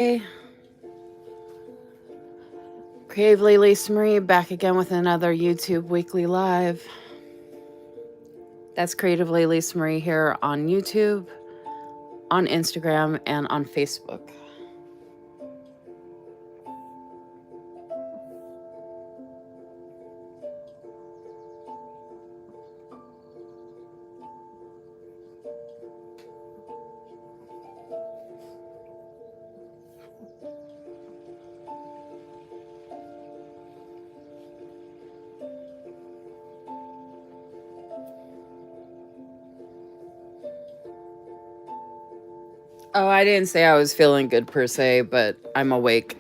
Hey, creativelylisamarie back again with another YouTube weekly live. That's creativelylisamarie here on YouTube, on Instagram, and on Facebook. Oh, I didn't say I was feeling good per se, but I'm awake.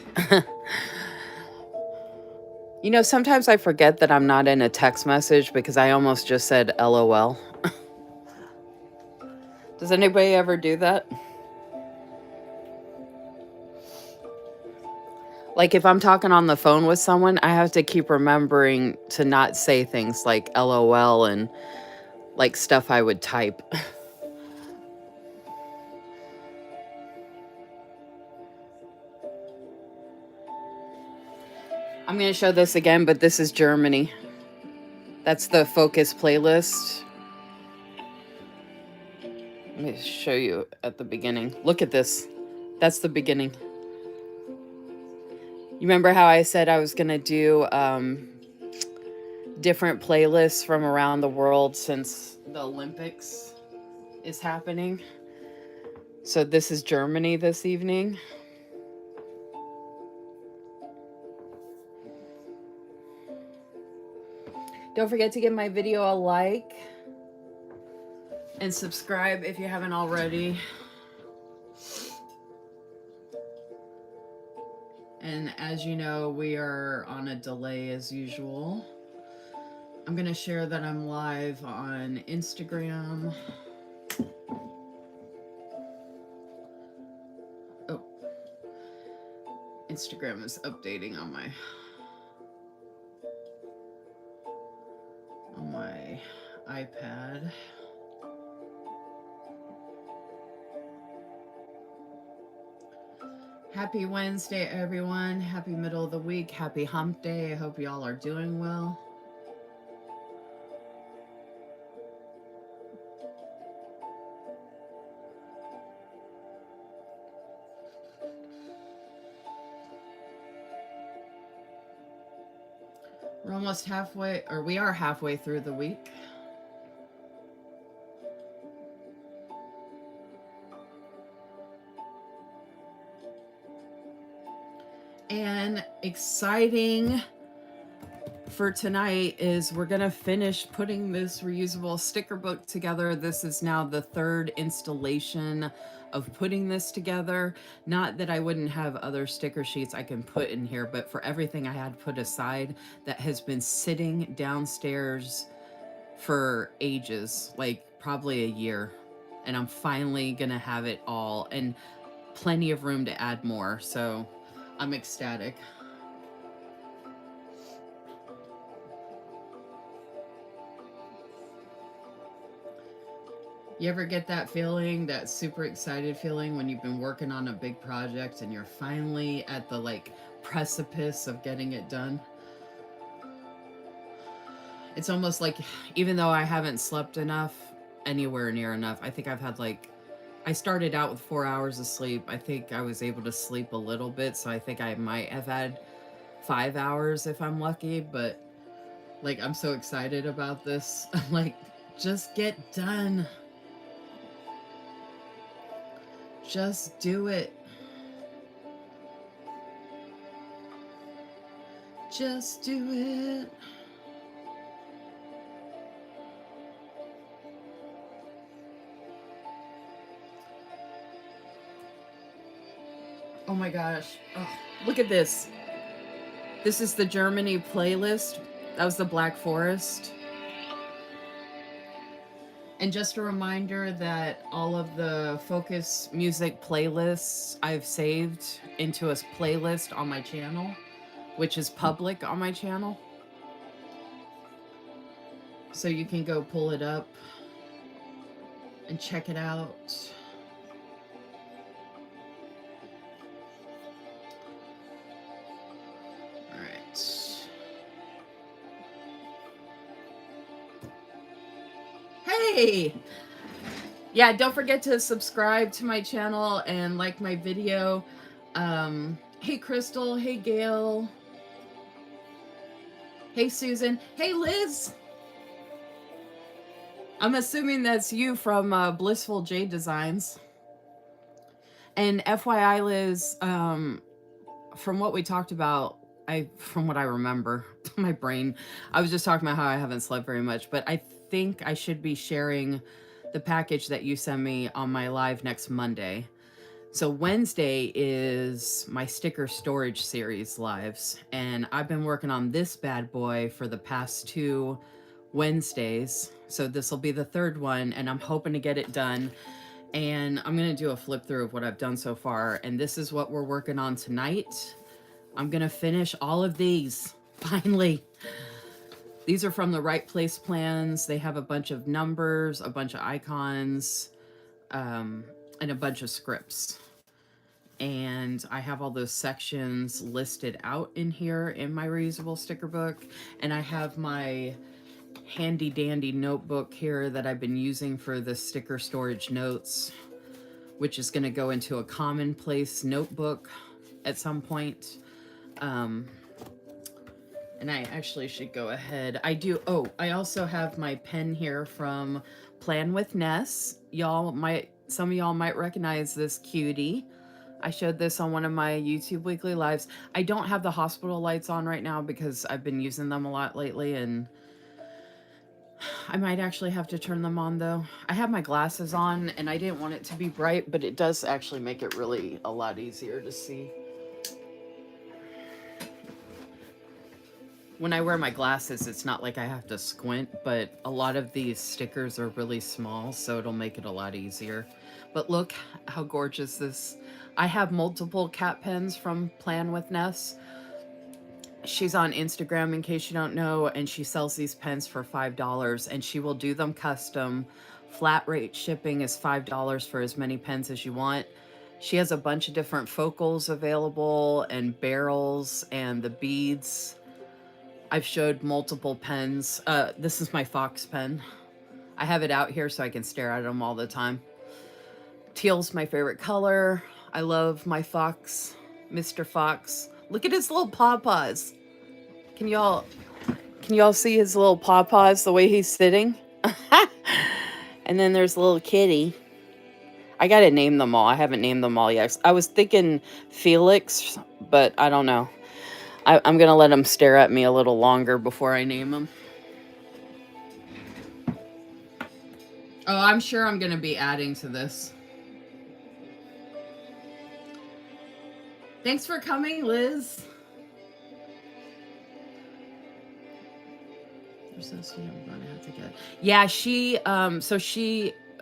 You know, sometimes I forget that I'm not in a text message because I almost just said LOL. Does anybody ever do that? Like if I'm talking on the phone with someone, I have to keep remembering to not say things like LOL and like stuff I would type. I'm going to show this again, but this is Germany. That's the focus playlist. Let me show you at the beginning. Look at this. That's the beginning. You remember how I said I was going to do different playlists from around the world since the Olympics is happening? So this is Germany this evening. Don't forget to give my video a like and subscribe if you haven't already. And as you know, we are on a delay as usual. I'm going to share that I'm live on Instagram. Oh, Instagram is updating on my iPad. Happy Wednesday, everyone. Happy middle of the week. Happy hump day. I hope you all are doing well. We're almost halfway, or we are halfway through the week. And exciting for tonight is we're going to finish putting this reusable sticker book together. This is now the third installation of putting this together. Not that I wouldn't have other sticker sheets I can put in here, but for everything I had put aside that has been sitting downstairs for ages, like probably a year. And I'm finally going to have it all and plenty of room to add more. So I'm ecstatic. You ever get that feeling, that super excited feeling when you've been working on a big project and you're finally at the like precipice of getting it done? It's almost like, even though I haven't slept enough, anywhere near enough, I think I've had like, I started out with 4 hours of sleep. I think I was able to sleep a little bit, so I think I might have had 5 hours if I'm lucky, but like, I'm so excited about this. I'm like, just get done. Just do it. Just do it. Oh my gosh. Oh, look at this. This is the Germany playlist. That was the Black Forest. And just a reminder that all of the Focus Music playlists I've saved into a playlist on my channel, which is public on my channel. So you can go pull it up and check it out. Yay! Yeah, don't forget to subscribe to my channel and like my video. Hey Crystal, hey Gail, hey Susan, hey Liz. I'm assuming that's you from Blissful Jade Designs. And FYI, Liz, from what we talked about, from what I remember, my brain, I was just talking about how I haven't slept very much, but I think I should be sharing the package that you send me on my live next Monday. So Wednesday is my sticker storage series lives, and I've been working on this bad boy for the past 2 Wednesdays. So this will be the third one, and I'm hoping to get it done. And I'm going to do a flip through of what I've done so far. And this is what we're working on tonight. I'm going to finish all of these, finally. These are from the Right Place plans. They have a bunch of numbers, a bunch of icons, and a bunch of scripts. And I have all those sections listed out in here in my reusable sticker book. And I have my handy dandy notebook here that I've been using for the sticker storage notes, which is going to go into a commonplace notebook at some point. And I actually should go ahead. I also have my pen here from Plan with Ness. Some of y'all might recognize this cutie. I showed this on one of my YouTube weekly lives. I don't have the hospital lights on right now because I've been using them a lot lately, and I might actually have to turn them on though. I have my glasses on and I didn't want it to be bright, but it does actually make it really a lot easier to see. When I wear my glasses, it's not like I have to squint, but a lot of these stickers are really small, so it'll make it a lot easier. But look how gorgeous this. I have multiple cat pens from Plan with Ness. She's on Instagram, in case you don't know, and she sells these pens for $5, and she will do them custom. Flat rate shipping is $5 for as many pens as you want. She has a bunch of different focals available and barrels and the beads. I've showed multiple pens. This is my Fox pen. I have it out here so I can stare at them all the time. Teal's my favorite color. I love my Fox, Mr. Fox. Look at his little paws. Can y'all see his little paws, the way he's sitting? And then there's little kitty. I gotta name them all. I haven't named them all yet. I was thinking Felix, but I don't know. I'm gonna let him stare at me a little longer before I name him. Oh, I'm sure I'm gonna be adding to this. Thanks for coming, Liz. I'm gonna have to get. Yeah,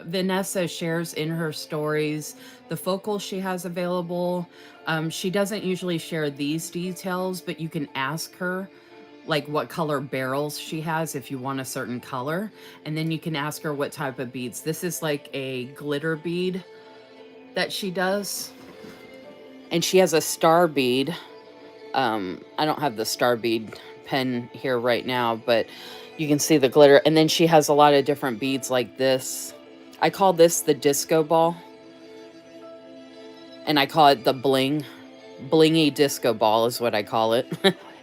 Vanessa shares in her stories the focals she has available. She doesn't usually share these details, but you can ask her like what color barrels she has if you want a certain color, and then you can ask her what type of beads. This is like a glitter bead that she does, and she has a star bead. I don't have the star bead pen here right now, but you can see the glitter. And then she has a lot of different beads like this. I call this the disco ball, and I call it the blingy disco ball is what I call it.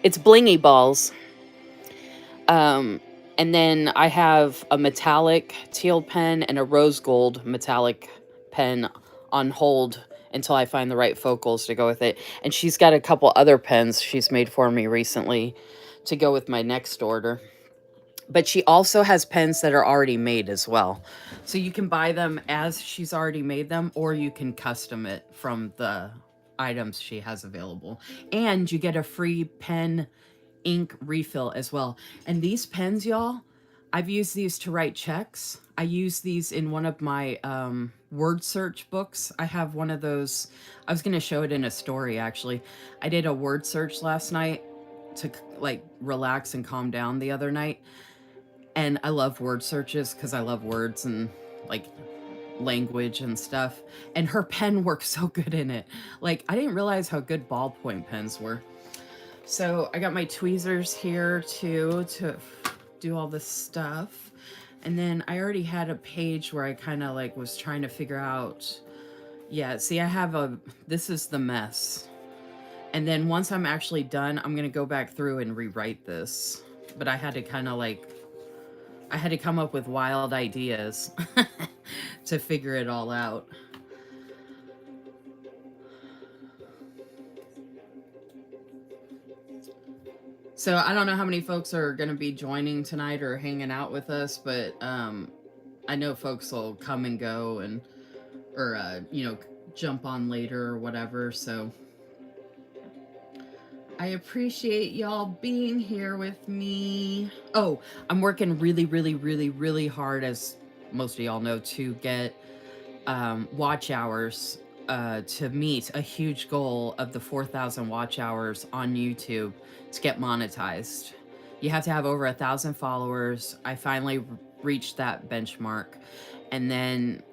It's blingy balls. And then I have a metallic teal pen and a rose gold metallic pen on hold until I find the right focals to go with it. And she's got a couple other pens she's made for me recently to go with my next order. But she also has pens that are already made as well. So you can buy them as she's already made them, or you can custom it from the items she has available. And you get a free pen ink refill as well. And these pens, y'all, I've used these to write checks. I use these in one of my word search books. I have one of those. I was going to show it in a story, actually. I did a word search last night to like relax and calm down the other night. And I love word searches because I love words and like language and stuff. And her pen works so good in it. Like, I didn't realize how good ballpoint pens were. So I got my tweezers here too to do all this stuff. And then I already had a page where I kind of like was trying to figure out, yeah, see, this is the mess. And then once I'm actually done, I'm going to go back through and rewrite this. But I had to kind of like, I had to come up with wild ideas to figure it all out. So I don't know how many folks are going to be joining tonight or hanging out with us, but I know folks will come and go or jump on later or whatever. So I appreciate y'all being here with me. Oh, I'm working really, really, really, really hard, as most of y'all know, to get watch hours to meet a huge goal of the 4,000 watch hours on YouTube to get monetized. You have to have over 1,000 followers. I finally reached that benchmark. And then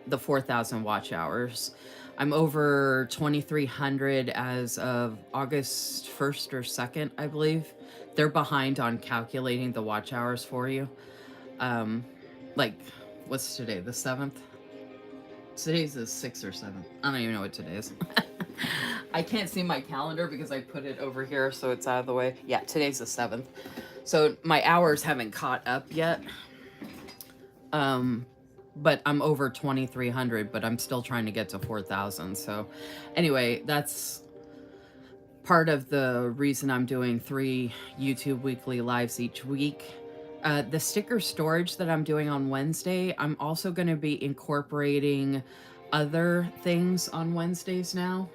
the 4,000 watch hours. I'm over 2,300 as of August 1st or 2nd, I believe. They're behind on calculating the watch hours for you. Like, what's today? The 7th? Today's the 6th or 7th. I don't even know what today is. I can't see my calendar because I put it over here so it's out of the way. Yeah, today's the 7th. So my hours haven't caught up yet. But I'm over 2,300, but I'm still trying to get to 4,000. So anyway, that's part of the reason I'm doing 3 YouTube weekly lives each week. The sticker storage that I'm doing on Wednesday, I'm also going to be incorporating other things on Wednesdays now.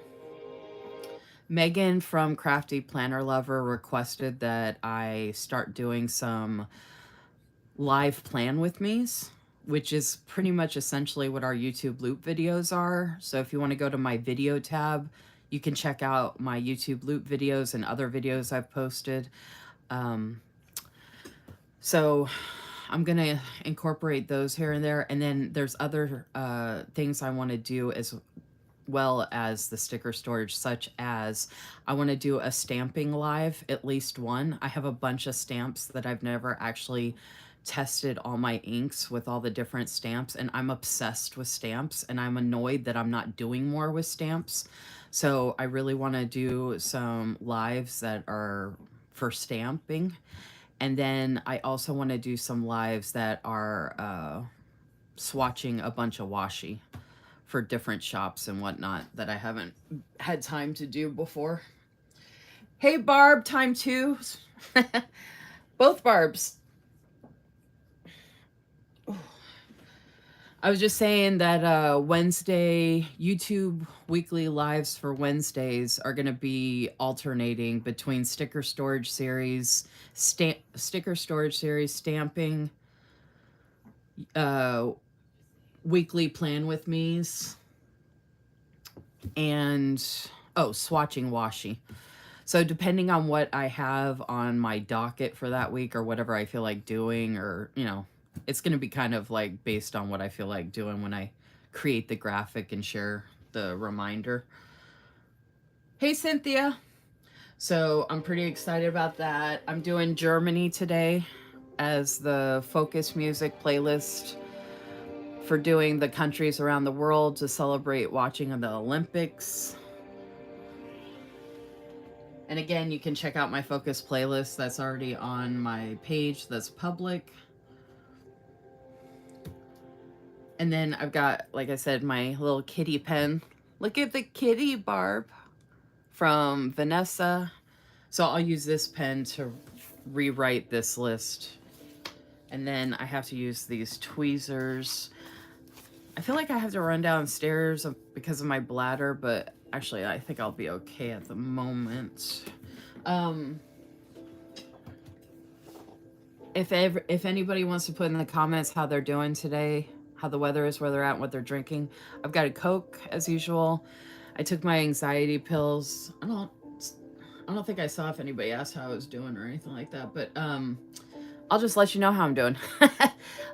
Megan from Crafty Planner Lover requested that I start doing some live plan with me's, which is pretty much essentially what our YouTube loop videos are. So if you want to go to my video tab, you can check out my YouTube loop videos and other videos I've posted. So I'm going to incorporate those here and there. And then there's other things I want to do as well as the sticker storage, such as I want to do a stamping live, at least one. I have a bunch of stamps that I've never actually tested all my inks with all the different stamps, and I'm obsessed with stamps, and I'm annoyed that I'm not doing more with stamps. So I really want to do some lives that are for stamping. And then I also want to do some lives that are swatching a bunch of washi for different shops and whatnot that I haven't had time to do before. Hey, Barb, time 2. Both Barbs. I was just saying that Wednesday, YouTube weekly lives for Wednesdays are going to be alternating between sticker storage series, stamping, weekly plan with me's, and swatching washi. So depending on what I have on my docket for that week or whatever I feel like doing, or it's going to be kind of like based on what I feel like doing when I create the graphic and share the reminder. Hey, Cynthia. So I'm pretty excited about that. I'm doing Germany today as the focus music playlist for doing the countries around the world to celebrate watching the Olympics. And again, you can check out my focus playlist that's already on my page that's public. And then I've got, like I said, my little kitty pen. Look at the kitty, Barb, from Vanessa. So I'll use this pen to rewrite this list. And then I have to use these tweezers. I feel like I have to run downstairs because of my bladder, but actually I think I'll be okay at the moment. If anybody wants to put in the comments how they're doing today, how the weather is, where they're at, what they're drinking. I've got a Coke as usual. I took my anxiety pills. I don't think I saw if anybody asked how I was doing or anything like that, but I'll just let you know how I'm doing.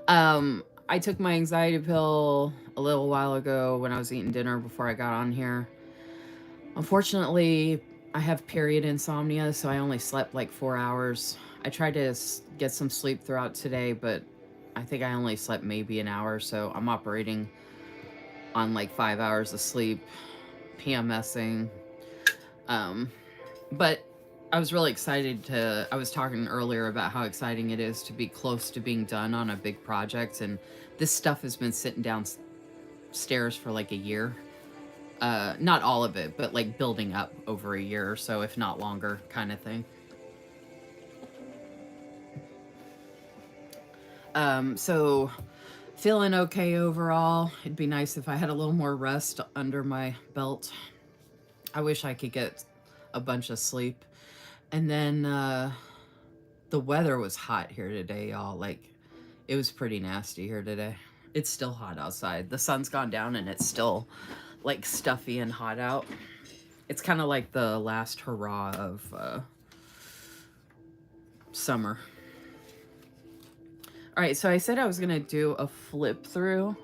I took my anxiety pill a little while ago when I was eating dinner before I got on here. Unfortunately, I have period insomnia, so I only slept like 4 hours. I tried to get some sleep throughout today, but I think I only slept maybe an hour, so I'm operating on like 5 hours of sleep, PMSing. Um, but I was really excited I was talking earlier about how exciting it is to be close to being done on a big project. And this stuff has been sitting downstairs for like a year. Not all of it, but like building up over a year or so, if not longer, kind of thing. So feeling okay overall. It'd be nice if I had a little more rest under my belt. I wish I could get a bunch of sleep. And then the weather was hot here today, y'all. Like, it was pretty nasty here today. It's still hot outside. The sun's gone down and it's still like stuffy and hot out. It's kind of like the last hurrah of summer. All right, so I said I was going to do a flip through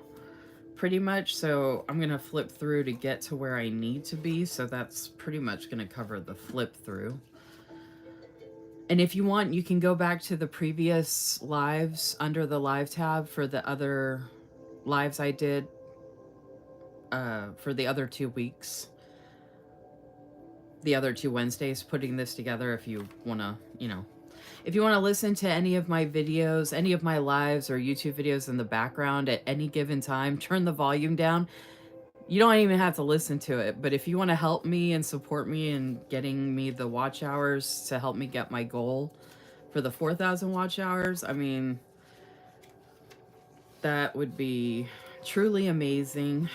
pretty much. So I'm going to flip through to get to where I need to be. So that's pretty much going to cover the flip through. And if you want, you can go back to the previous lives under the live tab for the other lives I did for the other 2 weeks. The other 2 Wednesdays, putting this together if you want to, if you want to listen to any of my videos, any of my lives or YouTube videos in the background at any given time, turn the volume down. You don't even have to listen to it, but if you want to help me and support me in getting me the watch hours to help me get my goal for the 4,000 watch hours, I mean, that would be truly amazing.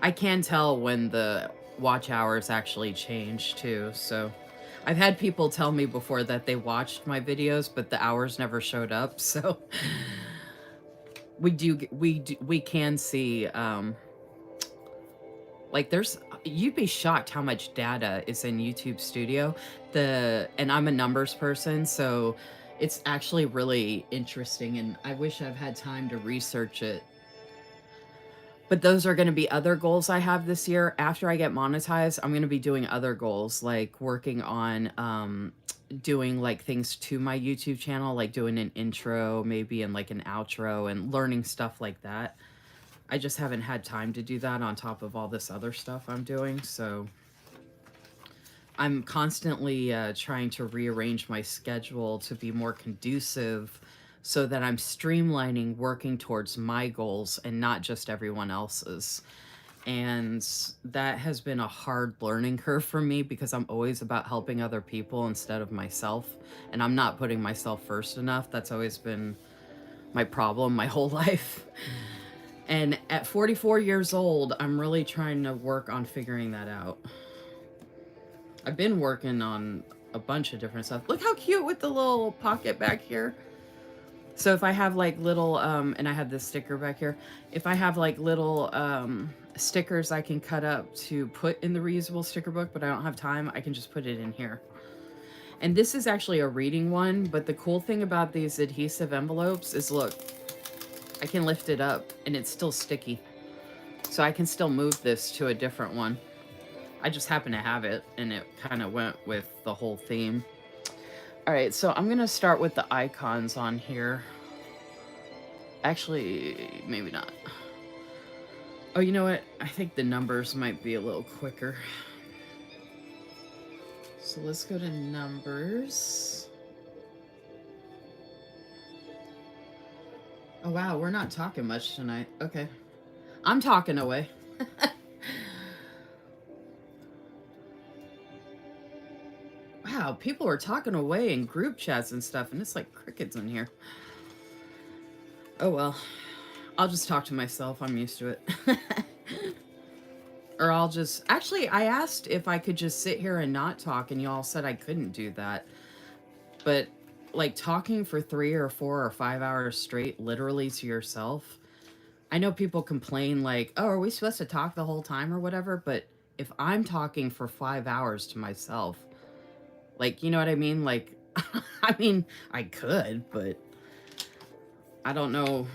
I can tell when the watch hours actually change too, so I've had people tell me before that they watched my videos, but the hours never showed up, so we can see like you'd be shocked how much data is in YouTube Studio. And I'm a numbers person, so it's actually really interesting, and I wish I've had time to research it. But those are going to be other goals I have this year. After I get monetized, I'm going to be doing other goals, like working on doing like things to my YouTube channel, like doing an intro maybe and like an outro and learning stuff like that. I just haven't had time to do that on top of all this other stuff I'm doing. So I'm constantly trying to rearrange my schedule to be more conducive so that I'm streamlining working towards my goals and not just everyone else's. And that has been a hard learning curve for me because I'm always about helping other people instead of myself. And I'm not putting myself first enough. That's always been my problem my whole life. And at 44 years old, I'm really trying to work on figuring that out. I've been working on a bunch of different stuff. Look how cute with the little pocket back here. So if I have like little, and I have this sticker back here, if I have like little stickers I can cut up to put in the reusable sticker book, but I don't have time, I can just put it in here. And this is actually a reading one, but the cool thing about these adhesive envelopes is, look, I can lift it up and it's still sticky. So I can still move this to a different one. I just happen to have it and it kind of went with the whole theme. All right, so I'm gonna start with the icons on here. Actually, maybe not. Oh, you know what? I think the numbers might be a little quicker. So let's go to numbers. Oh, wow, we're not talking much tonight. Okay. I'm talking away. Wow, people are talking away in group chats and stuff, and it's like crickets in here. Oh, well. I'll just talk to myself. I'm used to it. Or I'll just... Actually, I asked if I could just sit here and not talk, and y'all said I couldn't do that. But, like, talking for 3 or 4 or 5 hours straight, literally to yourself... I know people complain, like, oh, are we supposed to talk the whole time or whatever? But if I'm talking for 5 hours to myself... Like, you know what I mean? Like, I mean, I could, but I don't know.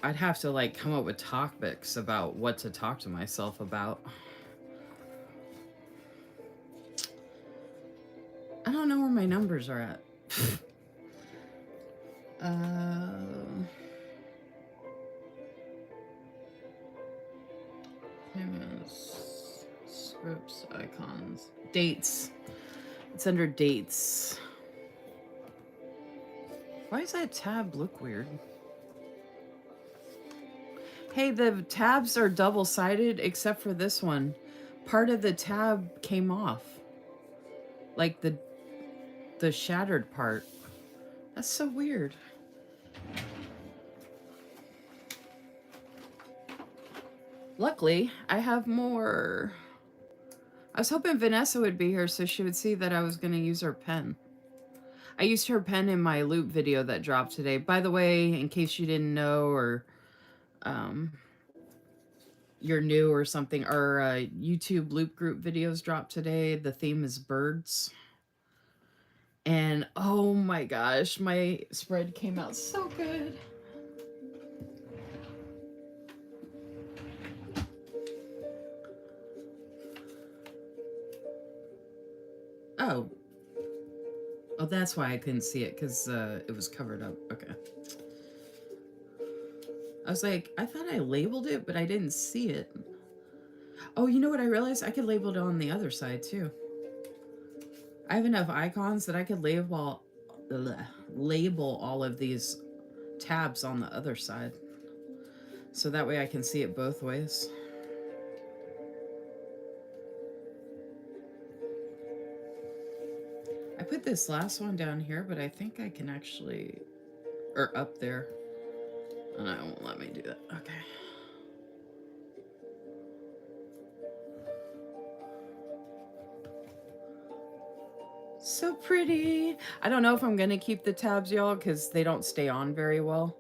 I'd have to, like, come up with topics about what to talk to myself about. I don't know where my numbers are at. Payments, scripts, icons, dates. It's under dates. Why does that tab look weird? Hey, the tabs are double-sided except for this one. Part of the tab came off. Like the shattered part. That's so weird. Luckily, I have more. I was hoping Vanessa would be here so she would see that I was going to use her pen. I used her pen in my loop video that dropped today. By the way, in case you didn't know or you're new or something, our YouTube loop group videos dropped today. The theme is birds. And oh my gosh, my spread came out so good. Oh. Oh, that's why I couldn't see it, because it was covered up. Okay. I was like, I thought I labeled it, but I didn't see it. Oh, you know what I realized? I could label it on the other side, too. I have enough icons that I could label all of these tabs on the other side. So that way I can see it both ways. I put this last one down here, but I think I can actually, or up there. And it won't let me do that. Okay. So pretty. I don't know if I'm gonna keep the tabs, y'all, because they don't stay on very well.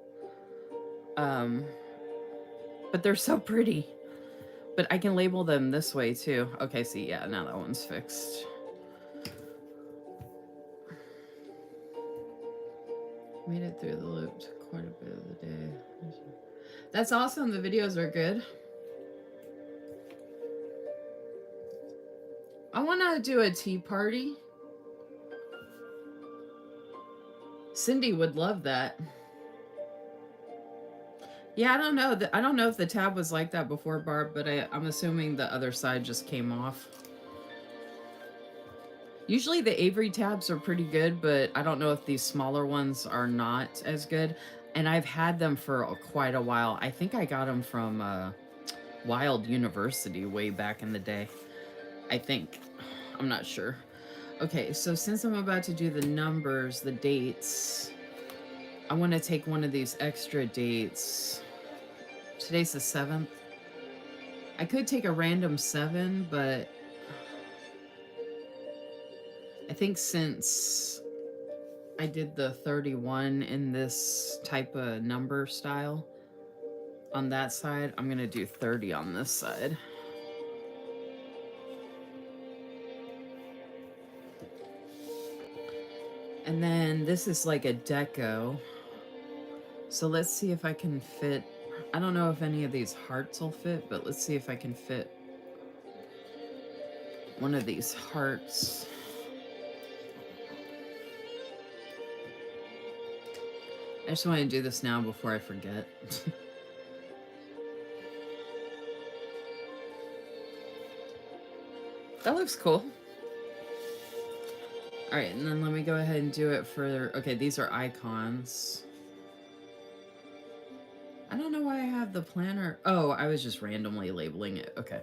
But they're so pretty. But I can label them this way too. Okay, see, yeah, now that one's fixed. Made it through the loop quite a bit of the day. That's awesome. The videos are good. I want to do a tea party. Cindy would love that. Yeah, I don't know. I don't know if the tab was like that before, Barb, but I'm assuming the other side just came off. Usually the Avery tabs are pretty good, but I don't know if these smaller ones are not as good. And I've had them for quite a while. I think I got them from Wild University way back in the day. I think. I'm not sure. Okay, so since I'm about to do the numbers, the dates, I want to take one of these extra dates. Today's the 7th. I could take a random 7, but I think since I did the 31 in this type of number style on that side, I'm going to do 30 on this side. And then this is like a deco. So let's see if I can fit. I don't know if any of these hearts will fit, but let's see if I can fit one of these hearts. I just want to do this now before I forget. That looks cool. All right, and then let me go ahead and do it for, okay, these are icons. I don't know why I have the planner. Oh, I was just randomly labeling it. Okay.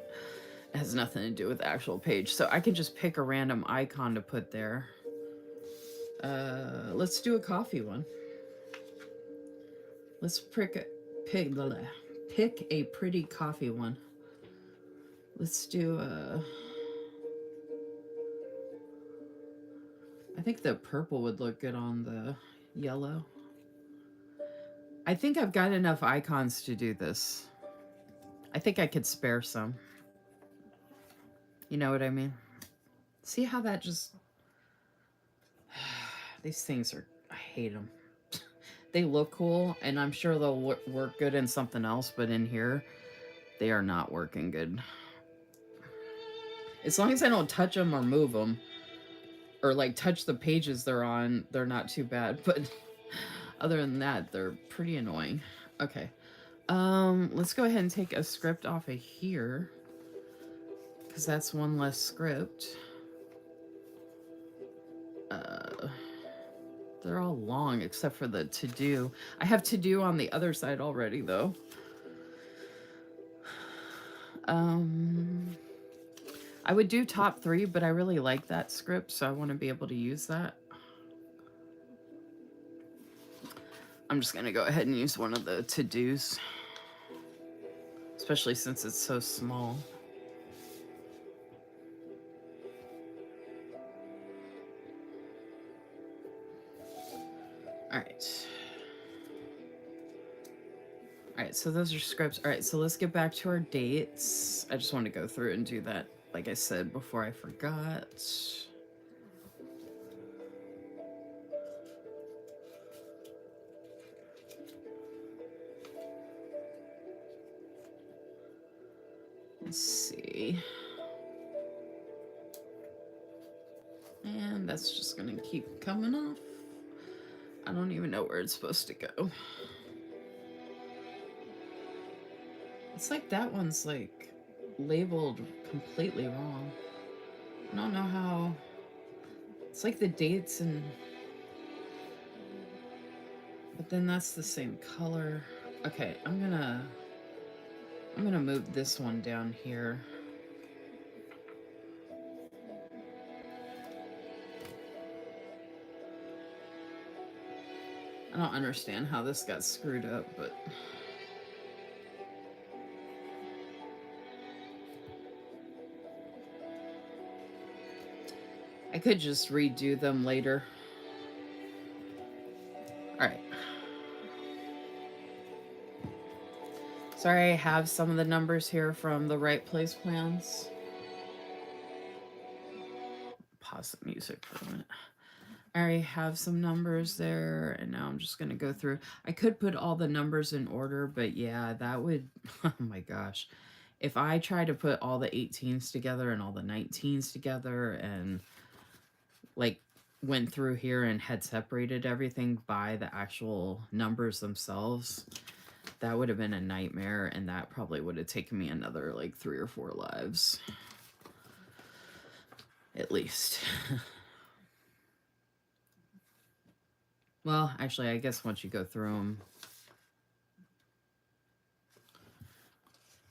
It has nothing to do with the actual page. So I can just pick a random icon to put there. Let's do a coffee one. Let's pick a pretty coffee one. Let's do I think the purple would look good on the yellow. I think I've got enough icons to do this. I think I could spare some. You know what I mean? See how that just... These things are... I hate them. They look cool, and I'm sure they'll work good in something else, but in here, they are not working good. As long as I don't touch them or move them, or like touch the pages they're on, they're not too bad, but Other than that, they're pretty annoying. Okay. Let's go ahead and take a script off of here, because that's one less script. Uh, they're all long except for the to do. I have to do on the other side already, though. I would do top 3, but I really like that script, so I want to be able to use that. I'm just going to go ahead and use one of the to-dos, especially since it's so small. All right. All right, so those are scripts. All right, so let's get back to our dates. I just want to go through and do that, like I said, before I forgot. Let's see. And that's just going to keep coming off. I don't even know where it's supposed to go. It's like that one's like labeled completely wrong. I don't know how. It's like the dates and... But then that's the same color. Okay, I'm gonna move this one down here. I don't understand how this got screwed up, but... I could just redo them later. Alright. Sorry, I have some of the numbers here from the Right Place plans. Pause the music for a minute. I already have some numbers there, and now I'm just going to go through. I could put all the numbers in order, but yeah, that would... Oh my gosh. If I try to put all the 18s together and all the 19s together and, like, went through here and had separated everything by the actual numbers themselves, that would have been a nightmare, and that probably would have taken me another, like, 3 or 4 lives. At least. Well, actually, I guess once you go through them...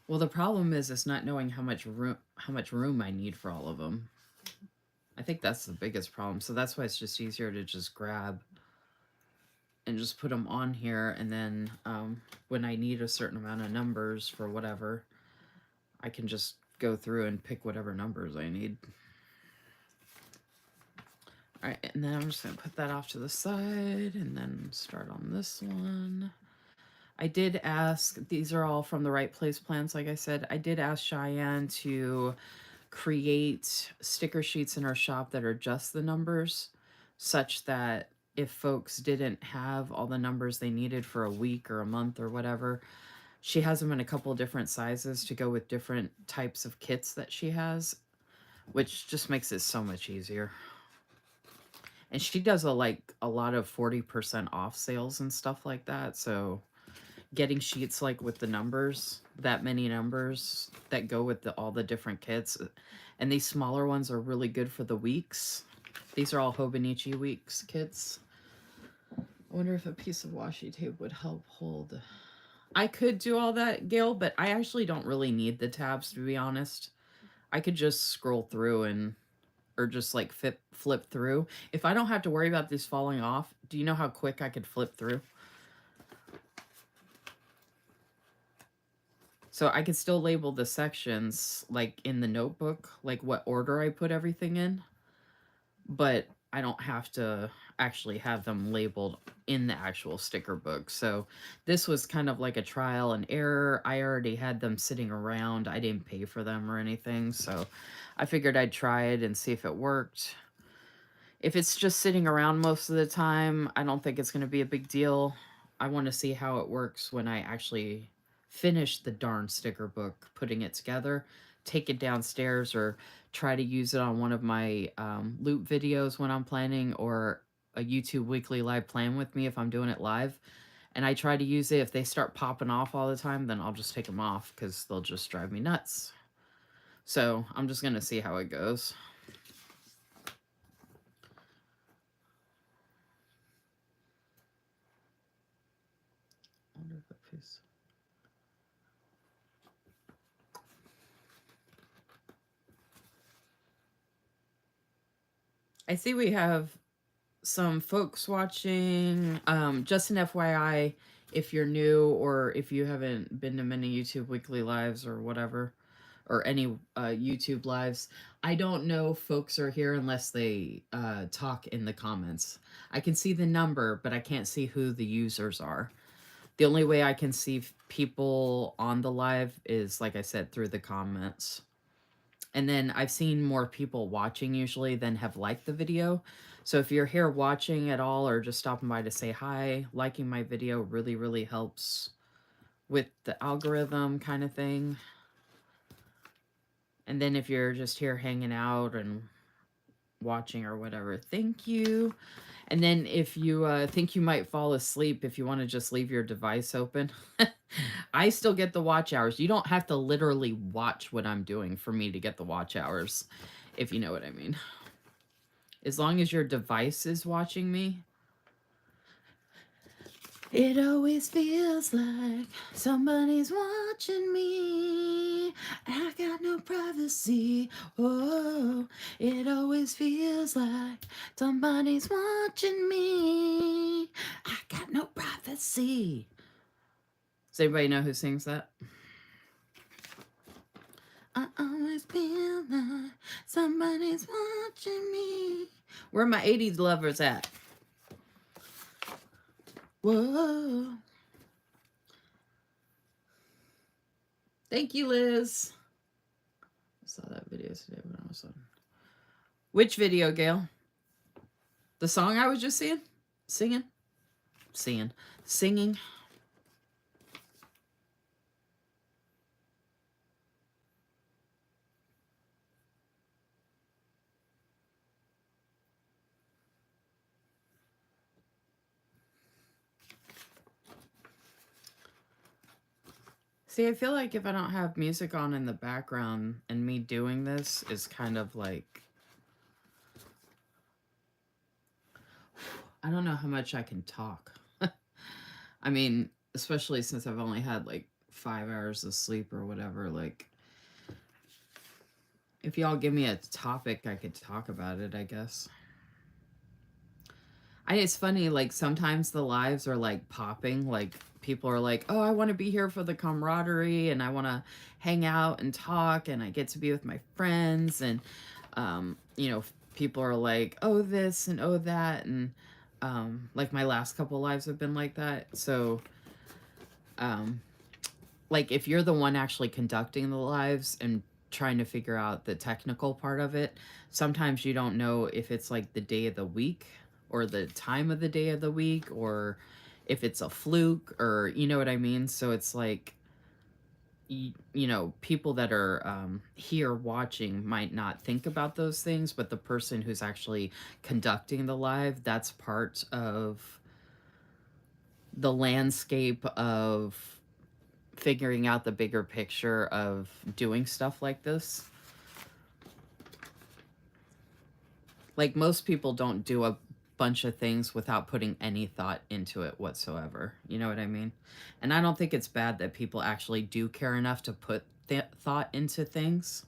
Well, the problem is not knowing how much room I need for all of them. I think that's the biggest problem. So that's why it's just easier to just grab and just put them on here, and then when I need a certain amount of numbers for whatever, I can just go through and pick whatever numbers I need. All right, and then I'm just going to put that off to the side and then start on this one. I did ask, these are all from the Right Place plans, like I said. I did ask Cheyenne to create sticker sheets in our shop that are just the numbers, such that if folks didn't have all the numbers they needed for a week or a month or whatever, she has them in a couple different sizes to go with different types of kits that she has, which just makes it so much easier. And she does a lot of 40% off sales and stuff like that, so getting sheets like with the numbers, that many numbers that go with all the different kits, and these smaller ones are really good for the weeks. These are all Hobonichi weeks kits. I wonder if a piece of washi tape would help hold. I could do all that, Gail, but I actually don't really need the tabs, to be honest. I could just scroll through and, or just like flip through. If I don't have to worry about these falling off, do you know how quick I could flip through? So I could still label the sections like in the notebook, like what order I put everything in, but I don't have to actually have them labeled in the actual sticker book. So this was kind of like a trial and error. I already had them sitting around. I didn't pay for them or anything. So I figured I'd try it and see if it worked. If it's just sitting around most of the time, I don't think it's going to be a big deal. I want to see how it works when I actually finish the darn sticker book, putting it together, take it downstairs, or try to use it on one of my loop videos when I'm planning, or a YouTube weekly live plan with me if I'm doing it live. And I try to use it. If they start popping off all the time, then I'll just take them off because they'll just drive me nuts. So I'm just going to see how it goes. I wonder if that piece. I see we have some folks watching. Just an FYI, if you're new or if you haven't been to many YouTube weekly lives or whatever, or any YouTube lives, I don't know if folks are here unless they talk in the comments. I can see the number, but I can't see who the users are. The only way I can see people on the live is, like I said, through the comments. And then I've seen more people watching usually than have liked the video. So if you're here watching at all or just stopping by to say hi, liking my video really, really helps with the algorithm kind of thing. And then if you're just here hanging out and watching or whatever, thank you. And then if you think you might fall asleep, if you want to just leave your device open, I still get the watch hours. You don't have to literally watch what I'm doing for me to get the watch hours, if you know what I mean. As long as your device is watching me. It always feels like somebody's watching me. I got no privacy. Oh, it always feels like somebody's watching me. I got no privacy. Does anybody know who sings that? I always feel like somebody's watching me. Where are my 80s lovers at? Whoa. Thank you, Liz. I saw that video today when I was on. Which video, Gail? The song I was just singing? Singing? Singing. See, I feel like if I don't have music on in the background and me doing this is kind of like, I don't know how much I can talk. I mean, especially since I've only had like 5 hours of sleep or whatever, like, if y'all give me a topic, I could talk about it, I guess. It's funny, like, sometimes the lives are, like, popping, like, people are like, oh, I want to be here for the camaraderie, and I want to hang out and talk, and I get to be with my friends, and, you know, people are like, oh, this, and oh, that, and, like, my last couple lives have been like that, so, like, if you're the one actually conducting the lives and trying to figure out the technical part of it, sometimes you don't know if it's, like, the day of the week, or the time of the day of the week, or if it's a fluke, or you know what I mean? So it's like, you know, people that are here watching might not think about those things, but the person who's actually conducting the live, that's part of the landscape of figuring out the bigger picture of doing stuff like this. Like, most people don't do a bunch of things without putting any thought into it whatsoever. You know what I mean? And I don't think it's bad that people actually do care enough to put thought into things.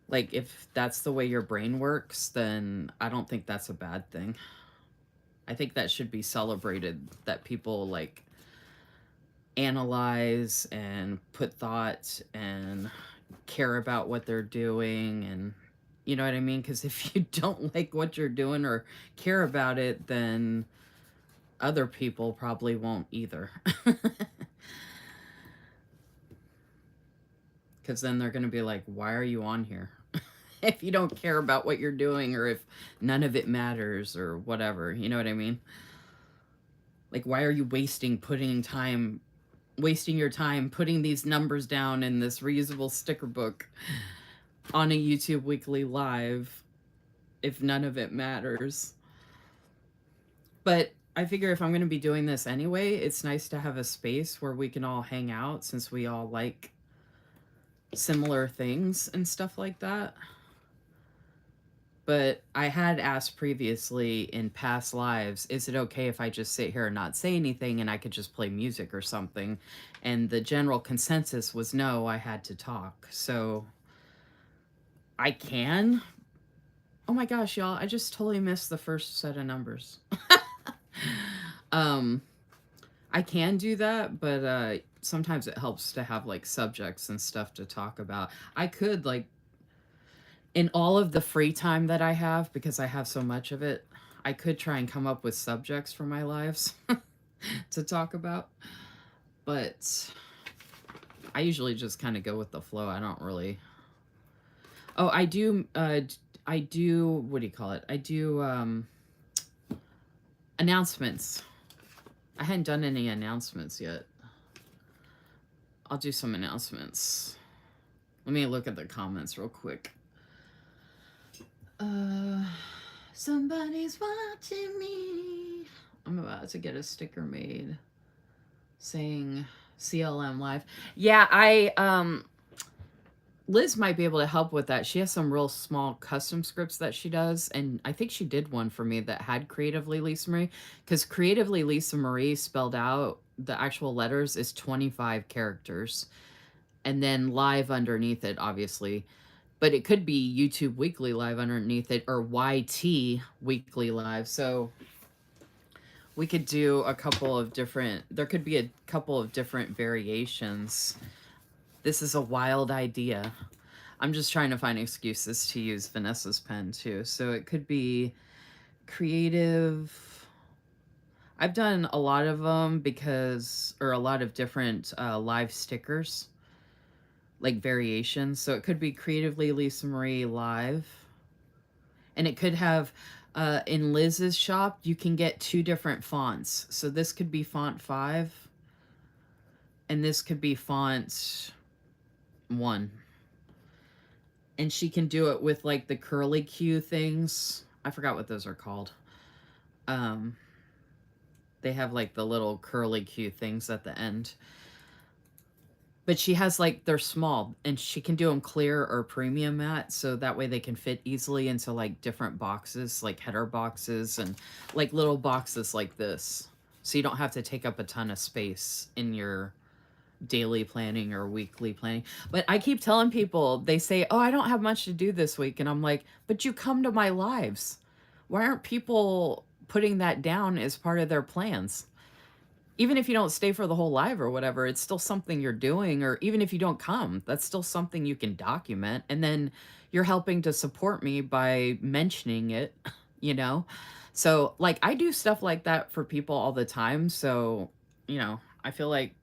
Like, if that's the way your brain works, then I don't think that's a bad thing. I think that should be celebrated, that people, like, analyze and put thought and care about what they're doing, and you know what I mean? Because if you don't like what you're doing or care about it, then other people probably won't either. Because then they're going to be like, why are you on here? If you don't care about what you're doing, or if none of it matters, or whatever, you know what I mean? Like, why are you wasting your time putting these numbers down in this reusable sticker book on a YouTube weekly live if none of it matters? But I figure if I'm going to be doing this anyway, it's nice to have a space where we can all hang out since we all like similar things and stuff like that. But I had asked previously in past lives, is it okay if I just sit here and not say anything and I could just play music or something? And the general consensus was no, I had to talk. So I can. Oh my gosh, y'all, I just totally missed the first set of numbers. um I can do that, but sometimes it helps to have like subjects and stuff to talk about. I could like in all of the free time that I have, because I have so much of it, I could try and come up with subjects for my lives to talk about. But I usually just kind of go with the flow. I don't really. Oh, I do. I do. What do you call it? I do announcements. I hadn't done any announcements yet. I'll do some announcements. Let me look at the comments real quick. Somebody's watching me. I'm about to get a sticker made saying CLM live. Yeah, Liz might be able to help with that. She has some real small custom scripts that she does, and I think she did one for me that had Creatively Lisa Marie, because Creatively Lisa Marie spelled out the actual letters is 25 characters, and then live underneath it, obviously. But it could be YouTube Weekly Live underneath it, or YT Weekly Live. So we could do a couple of different, there could be a couple of different variations. This is a wild idea. I'm just trying to find excuses to use Vanessa's pen too. So it could be creative. I've done a lot of them because, or a lot of different live stickers, like variations. So it could be Creatively Lisa Marie Live. And it could have, in Liz's shop, you can get 2 different fonts. So this could be font 5, and this could be font 1. And she can do it with like the curly Q things. I forgot what those are called. They have like the little curly Q things at the end. But she has like, they're small, and she can do them clear or premium matte, so that way they can fit easily into like different boxes, like header boxes and like little boxes like this. So you don't have to take up a ton of space in your daily planning or weekly planning. But I keep telling people, they say, oh, I don't have much to do this week. And I'm like, but you come to my lives. Why aren't people putting that down as part of their plans? Even if you don't stay for the whole live or whatever, it's still something you're doing. Or even if you don't come, that's still something you can document. And then you're helping to support me by mentioning it, you know? So, like, I do stuff like that for people all the time. So, you know, I feel like,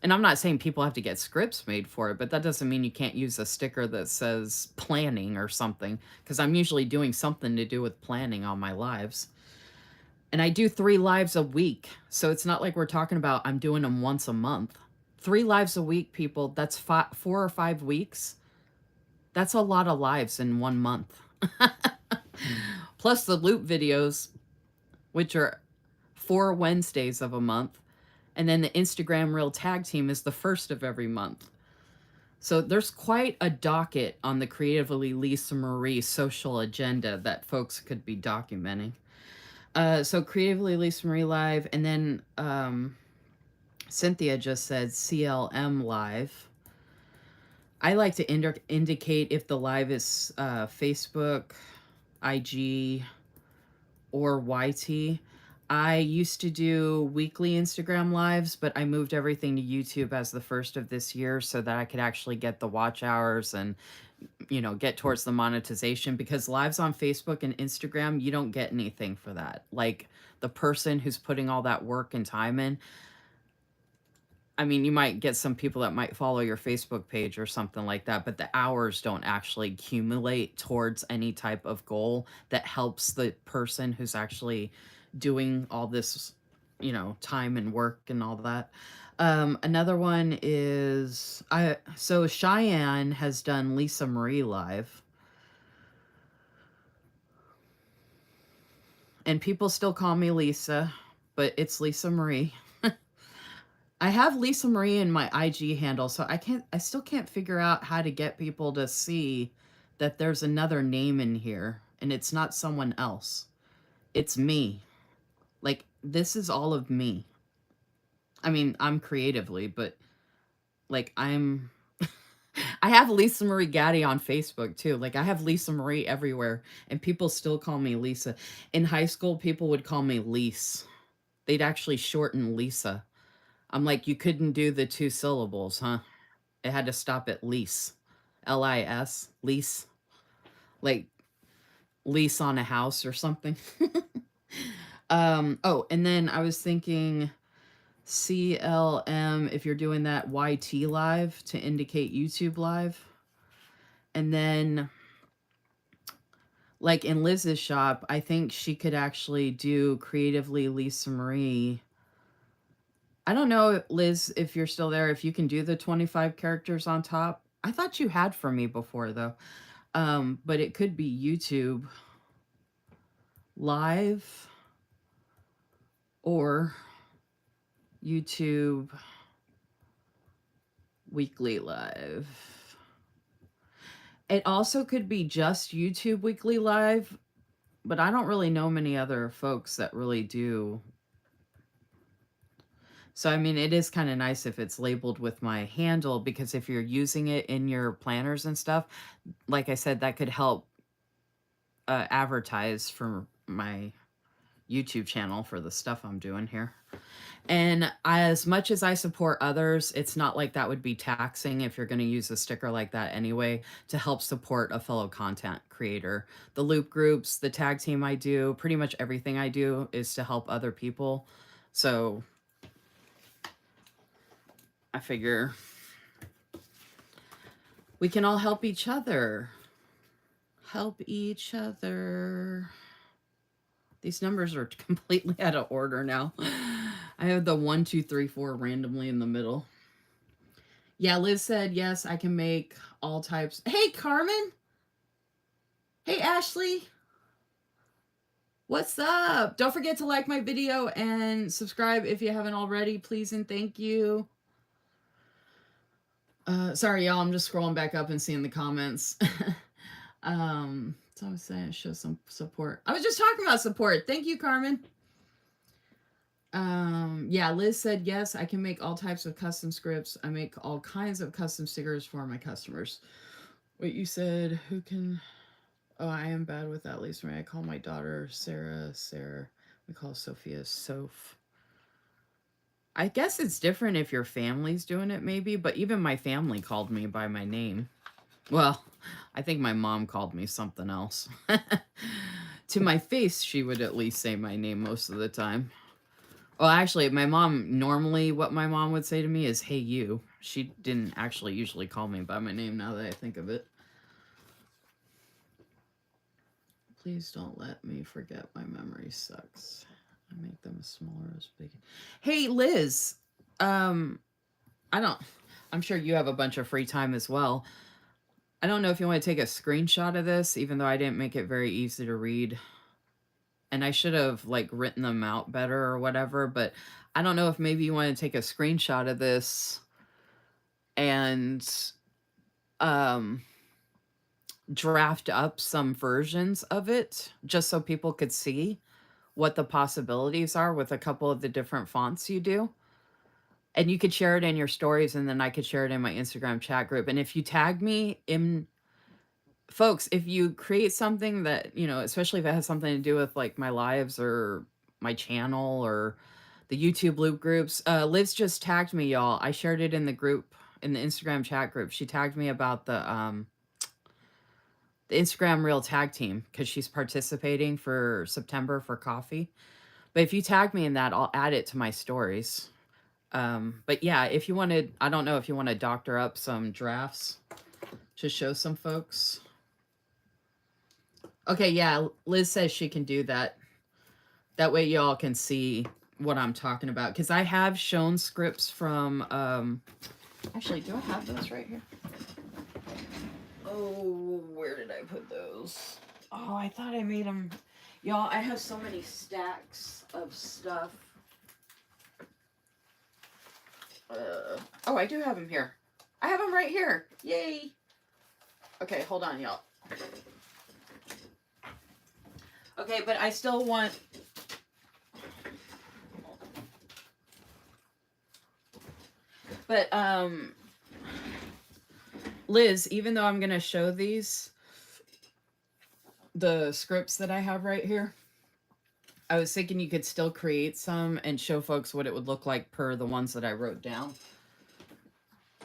and I'm not saying people have to get scripts made for it, but that doesn't mean you can't use a sticker that says planning or something, because I'm usually doing something to do with planning on my lives. And I do 3 lives a week. So it's not like we're talking about I'm doing them once a month. 3 lives a week, people. That's 4 or 5 weeks. That's a lot of lives in 1 month. Plus the loop videos, which are 4 Wednesdays of a month. And then the Instagram Reel Tag Team is the first of every month. So there's quite a docket on the Creatively Lisa Marie social agenda that folks could be documenting. So Creatively Lisa Marie Live, and then Cynthia just said CLM Live. I like to indicate if the live is Facebook, IG, or YT. I used to do weekly Instagram lives, but I moved everything to YouTube as the first of this year so that I could actually get the watch hours and, you know, get towards the monetization, because lives on Facebook and Instagram, you don't get anything for that. Like the person who's putting all that work and time in, I mean, you might get some people that might follow your Facebook page or something like that, but the hours don't actually accumulate towards any type of goal that helps the person who's actually doing all this, you know, time and work and all that. Another one is, so Cheyenne has done Lisa Marie Live. And people still call me Lisa, but it's Lisa Marie. I have Lisa Marie in my IG handle, so I still can't figure out how to get people to see that there's another name in here and it's not someone else. It's me. Like, this is all of me. I mean, I'm creatively, but like, I have Lisa Marie Gaddy on Facebook too. Like, I have Lisa Marie everywhere, and people still call me Lisa. In high school, people would call me Lise. They'd actually shorten Lisa. I'm like, you couldn't do the 2 syllables, huh? It had to stop at lease. Lis. Lease. Like, lease on a house or something. Oh, and then I was thinking CLM if you're doing that YT live to indicate YouTube live. And then like in Liz's shop, I think she could actually do Creatively Lisa Marie. I don't know, Liz, if you're still there, if you can do the 25 characters on top. I thought you had for me before though. But it could be YouTube live or YouTube weekly live. It also could be just YouTube weekly live, but I don't really know many other folks that really do. So, I mean, it is kind of nice if it's labeled with my handle, because if you're using it in your planners and stuff, like I said, that could help advertise for my YouTube channel for the stuff I'm doing here. And as much as I support others, it's not like that would be taxing if you're going to use a sticker like that anyway to help support a fellow content creator. The loop groups, the tag team I do, pretty much everything I do is to help other people. So I figure we can all help each other. Help each other. These numbers are completely out of order now. I have the 1, 2, 3, 4 randomly in the middle. Yeah, Liz said, yes, I can make all types. Hey, Carmen. Hey, Ashley. What's up? Don't forget to like my video and subscribe if you haven't already, please and thank you. Sorry, y'all. I'm just scrolling back up and seeing the comments. So I was saying show some support. I was just talking about support. Thank you, Carmen. Yeah, Liz said, yes, I can make all types of custom scripts. I make all kinds of custom stickers for my customers. Wait, you said who can... Oh, I am bad with that, Lisa Marie. I call my daughter Sarah. We call Sophia Soph. I guess it's different if your family's doing it, maybe, but even my family called me by my name. Well, I think my mom called me something else. To my face, she would at least say my name most of the time. Well, actually, my mom, normally what my mom would say to me is, hey, you. She didn't actually usually call me by my name now that I think of it. Please don't let me forget, my memory sucks. I make them as small or as big. Hey, Liz. I'm sure you have a bunch of free time as well. I don't know if you want to take a screenshot of this, even though I didn't make it very easy to read. And I should have like written them out better or whatever, but I don't know if maybe you want to take a screenshot of this and draft up some versions of it just so people could see what the possibilities are with a couple of the different fonts you do. And you could share it in your stories, and then I could share it in my Instagram chat group. And if you tag me in, folks, if you create something that, you know, especially if it has something to do with like my lives or my channel or the YouTube loop groups, Liz just tagged me, y'all. I shared it in the group, in the Instagram chat group. She tagged me about the Instagram Reel tag team because she's participating for September for coffee. But if you tag me in that, I'll add it to my stories. But yeah, if you wanted, I don't know if you want to doctor up some drafts to show some folks. Okay, yeah, Liz says she can do that. That way y'all can see what I'm talking about. Because I have shown scripts from, actually, do I have those right here? Oh, where did I put those? Oh, I thought I made them. Y'all, I have so many stacks of stuff. Oh, I do have them here. I have them right here. Yay. Okay, hold on, y'all. Okay, but I still want... But, Liz, even though I'm going to show these, the scripts that I have right here, I was thinking you could still create some and show folks what it would look like per the ones that I wrote down.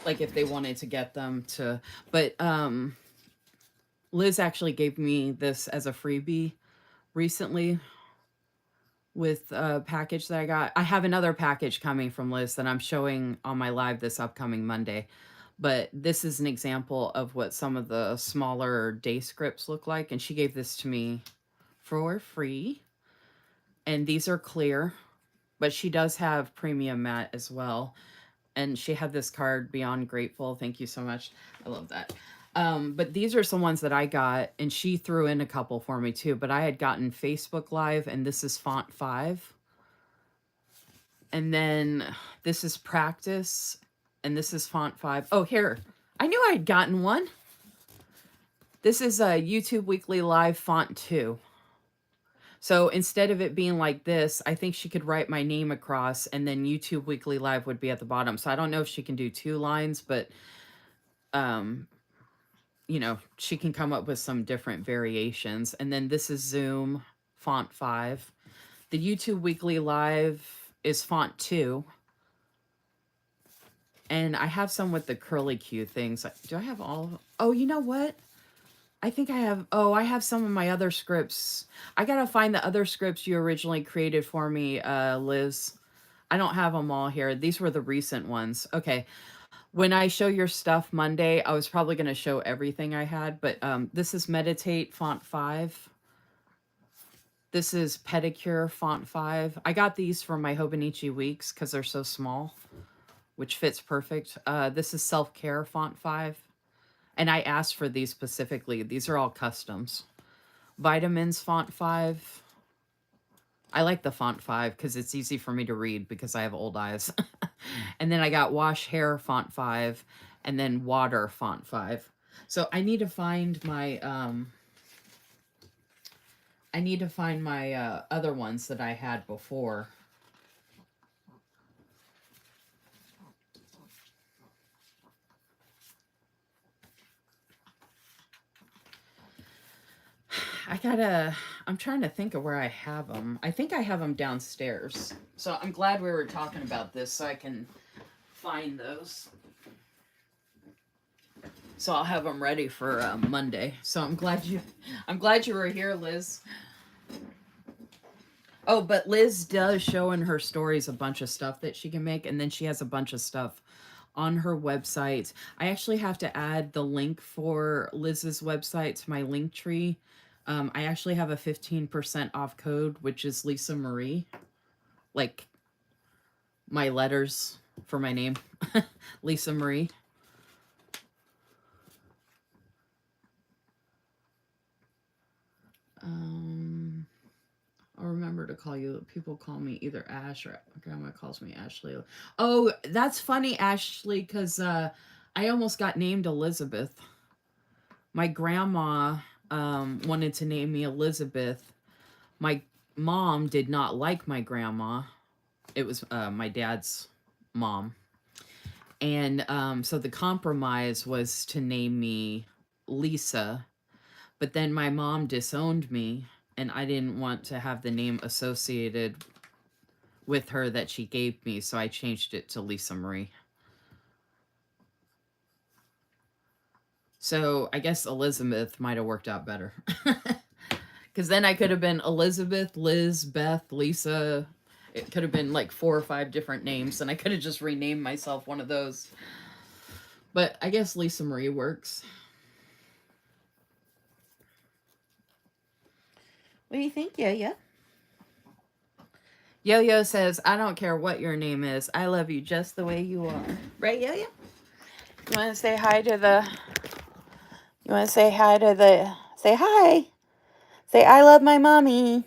Like if they wanted to get them to... But, Liz actually gave me this as a freebie recently with a package that I got. I have another package coming from Liz that I'm showing on my live this upcoming Monday. But this is an example of what some of the smaller day scripts look like. And she gave this to me for free. And these are clear, but she does have premium matte as well. And she had this card, Beyond Grateful. Thank you so much. I love that. But these are some ones that I got, and she threw in a couple for me too. But I had gotten Facebook Live, and this is font 5. And then this is Practice, and this is font 5. Oh, here. I knew I'd gotten one. This is a YouTube Weekly Live font 2. So instead of it being like this, I think she could write my name across, and then YouTube Weekly Live would be at the bottom. So I don't know if she can do 2 lines, but you know, she can come up with some different variations. And then this is Zoom font 5. The YouTube Weekly Live is font 2. And I have some with the curly Q things. Do I have all? Oh, you know what? I think I have... Oh, I have some of my other scripts. I got to find the other scripts you originally created for me, Liz. I don't have them all here. These were the recent ones. Okay. When I show your stuff Monday, I was probably going to show everything I had, but this is Meditate font 5. This is Pedicure font 5. I got these for my Hobonichi weeks because they're so small, which fits perfect. This is Self-Care font 5. And I asked for these specifically. These are all customs. Vitamins font 5. I like the font 5 because it's easy for me to read because I have old eyes. And then I got Wash Hair font 5 and then Water font 5. So I need to find my other ones that I had before. I'm trying to think of where I have them. I think I have them downstairs. So I'm glad we were talking about this so I can find those. So I'll have them ready for Monday. So I'm glad you were here, Liz. Oh, but Liz does show in her stories a bunch of stuff that she can make, and then she has a bunch of stuff on her website. I actually have to add the link for Liz's website to my link tree. I actually have a 15% off code, which is Lisa Marie. Like my letters for my name, Lisa Marie. I'll remember to call you. People call me either Ash or Grandma calls me Ashley. Oh, that's funny, Ashley, because I almost got named Elizabeth. My grandma wanted to name me Elizabeth. My mom did not like my grandma. It was my dad's mom. And so the compromise was to name me Lisa. But then my mom disowned me, and I didn't want to have the name associated with her that she gave me, so I changed it to Lisa Marie. So I guess Elizabeth might have worked out better. Because then I could have been Elizabeth, Liz, Beth, Lisa. It could have been like 4 or 5 different names, and I could have just renamed myself one of those. But I guess Lisa Marie works. What do you think, Yo-Yo? Yo-Yo says, I don't care what your name is. I love you just the way you are. Right, Yo-Yo? You want to say hi to the... Say hi. Say, I love my mommy.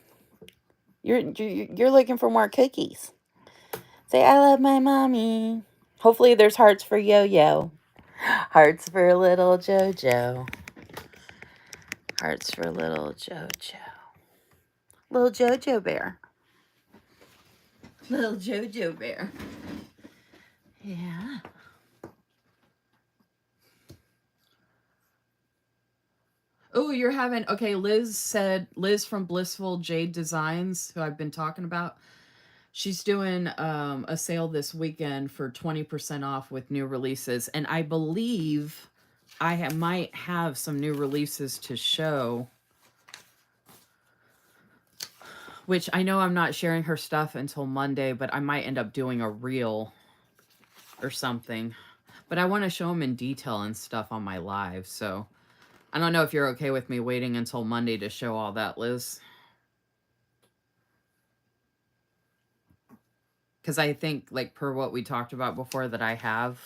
You're looking for more cookies. Say, I love my mommy. Hopefully there's hearts for Yo-Yo. Hearts for little Jojo. Hearts for little Jojo. Little Jojo bear. Little Jojo bear. Yeah. Oh, you're having, okay, Liz from Blissful Jade Designs, who I've been talking about. She's doing a sale this weekend for 20% off with new releases. And I believe might have some new releases to show, which I know I'm not sharing her stuff until Monday, but I might end up doing a reel or something. But I want to show them in detail and stuff on my live. So I don't know if you're okay with me waiting until Monday to show all that, Liz. Because I think, like, per what we talked about before, that I have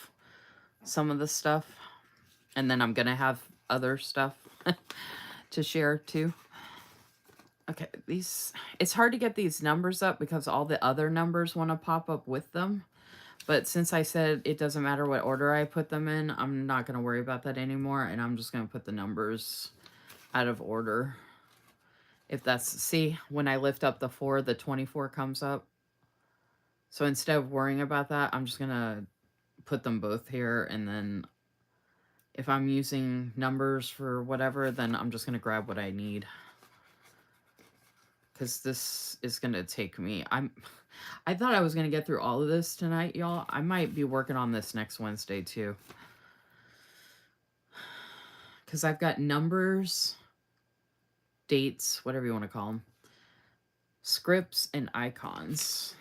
some of the stuff. And then I'm going to have other stuff to share, too. Okay, it's hard to get these numbers up because all the other numbers want to pop up with them. But since I said it doesn't matter what order I put them in, I'm not going to worry about that anymore. And I'm just going to put the numbers out of order. If that's, see, when I lift up the 4, the 24 comes up. So instead of worrying about that, I'm just going to put them both here. And then if I'm using numbers for whatever, then I'm just going to grab what I need. Because this is going to take me, I thought I was going to get through all of this tonight, y'all. I might be working on this next Wednesday, too. Because I've got numbers, dates, whatever you want to call them, scripts, and icons.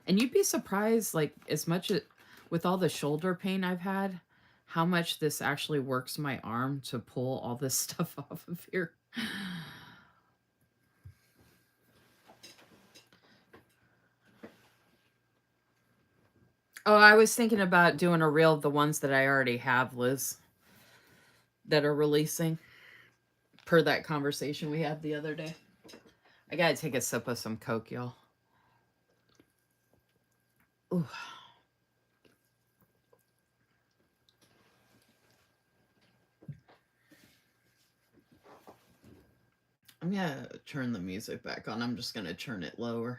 And you'd be surprised, like, as much as, with all the shoulder pain I've had, how much this actually works my arm to pull all this stuff off of here. Oh, I was thinking about doing a reel of the ones that I already have, Liz, that are releasing, per that conversation we had the other day. I gotta take a sip of some Coke, y'all. Ooh. I'm gonna turn the music back on. I'm just gonna turn it lower.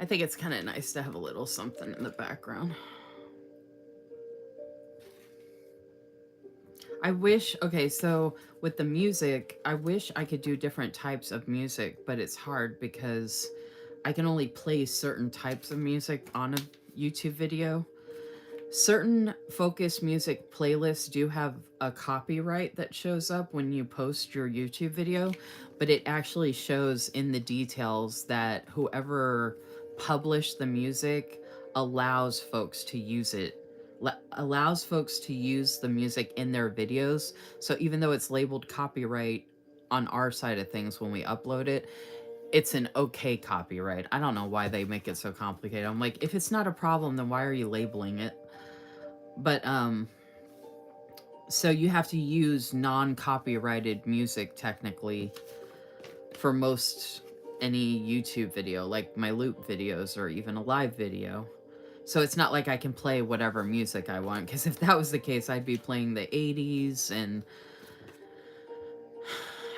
I think it's kind of nice to have a little something in the background. I wish, okay, so with the music, I wish I could do different types of music, but it's hard because I can only play certain types of music on a YouTube video. Certain focus music playlists do have a copyright that shows up when you post your YouTube video, but it actually shows in the details that whoever published the music allows folks to use it, allows folks to use the music in their videos. So even though it's labeled copyright on our side of things when we upload it, it's an okay copyright. I don't know why they make it so complicated. I'm like, if it's not a problem, then why are you labeling it? But so you have to use non-copyrighted music technically for most any YouTube video, like my loop videos or even a live video. So it's not like I can play whatever music I want, because if that was the case, I'd be playing the 80s, and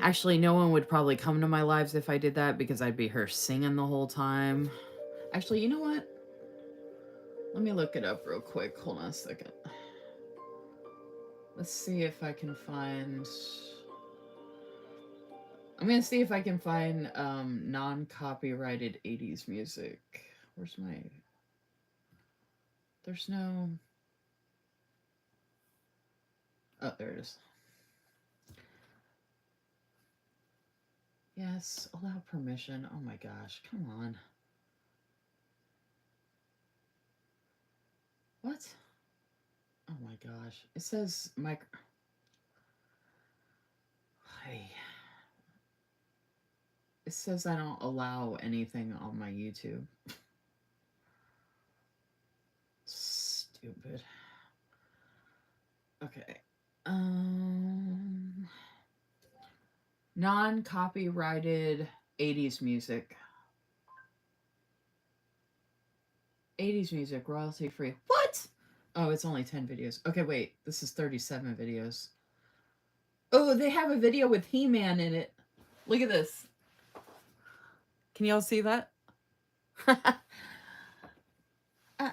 actually no one would probably come to my lives if I did that, because I'd be her singing the whole time. Actually, you know what? Let me look it up real quick. Hold on a second. Let's see if I can find... I'm gonna see if I can find non-copyrighted 80s music. Where's my... There's no... Oh, there it is. Yes, allow permission. Oh my gosh, come on. What? Oh my gosh. It says micro... Hey. It says I don't allow anything on my YouTube. stupid. Okay. Non-copyrighted 80s music. 80s music, royalty free. What? Oh, it's only 10 videos. Okay, wait. This is 37 videos. Oh, they have a video with He-Man in it. Look at this. Can y'all see that? I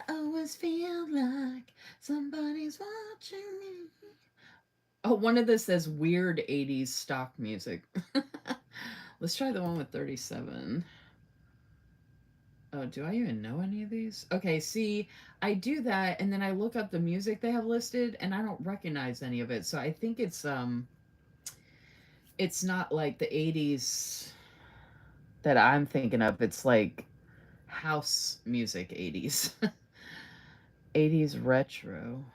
always feel like somebody's watching me. Oh, one of this says weird 80s stock music. Let's try the one with 37. Oh, do I even know any of these? Okay, see, I do that and then I look up the music they have listed and I don't recognize any of it. So I think it's not like the 80s that I'm thinking of. It's like house music 80s. 80s retro.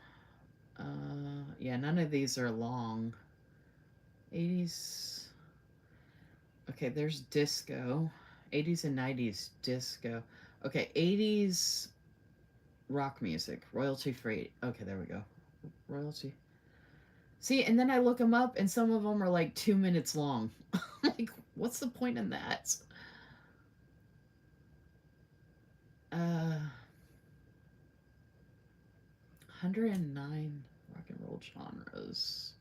Yeah, none of these are long. 80s. Okay, there's disco. 80s and 90s disco. Okay, 80s rock music, royalty free. Okay, there we go. Royalty. See, and then I look them up and some of them are like 2 minutes long. Like, what's the point in that? 109 rock and roll genres.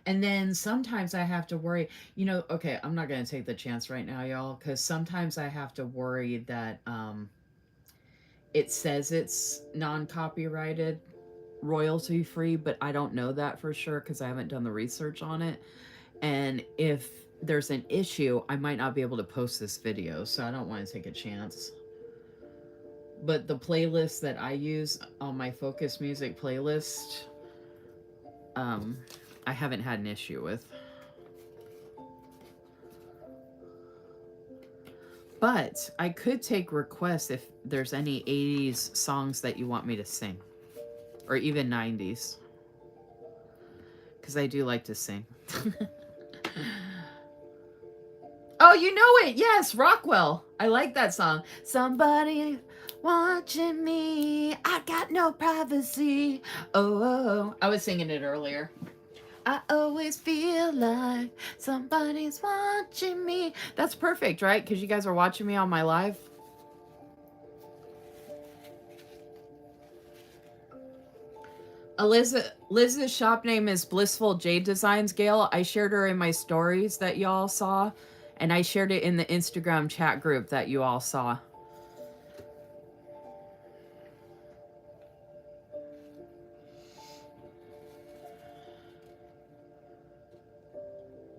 And then sometimes I have to worry, okay, I'm not going to take the chance right now, y'all, because sometimes I have to worry that it says it's non-copyrighted, royalty free, but I don't know that for sure because I haven't done the research on it. And if there's an issue, I might not be able to post this video, so I don't want to take a chance. But the playlist that I use on my Focus Music playlist, I haven't had an issue with. But I could take requests if there's any 80s songs that you want me to sing. Or even 90s. Because I do like to sing. Oh, you know it! Yes, Rockwell. I like that song. Somebody watching me. I got no privacy. Oh. I was singing it earlier. I always feel like somebody's watching me. That's perfect, right? Because you guys are watching me on my live. Liz's shop name is Blissful Jade Designs, Gail. I shared her in my stories that y'all saw, and I shared it in the Instagram chat group that you all saw.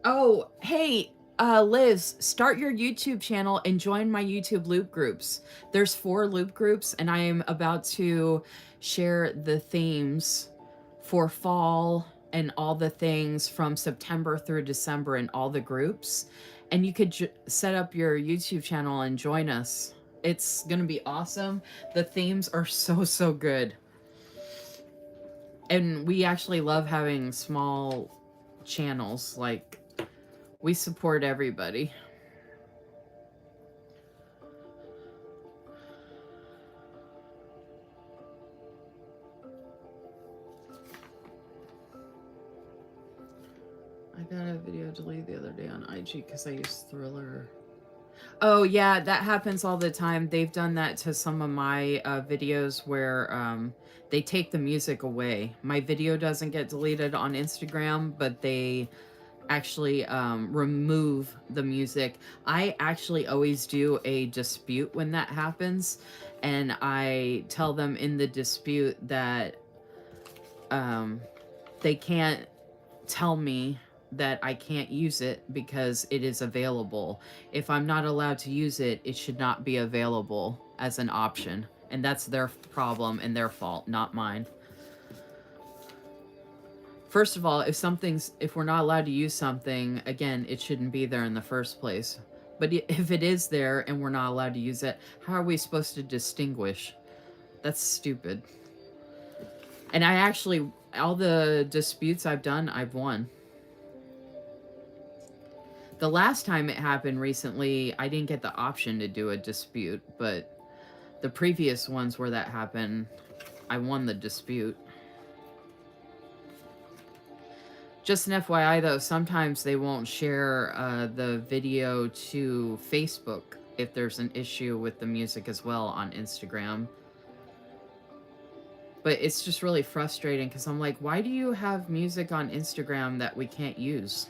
Oh, hey, Liz, start your YouTube channel and join my YouTube loop groups. There's 4 loop groups, and I am about to share the themes for fall and all the things from September through December in all the groups. And you could set up your YouTube channel and join us. It's going to be awesome. The themes are so good. And we actually love having small channels. Like, we support everybody. I got a video deleted the other day on IG because I used Thriller. Oh, yeah, that happens all the time. They've done that to some of my videos where they take the music away. My video doesn't get deleted on Instagram, but they actually remove the music. I actually always do a dispute when that happens, and I tell them in the dispute that they can't tell me that I can't use it because it is available. If I'm not allowed to use it, it should not be available as an option. And that's their problem and their fault, not mine. First of all, if we're not allowed to use something, again, it shouldn't be there in the first place. But if it is there and we're not allowed to use it, how are we supposed to distinguish? That's stupid. And I actually, all the disputes I've done, I've won. The last time it happened recently, I didn't get the option to do a dispute, but the previous ones where that happened, I won the dispute. Just an FYI though, sometimes they won't share the video to Facebook if there's an issue with the music as well on Instagram. But it's just really frustrating because I'm like, why do you have music on Instagram that we can't use?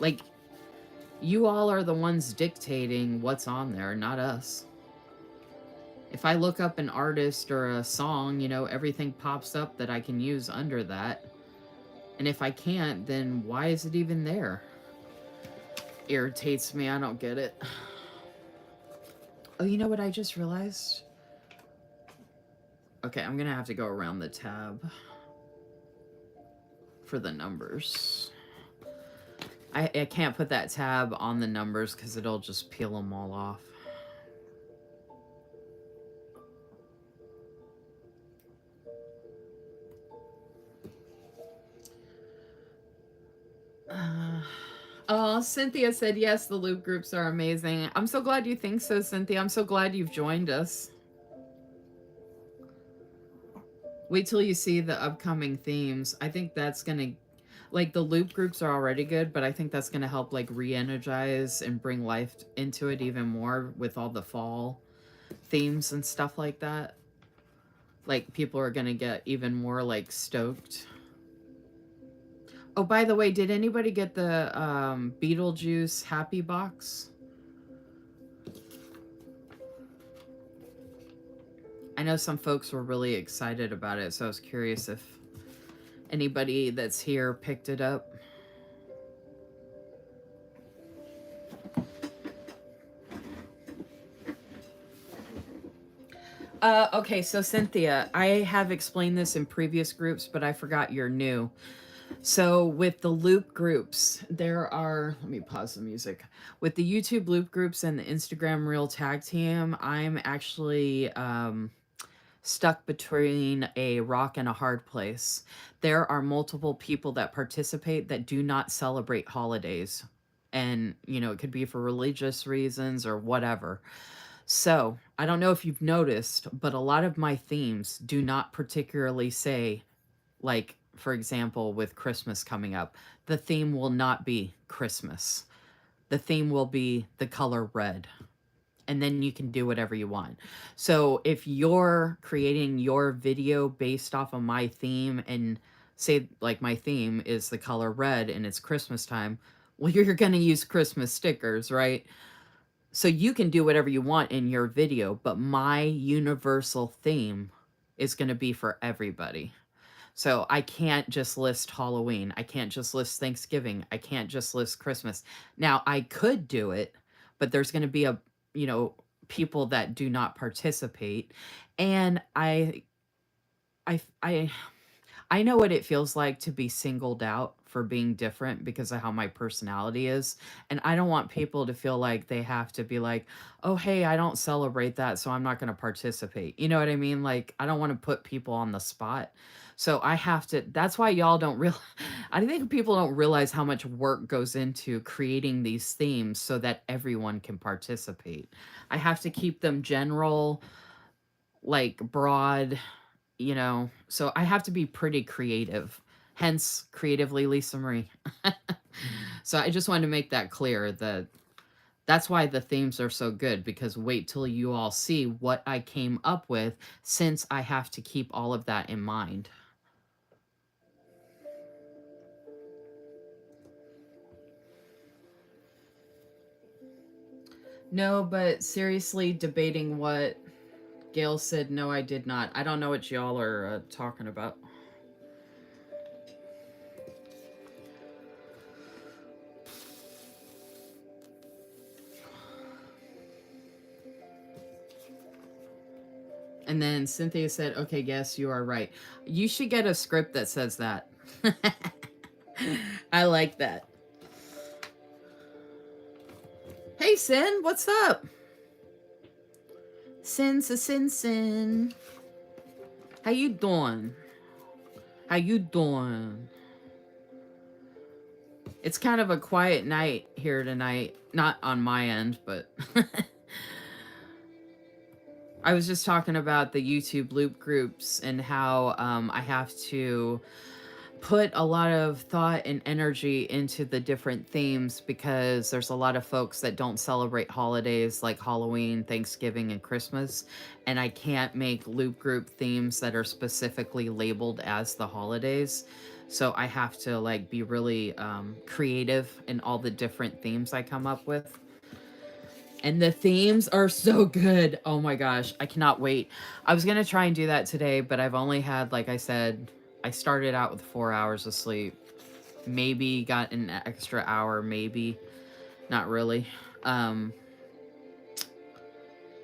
Like, you all are the ones dictating what's on there, not us. If I look up an artist or a song, you know, everything pops up that I can use under that. And if I can't, then why is it even there? Irritates me. I don't get it. Oh, you know what I just realized? Okay, I'm going to have to go around the tab for the numbers. I can't put that tab on the numbers because it'll just peel them all off. Oh, Cynthia said, yes, the loop groups are amazing. I'm so glad you think so, Cynthia. I'm so glad you've joined us. Wait till you see the upcoming themes. I think that's going to, like, the loop groups are already good, but I think that's going to help, like, re-energize and bring life into it even more with all the fall themes and stuff like that. Like, people are going to get even more, like, stoked. Oh, by the way, did anybody get the Beetlejuice Happy Box? I know some folks were really excited about it, so I was curious if anybody that's here picked it up. Okay, so Cynthia, I have explained this in previous groups, but I forgot you're new. So with the loop groups, there are, let me pause the music. With the YouTube loop groups and the Instagram Reel Tag Team, I'm actually stuck between a rock and a hard place. There are multiple people that participate that do not celebrate holidays. And, you know, it could be for religious reasons or whatever. So I don't know if you've noticed, but a lot of my themes do not particularly say, like, for example, with Christmas coming up, the theme will not be Christmas. The theme will be the color red. And then you can do whatever you want. So if you're creating your video based off of my theme and say, like, my theme is the color red and it's Christmas time, well, you're going to use Christmas stickers, right? So you can do whatever you want in your video, but my universal theme is going to be for everybody. So I can't just list Halloween. I can't just list Thanksgiving. I can't just list Christmas. Now I could do it, but there's going to be a, you know, people that do not participate. And I know what it feels like to be singled out for being different because of how my personality is. And I don't want people to feel like they have to be like, oh, hey, I don't celebrate that, so I'm not going to participate. You know what I mean? Like, I don't want to put people on the spot. So I have to, that's why y'all don't realize, I think people don't realize how much work goes into creating these themes so that everyone can participate. I have to keep them general, like broad, you know, so I have to be pretty creative, hence Creatively Lisamarie. So I just wanted to make that clear that that's why the themes are so good, because wait till you all see what I came up with, since I have to keep all of that in mind. No, but seriously, debating what Gail said, no, I did not. I don't know what y'all are talking about. And then Cynthia said, okay, yes, you are right. You should get a script that says that. I like that. Hey, Sin, what's up? Sin. How you doing? How you doing? It's kind of a quiet night here tonight. Not on my end, but I was just talking about the YouTube loop groups and how I have to put a lot of thought and energy into the different themes because there's a lot of folks that don't celebrate holidays like Halloween, Thanksgiving, and Christmas. And I can't make loop group themes that are specifically labeled as the holidays. So I have to like be really creative in all the different themes I come up with. And the themes are so good. Oh my gosh, I cannot wait. I was going to try and do that today, but I've only had, like I said, I started out with 4 hours of sleep. Maybe got an extra hour, maybe. Not really. Um,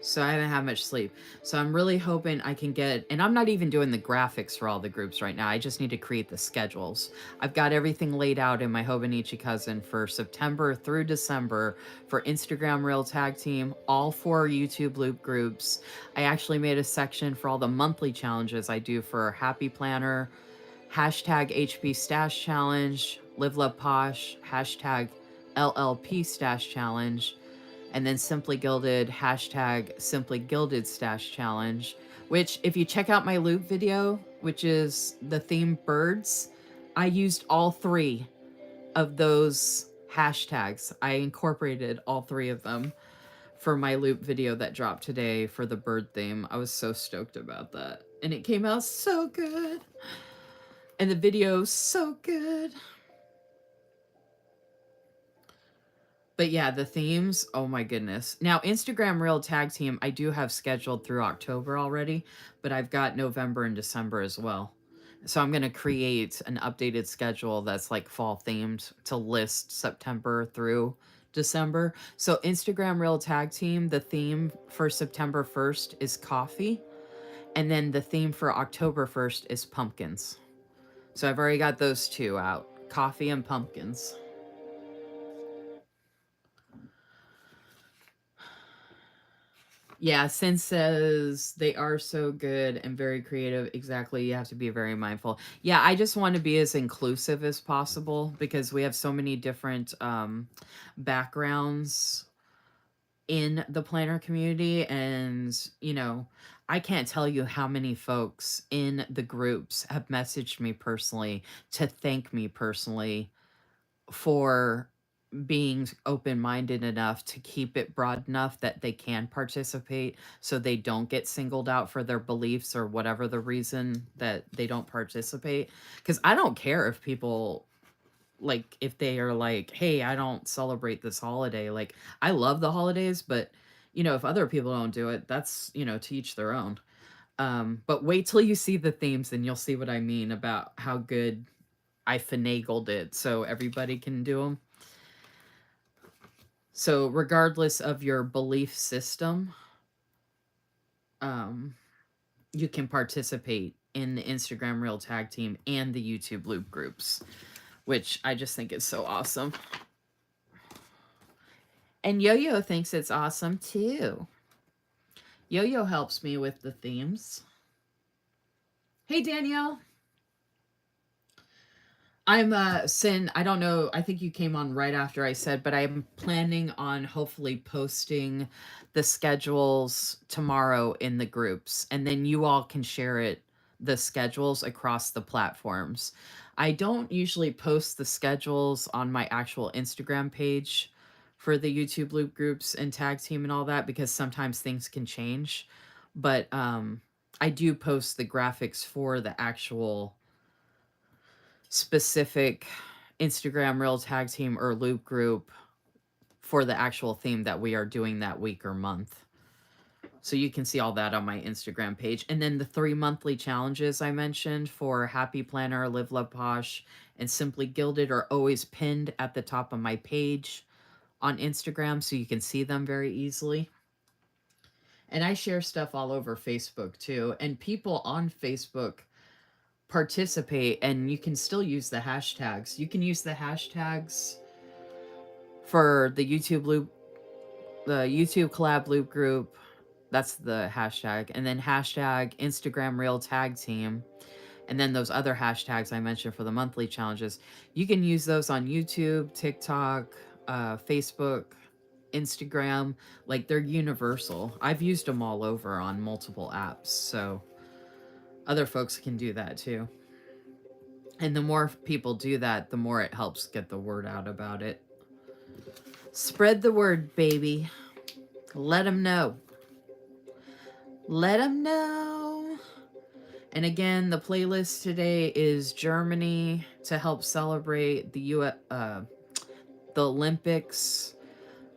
so I haven't had much sleep. So I'm really hoping I can get, and I'm not even doing the graphics for all the groups right now. I just need to create the schedules. I've got everything laid out in my Hobonichi cousin for September through December for Instagram Reel Tag Team, all 4 YouTube loop groups. I actually made a section for all the monthly challenges I do for Happy Planner, hashtag HB Stash Challenge, Live Love Posh, hashtag LLP Stash Challenge, and then Simply Gilded, hashtag Simply Gilded Stash Challenge, which if you check out my loop video, which is the theme birds, I used all 3 of those hashtags. I incorporated all 3 of them for my loop video that dropped today for the bird theme. I was so stoked about that. And it came out so good. And the video's so good. But yeah, the themes, oh my goodness. Now, Instagram Reel Tag Team, I do have scheduled through October already, but I've got November and December as well. So I'm going to create an updated schedule that's like fall themed to list September through December. So Instagram Reel Tag Team, the theme for September 1st is coffee. And then the theme for October 1st is pumpkins. So I've already got those 2 out, coffee and pumpkins. Yeah, Sin says they are so good and very creative. Exactly. You have to be very mindful. Yeah, I just want to be as inclusive as possible because we have so many different backgrounds in the planner community. And, you know, I can't tell you how many folks in the groups have messaged me personally to thank me personally for being open-minded enough to keep it broad enough that they can participate so they don't get singled out for their beliefs or whatever the reason that they don't participate. Because I don't care if people, like, if they are like, hey, I don't celebrate this holiday. Like, I love the holidays, but, you know, if other people don't do it, that's, you know, to each their own. But wait till you see the themes and you'll see what I mean about how good I finagled it so everybody can do them. So regardless of your belief system, you can participate in the Instagram Reel Tag Team and the YouTube Loop groups, which I just think is so awesome. And Yo-Yo thinks it's awesome too. Yo-Yo helps me with the themes. Hey, Danielle. I'm Sin, I don't know, I think you came on right after I said, but I'm planning on hopefully posting the schedules tomorrow in the groups, and then you all can share it, the schedules across the platforms. I don't usually post the schedules on my actual Instagram page for the YouTube loop groups and tag team and all that because sometimes things can change. But I do post the graphics for the actual specific Instagram Reel Tag Team or loop group for the actual theme that we are doing that week or month. So you can see all that on my Instagram page. And then the 3 monthly challenges I mentioned for Happy Planner, Live Love Posh, and Simply Gilded are always pinned at the top of my page on Instagram so you can see them very easily. And I share stuff all over Facebook too. And people on Facebook participate, and you can still use the hashtags. You can use the hashtags for the YouTube loop, the YouTube collab loop group. That's the hashtag. And then hashtag Instagram Reel Tag Team. And then those other hashtags I mentioned for the monthly challenges. You can use those on YouTube, TikTok, Facebook, Instagram. Like, they're universal. I've used them all over on multiple apps, so other folks can do that too. And the more people do that, the more it helps get the word out about it. Spread the word, baby. Let them know. Let them know. And again, the playlist today is Germany to help celebrate the Olympics.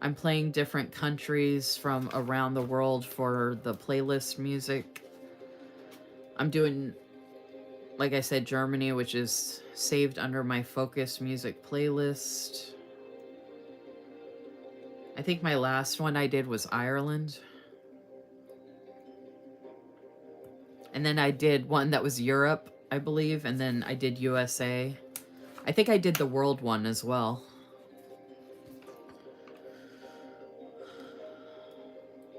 I'm playing different countries from around the world for the playlist music. I'm doing, like I said, Germany, which is saved under my Focus Music playlist. I think my last one I did was Ireland. And then I did one that was Europe, I believe, and then I did USA. I think I did the world one as well.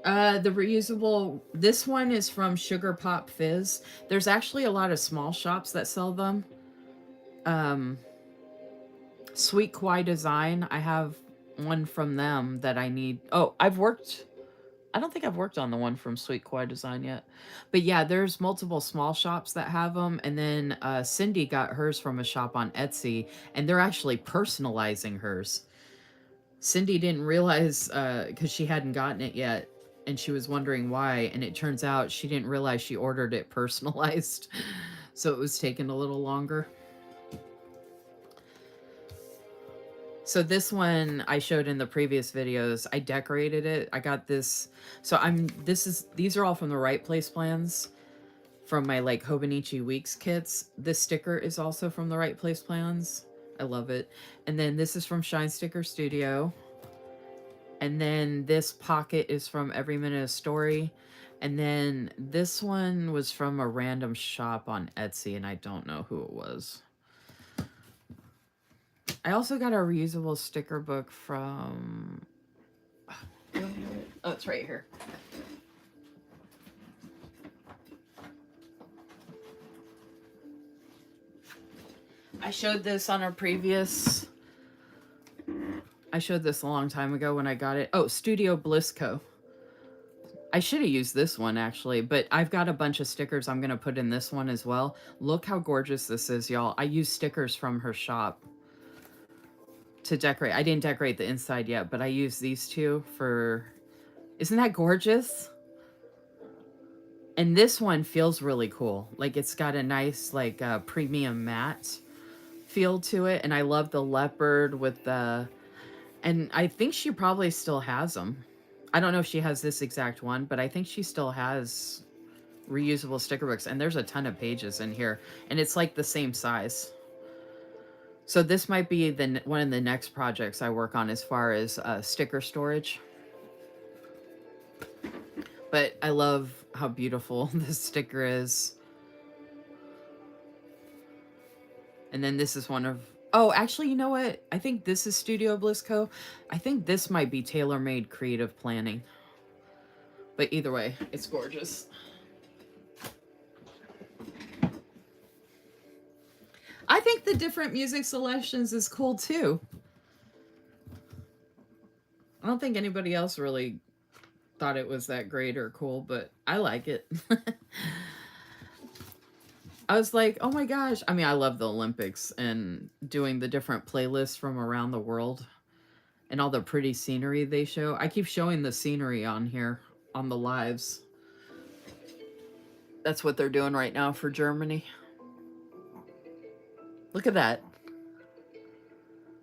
The reusable, this one is from Sugar Pop Fizz. There's actually a lot of small shops that sell them. Sweet Kwai Design, I have one from them that I need. Oh, I don't think I've worked on the one from Sweet Kwai Design yet. But yeah, there's multiple small shops that have them. And then Cindy got hers from a shop on Etsy, and they're actually personalizing hers. Cindy didn't realize, because she hadn't gotten it yet, and she was wondering why. And it turns out she didn't realize she ordered it personalized. So it was taking a little longer. So this one I showed in the previous videos, I decorated it. I got this. So these are all from the Right Place plans from my like Hobonichi Weeks kits. This sticker is also from the Right Place plans. I love it. And then this is from Shine Sticker Studio. And then this pocket is from Every Minute a Story. And then this one was from a random shop on Etsy, and I don't know who it was. I also got a reusable sticker book from... Oh, it's right here. I showed this on a previous... I showed this a long time ago when I got it. Oh, Studio Blisco. I should have used this one, actually, but I've got a bunch of stickers I'm going to put in this one as well. Look how gorgeous this is, y'all. I used stickers from her shop to decorate. I didn't decorate the inside yet, but I used these two for... Isn't that gorgeous? And this one feels really cool. Like, it's got a nice, like, premium matte feel to it. And I love the leopard with the... And I think she probably still has them. I don't know if she has this exact one, but I think she still has reusable sticker books. And there's a ton of pages in here. And it's like the same size. So this might be one of the next projects I work on as far as sticker storage. But I love how beautiful this sticker is. And then this is one of... Oh, actually, you know what? I think this is Studio Blisco. I think this might be tailor-made creative planning. But either way, it's gorgeous. I think the different music selections is cool too. I don't think anybody else really thought it was that great or cool, but I like it. I was like, oh my gosh. I mean, I love the Olympics and doing the different playlists from around the world and all the pretty scenery they show. I keep showing the scenery on here on the lives. That's what they're doing right now for Germany. Look at that.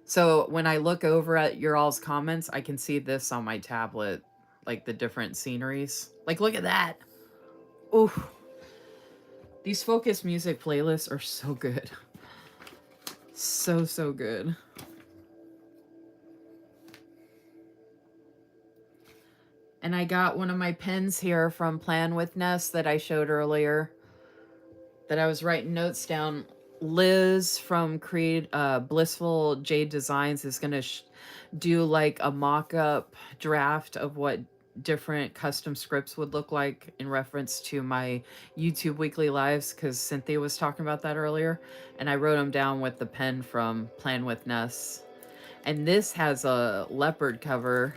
So when I look over at your all's comments, I can see this on my tablet, like the different sceneries. Like, look at that. Ooh. These Focus Music playlists are so good. So, so good. And I got one of my pens here from Plan with Ness that I showed earlier that I was writing notes down. Liz from Blissful Jade Designs is going to do like a mock-up draft of what different custom scripts would look like in reference to my YouTube weekly lives, because Cynthia was talking about that earlier, and I wrote them down with the pen from Plan with Ness. And this has a leopard cover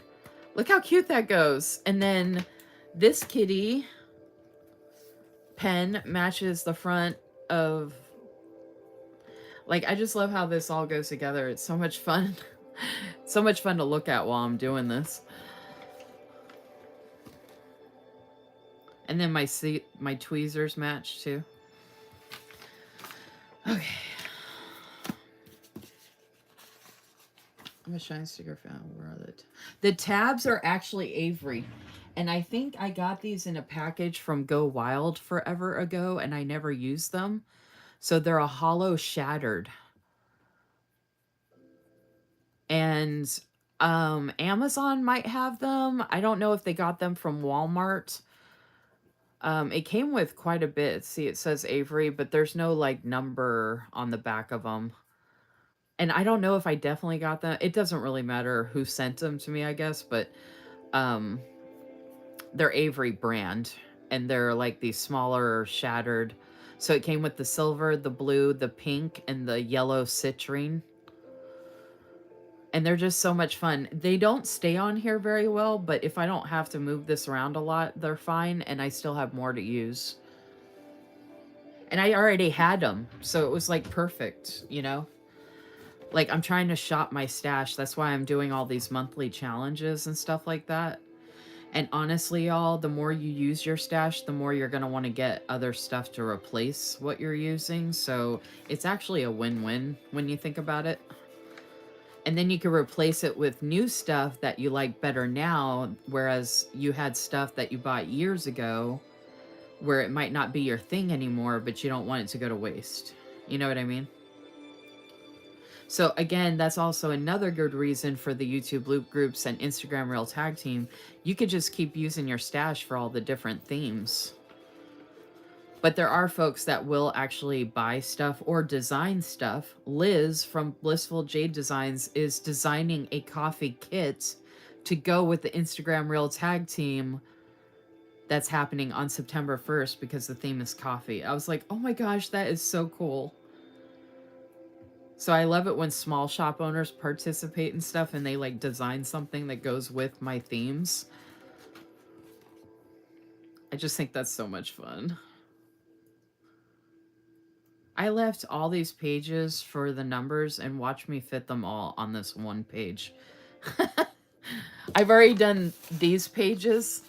Look how cute that goes. And then this kitty pen matches the front of, like, I just love how this all goes together. It's so much fun. So much fun to look at while I'm doing this. And then my tweezers match too. Okay. I'm a shine sticker fan. Where are the tabs are actually Avery. And I think I got these in a package from Go Wild forever ago, and I never used them. So they're a hollow shattered. And Amazon might have them. I don't know if they got them from Walmart. It came with quite a bit. See, it says Avery, but there's no like number on the back of them. And I don't know if I definitely got them. It doesn't really matter who sent them to me, I guess, but um they're Avery brand, and they're like these smaller shattered. So it came with the silver, the blue, the pink, and the yellow citrine. And they're just so much fun. They don't stay on here very well, but if I don't have to move this around a lot, they're fine, and I still have more to use. And I already had them, so it was like perfect, you know? Like, I'm trying to shop my stash. That's why I'm doing all these monthly challenges and stuff like that. And honestly, y'all, the more you use your stash, the more you're going to want to get other stuff to replace what you're using. So it's actually a win-win when you think about it. And then you can replace it with new stuff that you like better now, whereas you had stuff that you bought years ago where it might not be your thing anymore, but you don't want it to go to waste. You know what I mean? So again, that's also another good reason for the YouTube loop groups and Instagram Reel tag team. You could just keep using your stash for all the different themes. But there are folks that will actually buy stuff or design stuff. Liz from Blissful Jade Designs is designing a coffee kit to go with the Instagram Reel tag team that's happening on September 1st because the theme is coffee. I was like, oh my gosh, that is so cool. So I love it when small shop owners participate in stuff and they like design something that goes with my themes. I just think that's so much fun. I left all these pages for the numbers, and watch me fit them all on this one page. I've already done these pages.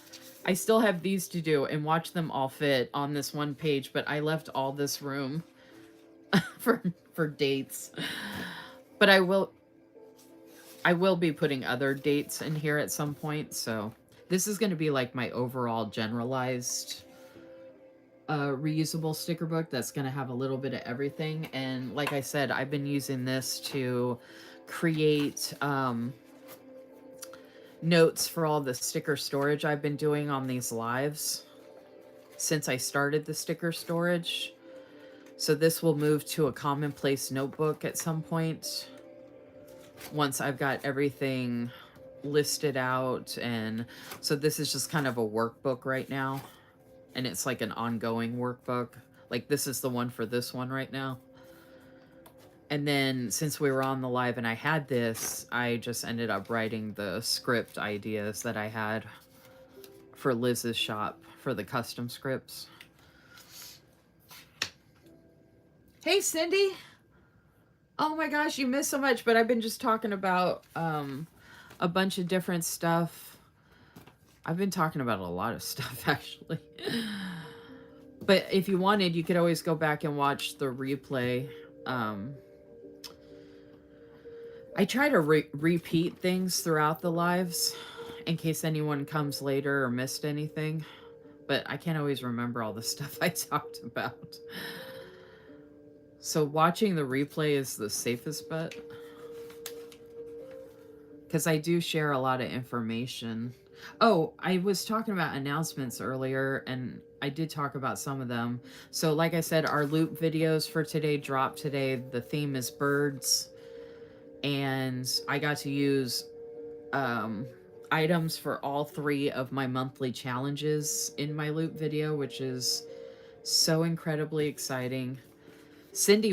I still have these to do, and watch them all fit on this one page, but I left all this room for dates. But I will be putting other dates in here at some point, so this is going to be like my overall generalized reusable sticker book that's going to have a little bit of everything. And like I said, I've been using this to create notes for all the sticker storage I've been doing on these lives since I started the sticker storage. So this will move to a commonplace notebook at some point once I've got everything listed out. And so this is just kind of a workbook right now, and it's like an ongoing workbook. Like this is the one for this one right now. And then since we were on the live and I had this, I just ended up writing the script ideas that I had for Liz's shop for the custom scripts. Hey, Cindy. Oh my gosh, you missed so much, but I've been just talking about a bunch of different stuff. I've been talking about a lot of stuff, actually. But if you wanted, you could always go back and watch the replay. I try to repeat things throughout the lives in case anyone comes later or missed anything. But I can't always remember all the stuff I talked about. So watching the replay is the safest bet. Because I do share a lot of information. Oh, I was talking about announcements earlier, and I did talk about some of them. So like I said, our loop videos for today dropped today. The theme is birds. And I got to use items for all 3 of my monthly challenges in my loop video, which is so incredibly exciting. Cindy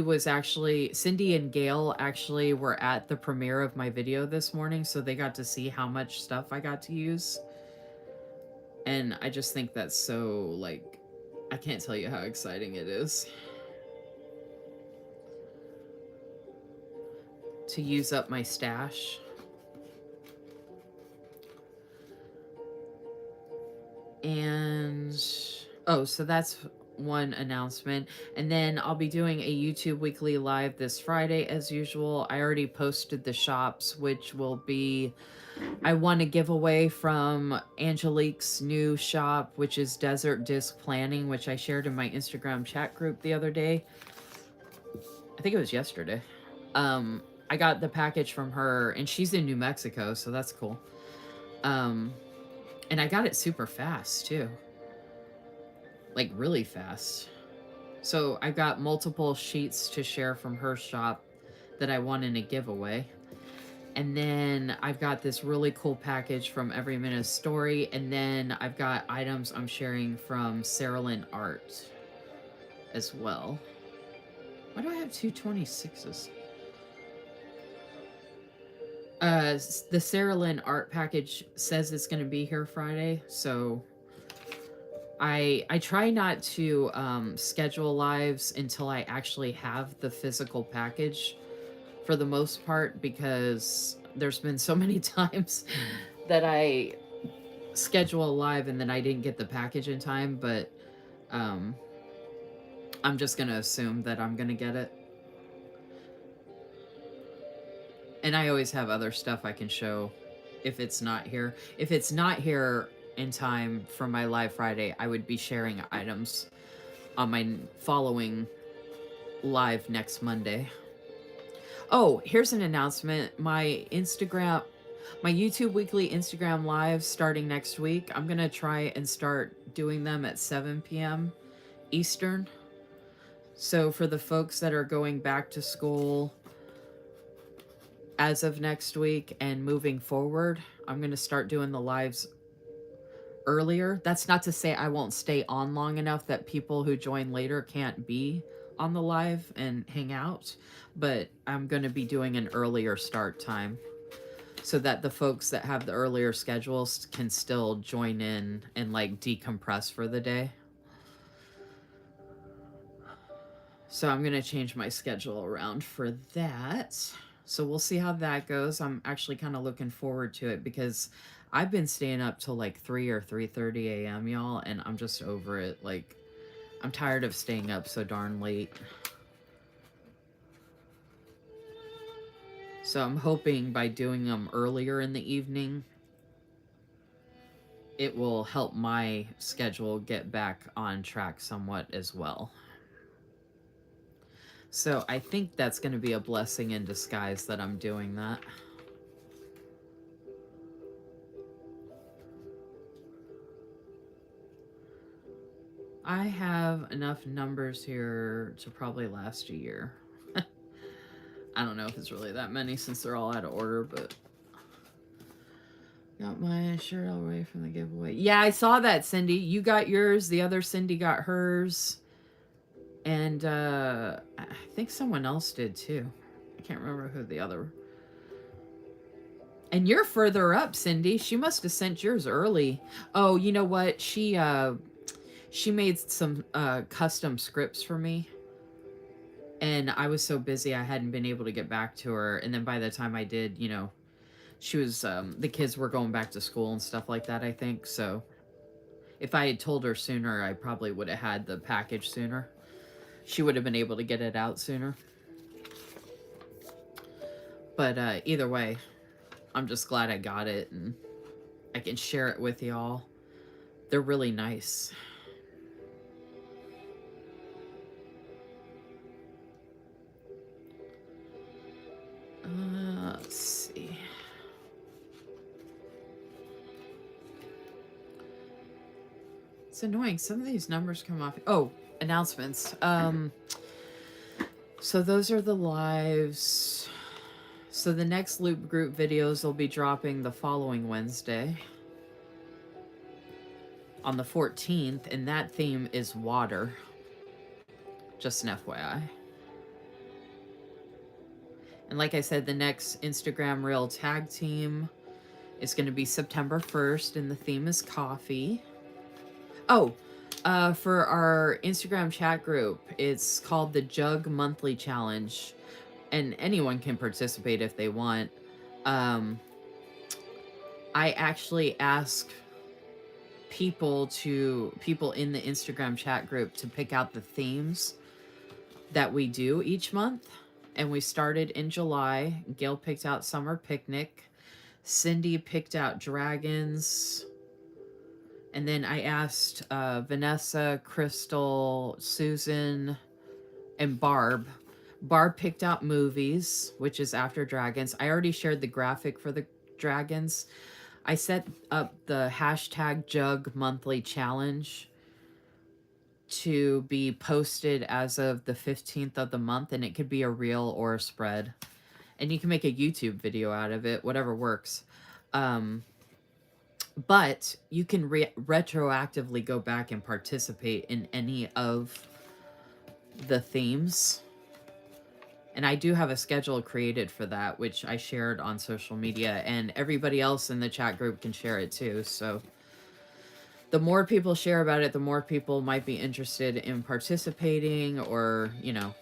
and Gail actually were at the premiere of my video this morning, so they got to see how much stuff I got to use. And I just think that's so, like, I can't tell you how exciting it is to use up my stash. And, oh, so that's one announcement. And then I'll be doing a YouTube weekly live this Friday as usual. I already posted the shops, which will be, I won a giveaway from Angelique's new shop, which is Desert Disc Planning, which I shared in my Instagram chat group the other day. I think it was yesterday. I got the package from her, and she's in New Mexico, so that's cool. And I got it super fast too, like really fast. So I got multiple sheets to share from her shop that I won in a giveaway. And then I've got this really cool package from Every Minute Story. And then I've got items I'm sharing from Sarah Lynn Art as well. Why do I have 226s? The Sarah Lynn Art package says it's going to be here Friday. So I try not to schedule lives until I actually have the physical package for the most part, because there's been so many times that I schedule a live and then I didn't get the package in time, but I'm just going to assume that I'm going to get it. And I always have other stuff I can show if it's not here. If it's not here in time for my live Friday, I would be sharing items on my following live next Monday. Oh, here's an announcement. My YouTube weekly Instagram lives starting next week. I'm going to try and start doing them at 7 p.m. Eastern. So for the folks that are going back to school as of next week and moving forward, I'm going to start doing the lives earlier. That's not to say I won't stay on long enough that people who join later can't be on the live and hang out, but I'm going to be doing an earlier start time so that the folks that have the earlier schedules can still join in and like decompress for the day. So I'm going to change my schedule around for that. So we'll see how that goes. I'm actually kind of looking forward to it because I've been staying up till like 3 or 3:30 a.m., y'all, and I'm just over it. Like, I'm tired of staying up so darn late. So I'm hoping by doing them earlier in the evening, it will help my schedule get back on track somewhat as well. So I think that's going to be a blessing in disguise that I'm doing that. I have enough numbers here to probably last a year. I don't know if it's really that many since they're all out of order, but got my shirt all away from the giveaway. Yeah, I saw that, Cindy. You got yours. The other Cindy got hers. And I think someone else did too. I can't remember who the other. And you're further up, Cindy. She must have sent yours early. Oh, you know what? She made some custom scripts for me. And I was so busy I hadn't been able to get back to her. And then by the time I did, you know, she was the kids were going back to school and stuff like that, I think. So if I had told her sooner, I probably would have had the package sooner. She would have been able to get it out sooner. But either way, I'm just glad I got it and I can share it with y'all. They're really nice. Let's see. It's annoying. Some of these numbers come off. Oh, announcements. So those are the lives. So the next Loop Group videos will be dropping the following Wednesday on the 14th, and that theme is water. Just an FYI. And like I said, the next Instagram Reel tag team is going to be September 1st, and the theme is coffee. Oh, for our Instagram chat group, it's called the Jug Monthly Challenge, and anyone can participate if they want. I actually ask people in the Instagram chat group to pick out the themes that we do each month. And we started in July. Gail picked out summer picnic. Cindy picked out dragons. And then I asked Vanessa, Crystal, Susan, and Barb. Barb picked out movies, which is after dragons. I already shared the graphic for the dragons. I set up the hashtag Jug Monthly Challenge to be posted as of the 15th of the month, and it could be a reel or a spread. And you can make a YouTube video out of it, whatever works. But you can retroactively go back and participate in any of the themes. And I do have a schedule created for that, which I shared on social media, and everybody else in the chat group can share it too. So the more people share about it, the more people might be interested in participating or, you know,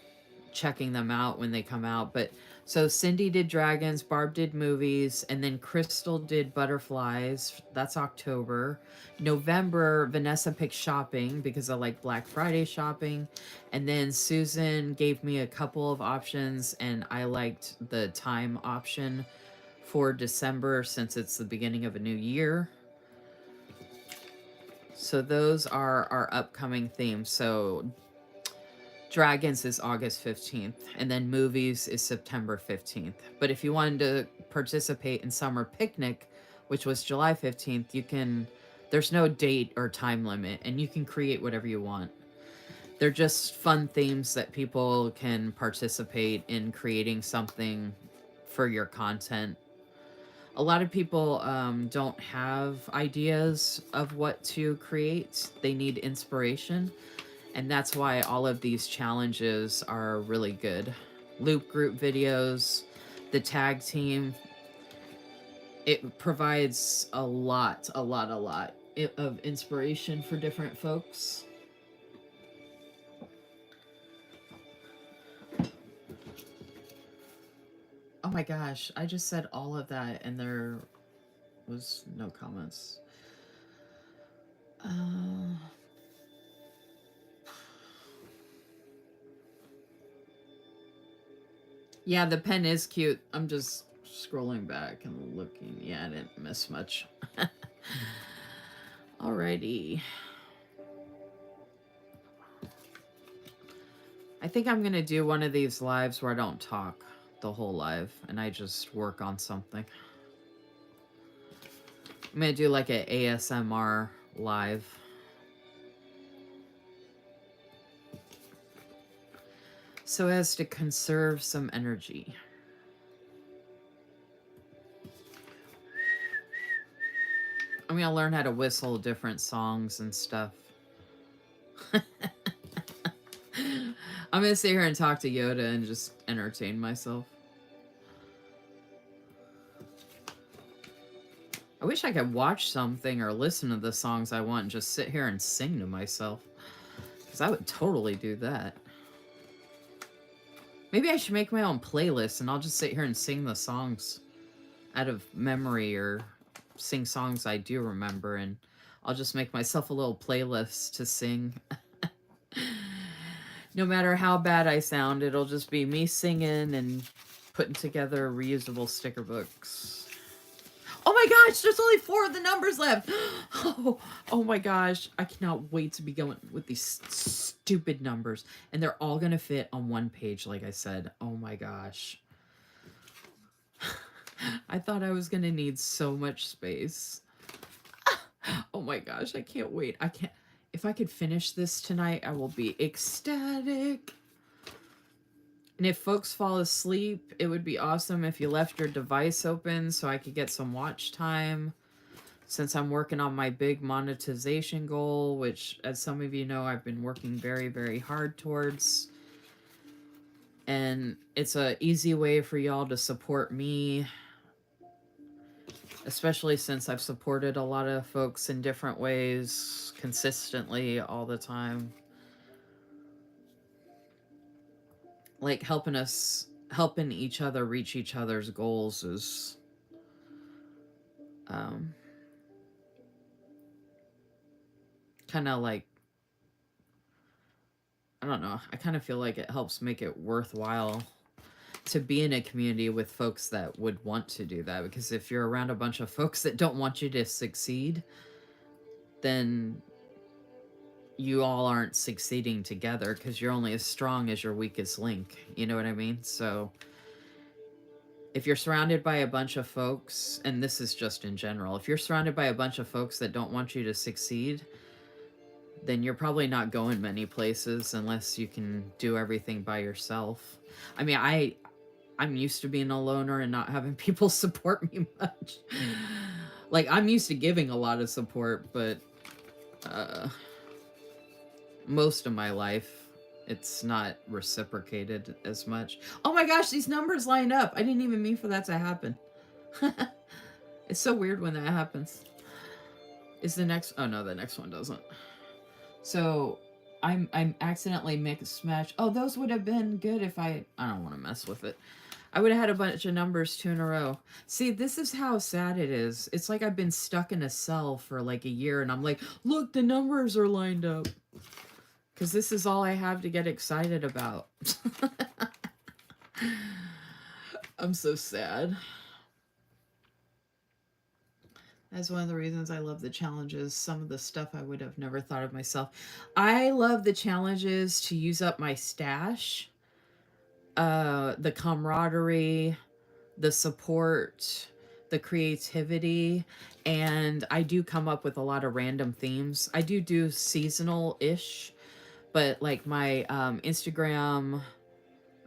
checking them out when they come out. But so Cindy did dragons, Barb did movies, and then Crystal did butterflies. That's October. November, Vanessa picked shopping because I like Black Friday shopping. And then Susan gave me a couple of options, and I liked the time option for December since it's the beginning of a new year. So those are our upcoming themes. So dragons is August 15th, and then movies is September 15th. But if you wanted to participate in summer picnic, which was July 15th, you can, there's no date or time limit, and you can create whatever you want. They're just fun themes that people can participate in creating something for your content. A lot of people don't have ideas of what to create. They need inspiration. And that's why all of these challenges are really good. Loop group videos, the tag team. It provides a lot of inspiration for different folks. Oh my gosh, I just said all of that and there was no comments. Yeah, the pen is cute. I'm just scrolling back and looking. Yeah, I didn't miss much. Alrighty. I think I'm going to do one of these lives where I don't talk the whole live and I just work on something. I'm going to do like an ASMR live. So as to conserve some energy. I'm going to learn how to whistle different songs and stuff. I'm going to sit here and talk to Yoda and just entertain myself. I wish I could watch something or listen to the songs I want and just sit here and sing to myself. Because I would totally do that. Maybe I should make my own playlist and I'll just sit here and sing the songs out of memory or sing songs I do remember, and I'll just make myself a little playlist to sing. No matter how bad I sound, it'll just be me singing and putting together reusable sticker books. Oh my gosh, there's only 4 of the numbers left. Oh my gosh, I cannot wait to be going with these stupid numbers. And they're all going to fit on one page, like I said. Oh my gosh. I thought I was going to need so much space. Oh my gosh, I can't wait. If I could finish this tonight, I will be ecstatic. And if folks fall asleep, it would be awesome if you left your device open so I could get some watch time. Since I'm working on my big monetization goal, which, as some of you know, I've been working very, very hard towards. And it's a easy way for y'all to support me, especially since I've supported a lot of folks in different ways consistently all the time. Like helping each other reach each other's goals is um, kind of like, I don't know, I kind of feel like it helps make it worthwhile to be in a community with folks that would want to do that. Because if you're around a bunch of folks that don't want you to succeed, then you all aren't succeeding together, because you're only as strong as your weakest link. You know what I mean? So if you're surrounded by a bunch of folks, and this is just in general, if you're surrounded by a bunch of folks that don't want you to succeed, then you're probably not going many places unless you can do everything by yourself. I mean, I'm used to being a loner and not having people support me much. Like, I'm used to giving a lot of support, but uh, most of my life, it's not reciprocated as much. Oh my gosh, these numbers line up. I didn't even mean for that to happen. It's so weird when that happens. Is the next... Oh no, the next one doesn't. So I'm accidentally mixed match. Oh, those would have been good if I don't want to mess with it. I would have had a bunch of numbers 2 in a row. See, this is how sad it is. It's like I've been stuck in a cell for like a year and I'm like, look, the numbers are lined up. Because this is all I have to get excited about. I'm so sad. That's one of the reasons I love the challenges. Some of the stuff I would have never thought of myself. I love the challenges to use up my stash, the camaraderie, the support, the creativity, and I do come up with a lot of random themes. I do seasonal-ish, but like my Instagram,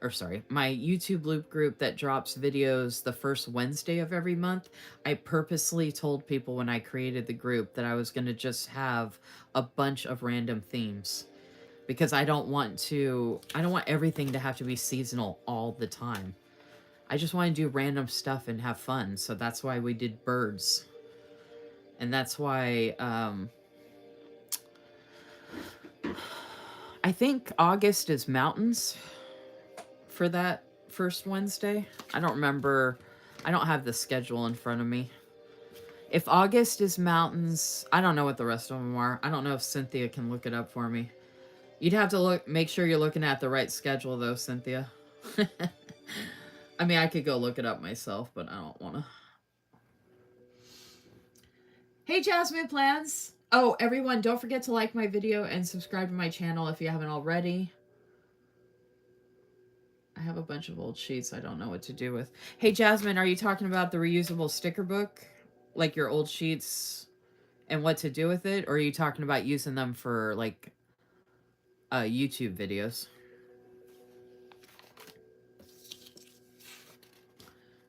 or sorry, my YouTube loop group that drops videos the first Wednesday of every month, I purposely told people when I created the group that I was going to just have a bunch of random themes, because I don't want everything to have to be seasonal all the time. I just want to do random stuff and have fun. So that's why we did birds. And that's why I think August is mountains for that first Wednesday. I don't remember. I don't have the schedule in front of me. If August is mountains, I don't know what the rest of them are. I don't know if Cynthia can look it up for me. You'd have to make sure you're looking at the right schedule though, Cynthia. I mean, I could go look it up myself, but I don't want to. Hey, Jasmine Plans. Oh, everyone, don't forget to like my video and subscribe to my channel if you haven't already. I have a bunch of old sheets I don't know what to do with. Hey, Jasmine, are you talking about the reusable sticker book? Like your old sheets and what to do with it? Or are you talking about using them for, like, YouTube videos?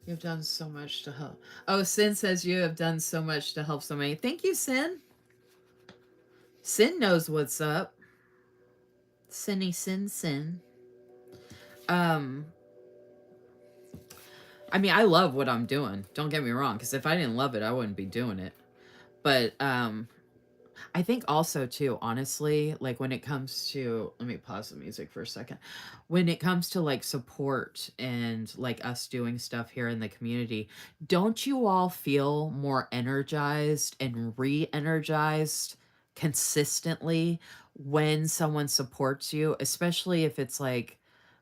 You've done so much to help. Oh, Sin says you have done so much to help so many. Thank you, Sin. Sin knows what's up. Sinny Sin Sin. I mean, I love what I'm doing. Don't get me wrong, because if I didn't love it, I wouldn't be doing it. But I think also too, honestly, like when it comes to, let me pause the music for a second. When it comes to like support and like us doing stuff here in the community, don't you all feel more energized and re-energized consistently when someone supports you, especially if it's like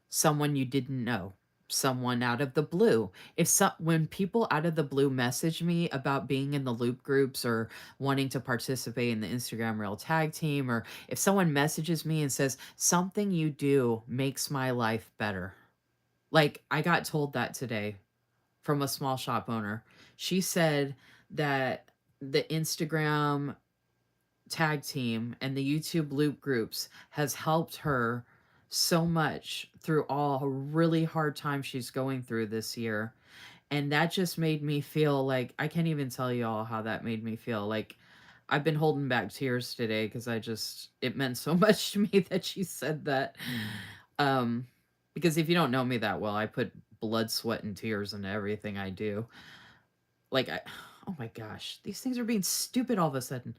someone you didn't know, someone out of the blue? When people out of the blue message me about being in the loop groups or wanting to participate in the Instagram Reel tag team, or if someone messages me and says, something you do makes my life better. Like, I got told that today from a small shop owner. She said that the Instagram tag team and the YouTube loop groups has helped her so much through all a really hard time she's going through this year. And that just made me feel like, I can't even tell you all how that made me feel. Like, I've been holding back tears today because it meant so much to me that she said that. Um, Because if you don't know me that well, I put blood, sweat, and tears into everything I do. Like oh my gosh, these things are being stupid all of a sudden.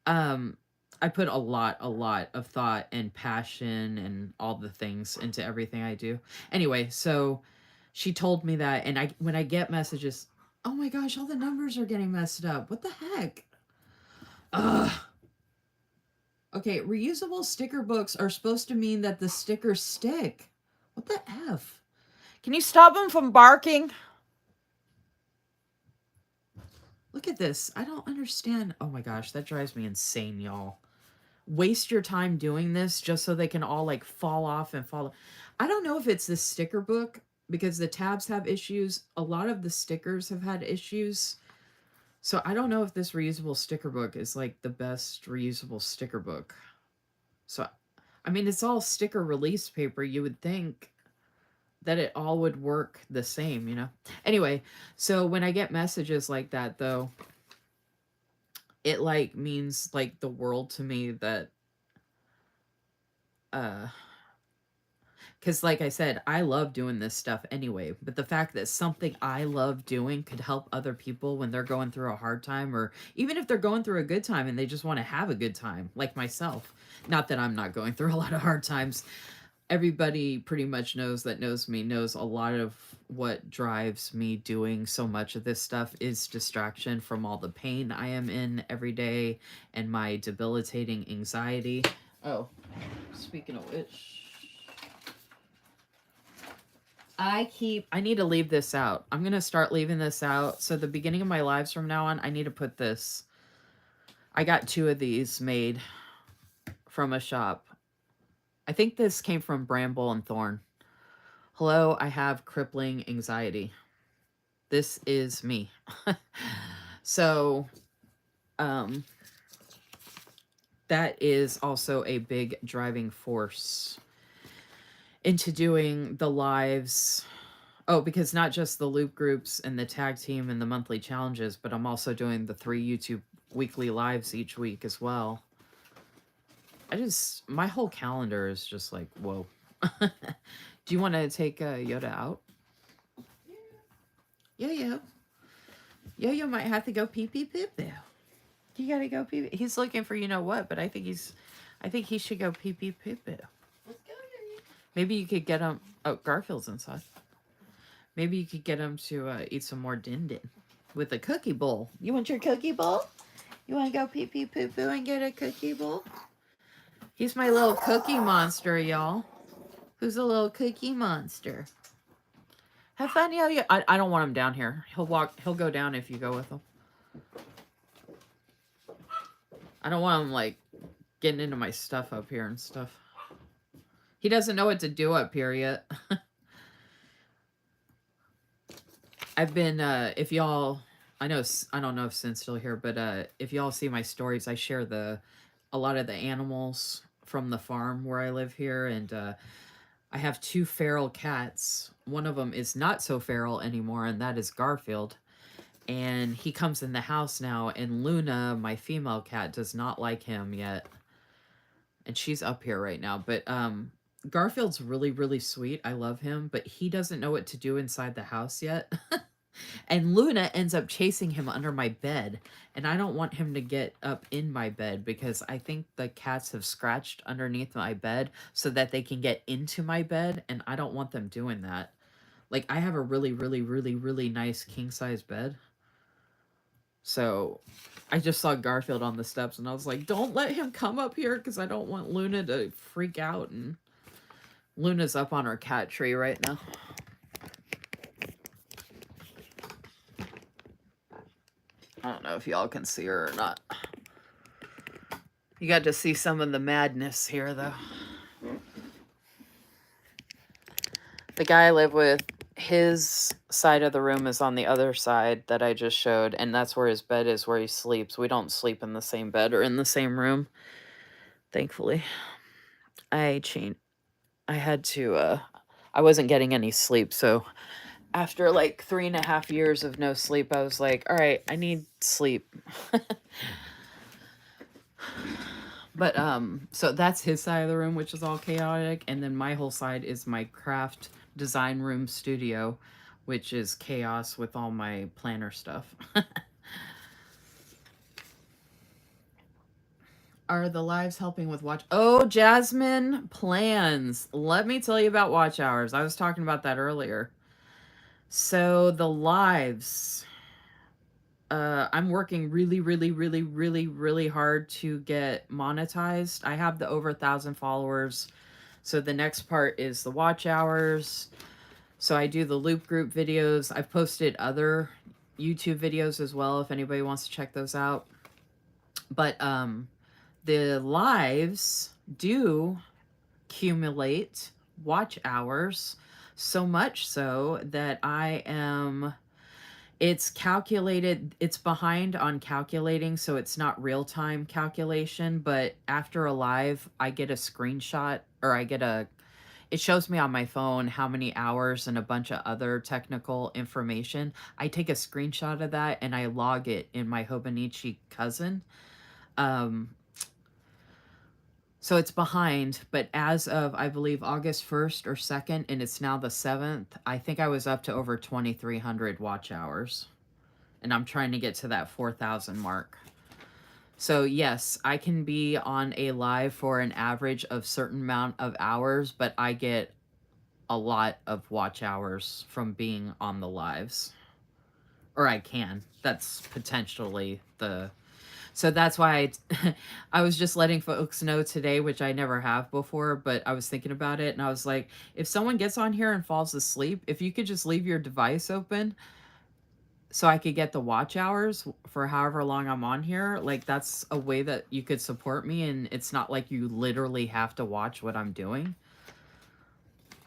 Um, I put a lot of thought and passion and all the things into everything I do. Anyway, so she told me that, and when I get messages, oh my gosh, all the numbers are getting messed up. What the heck? Ugh. Okay, reusable sticker books are supposed to mean that the stickers stick. What the F? Can you stop him from barking? Look at this. I don't understand. Oh my gosh, that drives me insane, y'all. Waste your time doing this just so they can all like fall off and fall. I don't know if it's the sticker book because the tabs have issues. A lot of the stickers have had issues. So I don't know if this reusable sticker book is like the best reusable sticker book. So, I mean, it's all sticker release paper. You would think that it all would work the same, you know? Anyway, so when I get messages like that, though, it like means like the world to me that, because like I said, I love doing this stuff anyway, but the fact that something I love doing could help other people when they're going through a hard time, or even if they're going through a good time and they just want to have a good time, like myself. Not that I'm not going through a lot of hard times. Everybody pretty much knows me knows a lot of what drives me doing so much of this stuff is distraction from all the pain I am in every day and my debilitating anxiety. Oh, speaking of which, I need to leave this out. I'm going to start leaving this out. So the beginning of my lives from now on, I need to put this. I got 2 of these made from a shop. I think this came from Bramble and Thorn. Hello, I have crippling anxiety. This is me. So, that is also a big driving force into doing the lives. Oh, because not just the loop groups and the tag team and the monthly challenges, but I'm also doing the 3 YouTube weekly lives each week as well. My whole calendar is just like, whoa. Do you want to take Yoda out? Yeah. Yo might have to go pee pee poo poo. You gotta go pee pee. He's looking for you know what, but I think he should go pee pee poo poo. Let's go, Yuri. Maybe you could get him. Oh, Garfield's inside. Maybe you could get him to eat some more din din with a cookie bowl. You want your cookie bowl? You want to go pee pee poo poo and get a cookie bowl? He's my little cookie monster, y'all. Who's a little cookie monster? Have fun, yo. I don't want him down here. He'll go down if you go with him. I don't want him like getting into my stuff up here and stuff. He doesn't know what to do up here yet. I've been if y'all I don't know if Sin's still here, but if y'all see my stories, I share a lot of the animals from the farm where I live here, and I have 2 feral cats. One of them is not so feral anymore, and that is Garfield. And he comes in the house now, and Luna, my female cat, does not like him yet. And she's up here right now. But Garfield's really, really sweet. I love him, but he doesn't know what to do inside the house yet. And Luna ends up chasing him under my bed. And I don't want him to get up in my bed because I think the cats have scratched underneath my bed so that they can get into my bed. And I don't want them doing that. Like, I have a really, really, really, really nice king-size bed. So I just saw Garfield on the steps and I was like, don't let him come up here because I don't want Luna to freak out. And Luna's up on her cat tree right now. I don't know if y'all can see her or not. You got to see some of the madness here, though. The guy I live with, his side of the room is on the other side that I just showed, and that's where his bed is, where he sleeps. We don't sleep in the same bed or in the same room, thankfully. I had to, I wasn't getting any sleep, so after like 3.5 years of no sleep, I was like, all right, I need sleep. But so that's his side of the room, which is all chaotic, and then my whole side is my craft design room studio, which is chaos with all my planner stuff. Are the lives helping with watch? Oh, Jasmine, plans. Let me tell you about watch hours. I was talking about that earlier. So the lives, I'm working really, really, really, really, really hard to get monetized. I have the over 1,000 followers. So the next part is the watch hours. So I do the loop group videos. I've posted other YouTube videos as well if anybody wants to check those out. But the lives do accumulate watch hours, so much so that it's calculated, it's behind on calculating, so it's not real time calculation, but after a live I get a screenshot, or it shows me on my phone how many hours and a bunch of other technical information. I take a screenshot of that and I log it in my Hobonichi cousin. um So it's behind, but as of, I believe, August 1st or 2nd, and it's now the 7th, I think I was up to over 2,300 watch hours. And I'm trying to get to that 4,000 mark. So yes, I can be on a live for an average of certain amount of hours, but I get a lot of watch hours from being on the lives. Or I can. That's potentially the... So that's why I was just letting folks know today, which I never have before, but I was thinking about it and I was like, if someone gets on here and falls asleep, if you could just leave your device open so I could get the watch hours for however long I'm on here, like that's a way that you could support me, and it's not like you literally have to watch what I'm doing.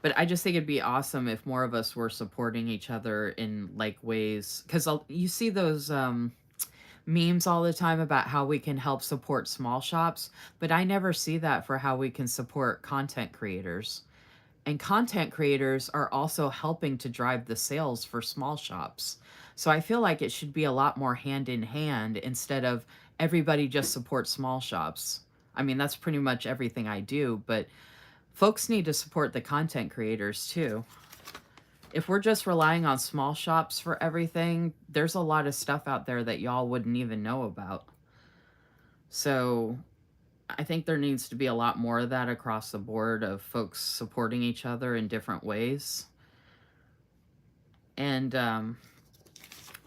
But I just think it'd be awesome if more of us were supporting each other in like ways, because you see those memes all the time about how we can help support small shops, but I never see that for how we can support content creators. And content creators are also helping to drive the sales for small shops. So I feel like it should be a lot more hand in hand instead of everybody just support small shops. I mean, that's pretty much everything I do, but folks need to support the content creators too. If we're just relying on small shops for everything, there's a lot of stuff out there that y'all wouldn't even know about. So I think there needs to be a lot more of that across the board, of folks supporting each other in different ways. And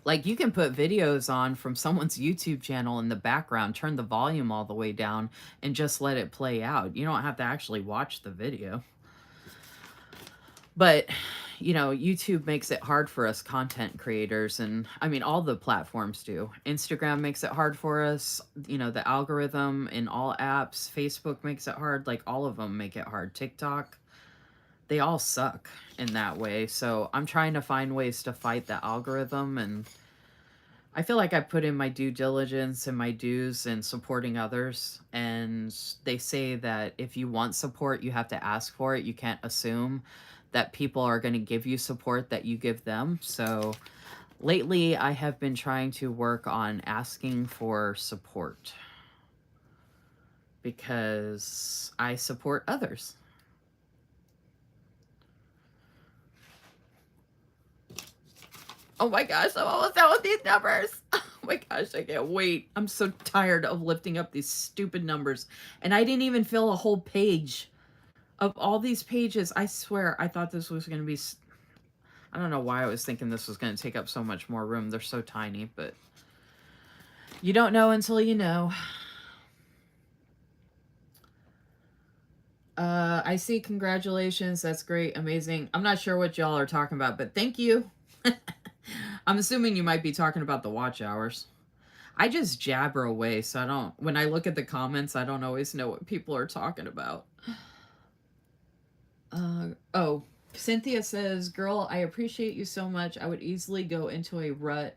like, you can put videos on from someone's YouTube channel in the background, turn the volume all the way down, and just let it play out. You don't have to actually watch the video. But, you know, YouTube makes it hard for us content creators. And I mean, all the platforms do. Instagram makes it hard for us. You know, the algorithm in all apps. Facebook makes it hard. Like, all of them make it hard. TikTok, they all suck in that way. So I'm trying to find ways to fight the algorithm. And I feel like I put in my due diligence and my dues in supporting others. And they say that if you want support, you have to ask for it. You can't assume that people are going to give you support that you give them. So lately I have been trying to work on asking for support, because I support others. Oh my gosh, I'm almost done with these numbers. Oh my gosh, I can't wait. I'm so tired of lifting up these stupid numbers. And I didn't even fill a whole page. Of all these pages, I swear I thought this was going to be... I don't know why I was thinking this was going to take up so much more room. They're so tiny, but you don't know until you know. I see. Congratulations. That's great. Amazing. I'm not sure what y'all are talking about, but thank you. I'm assuming you might be talking about the watch hours. I just jabber away, so I don't... When I look at the comments, I don't always know what people are talking about. Oh, Cynthia says, girl, I appreciate you so much. I would easily go into a rut,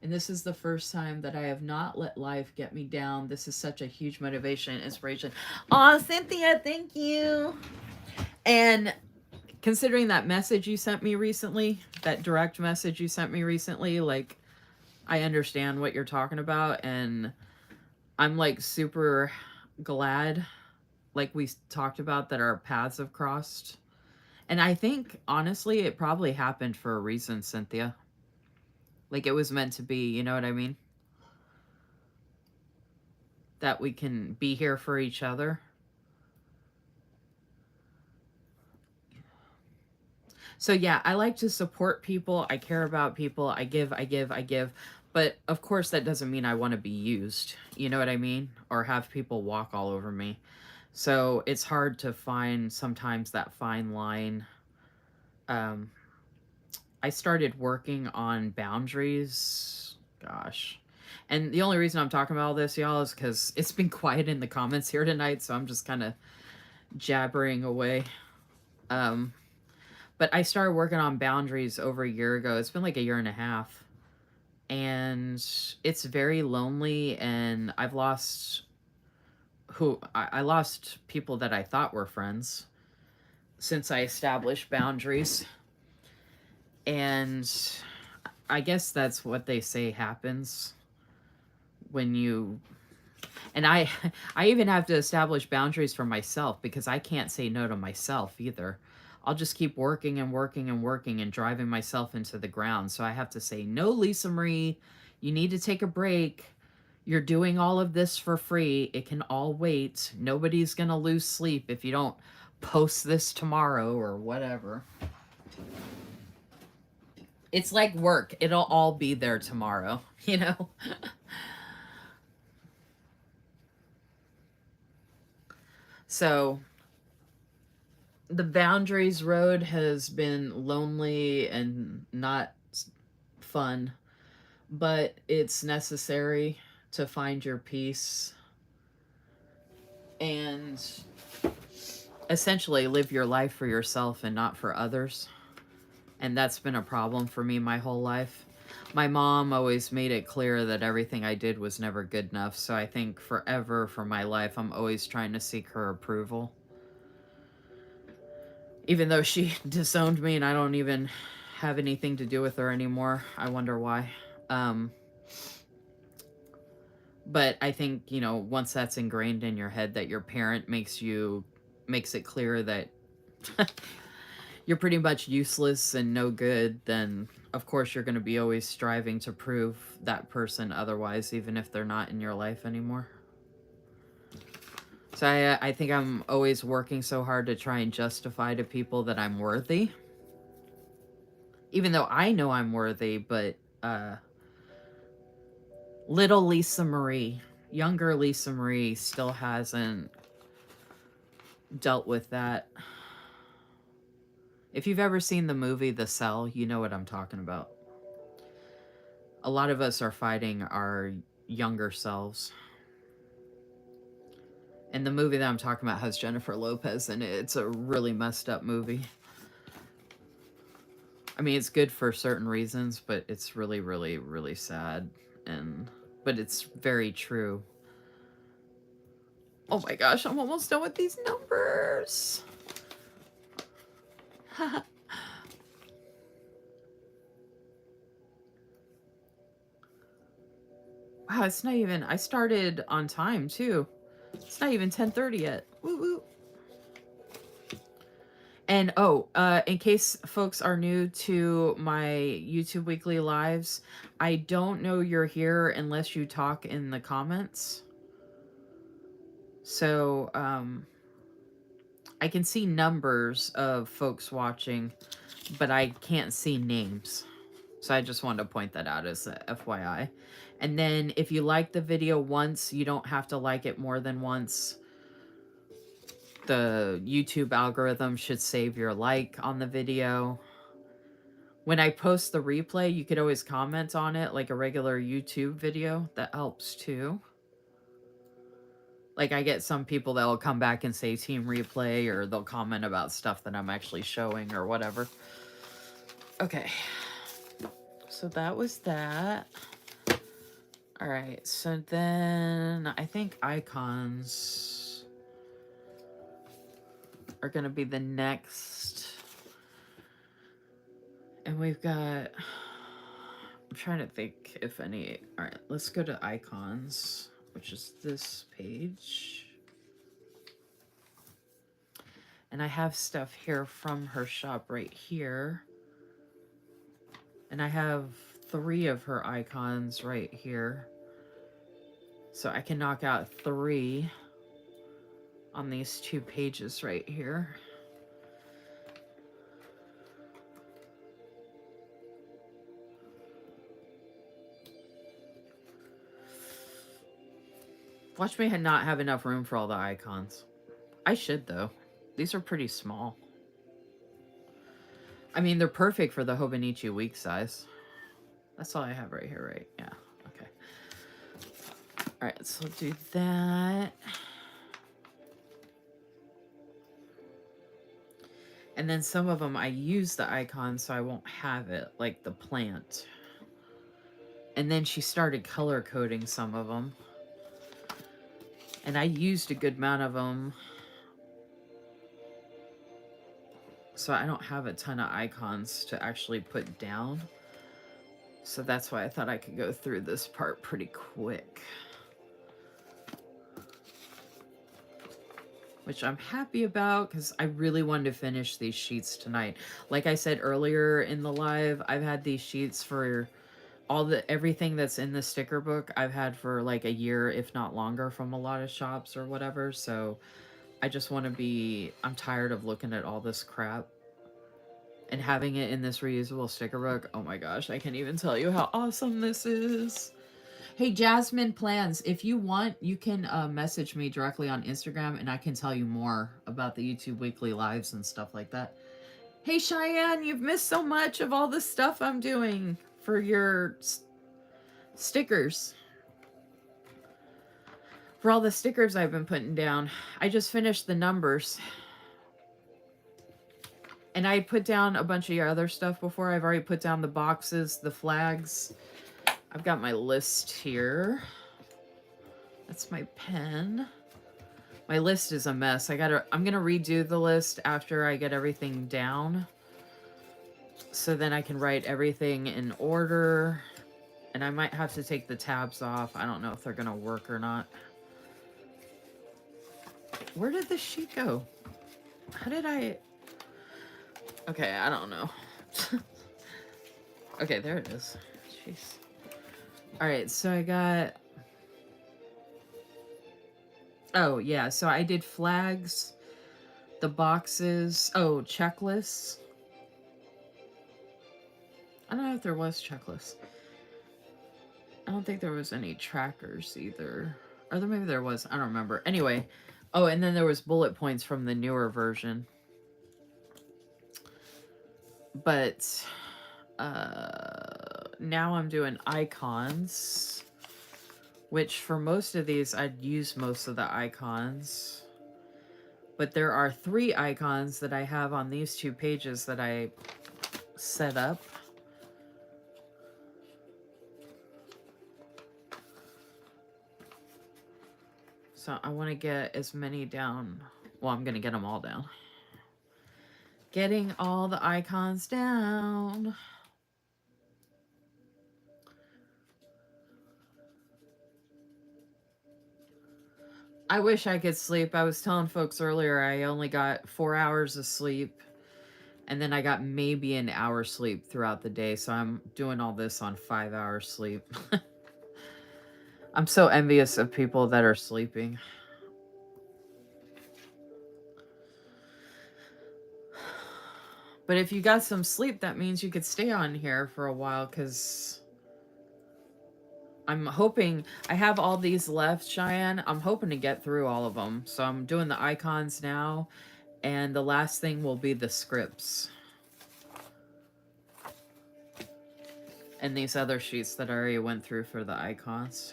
and this is the first time that I have not let life get me down. This is such a huge motivation and inspiration. Aw, Cynthia, thank you. And considering that message you sent me recently, that direct message you sent me recently, like, I understand what you're talking about, and I'm like super... glad, like we talked about, that our paths have crossed. And I think, honestly, it probably happened for a reason, Cynthia. Like it was meant to be, you know what I mean? That we can be here for each other. So yeah, I like to support people. I care about people. I give, I give, I give. But of course, that doesn't mean I want to be used. You know what I mean? Or have people walk all over me. So it's hard to find sometimes that fine line. Um, I started working on boundaries. Gosh. And the only reason I'm talking about all this, y'all, is because it's been quiet in the comments here tonight. So I'm just kind of jabbering away. Um, but I started working on boundaries over a year ago. It's been like a year and a half. And it's very lonely. And I've lost I lost people that I thought were friends since I established boundaries. And I guess that's what they say happens when you, and I even have to establish boundaries for myself because I can't say no to myself either. I'll just keep working and working and working and driving myself into the ground. So I have to say, no, Lisa Marie, you need to take a break. You're doing all of this for free. It can all wait. Nobody's going to lose sleep if you don't post this tomorrow or whatever. It's like work. It'll all be there tomorrow, you know? So the boundaries road has been lonely and not fun, but it's necessary to find your peace and essentially live your life for yourself and not for others. And that's been a problem for me my whole life. My mom always made it clear that everything I did was never good enough. So I think forever for my life, I'm always trying to seek her approval. Even though she disowned me and I don't even have anything to do with her anymore. I wonder why. But I think, you know, once that's ingrained in your head that your parent makes it clear that you're pretty much useless and no good, then of course you're going to be always striving to prove that person otherwise, even if they're not in your life anymore. So I think I'm always working so hard to try and justify to people that I'm worthy. Even though I know I'm worthy, but little Lisa Marie, younger Lisa Marie, still hasn't dealt with that. If you've ever seen the movie The Cell, you know what I'm talking about. A lot of us are fighting our younger selves. And the movie that I'm talking about has Jennifer Lopez in it. It's a really messed up movie. I mean, it's good for certain reasons, but it's really, really, really sad. But it's very true. Oh my gosh, I'm almost done with these numbers. Wow, it's not even, I started on time too. It's not even 10:30 yet. Woo woo. And in case folks are new to my YouTube weekly lives, I don't know you're here unless you talk in the comments. So, I can see numbers of folks watching, but I can't see names. So I just wanted to point that out as a FYI. And then if you like the video once, you don't have to like it more than once. The YouTube algorithm should save your like on the video. When I post the replay, you could always comment on it like a regular YouTube video. That helps too. Like I get some people that will come back and say team replay, or they'll comment about stuff that I'm actually showing or whatever. Okay. So that was that. All right. So then I think icons are going to be the next. And we've got, I'm trying to think if any. All right. Let's go to icons, which is this page. And I have stuff here from her shop right here. And I have 3 of her icons right here. So I can knock out 3 on these 2 pages right here. Watch me not have enough room for all the icons. I should, though. These are pretty small. I mean, they're perfect for the Hobonichi week size. That's all I have right here, right? Yeah, okay. All right, so we'll do that. And then some of them I use the icon so I won't have it, like the plant. And then she started color coding some of them. And I used a good amount of them. So I don't have a ton of icons to actually put down. So that's why I thought I could go through this part pretty quick. Which I'm happy about because I really wanted to finish these sheets tonight. Like I said earlier in the live, I've had these sheets for everything that's in the sticker book. I've had for like a year, if not longer, from a lot of shops or whatever. So I just want to I'm tired of looking at all this crap. And having it in this reusable sticker book, oh my gosh, I can't even tell you how awesome this is. Hey, Jasmine Plans, if you want, you can message me directly on Instagram and I can tell you more about the YouTube weekly lives and stuff like that. Hey, Cheyenne, you've missed so much of all the stuff I'm doing for your stickers. For all the stickers I've been putting down. I just finished the numbers. And I put down a bunch of your other stuff before. I've already put down the boxes, the flags. I've got my list here. That's my pen. My list is a mess. I'm gonna redo the list after I get everything down. So then I can write everything in order. And I might have to take the tabs off. I don't know if they're gonna work or not. Where did the sheet go? How did I... Okay, I don't know. Okay, there it is. Jeez. Alright, so I got... Oh, yeah, so I did flags, the boxes, checklists. I don't know if there was checklists. I don't think there was any trackers either. Or maybe there was, I don't remember. Anyway, and then there was bullet points from the newer version. But now I'm doing icons, which for most of these I'd use most of the icons. But there are 3 icons that I have on these 2 pages that I set up. So I want to get as many down. Well, I'm going to get them all down. Getting all the icons down. I wish I could sleep. I was telling folks earlier I only got 4 hours of sleep. And then I got maybe an hour sleep throughout the day. So I'm doing all this on 5 hours sleep. I'm so envious of people that are sleeping. But if you got some sleep, that means you could stay on here for a while, because I'm hoping... I have all these left, Cheyenne. I'm hoping to get through all of them. So I'm doing the icons now, and the last thing will be the scripts. And these other sheets that I already went through for the icons.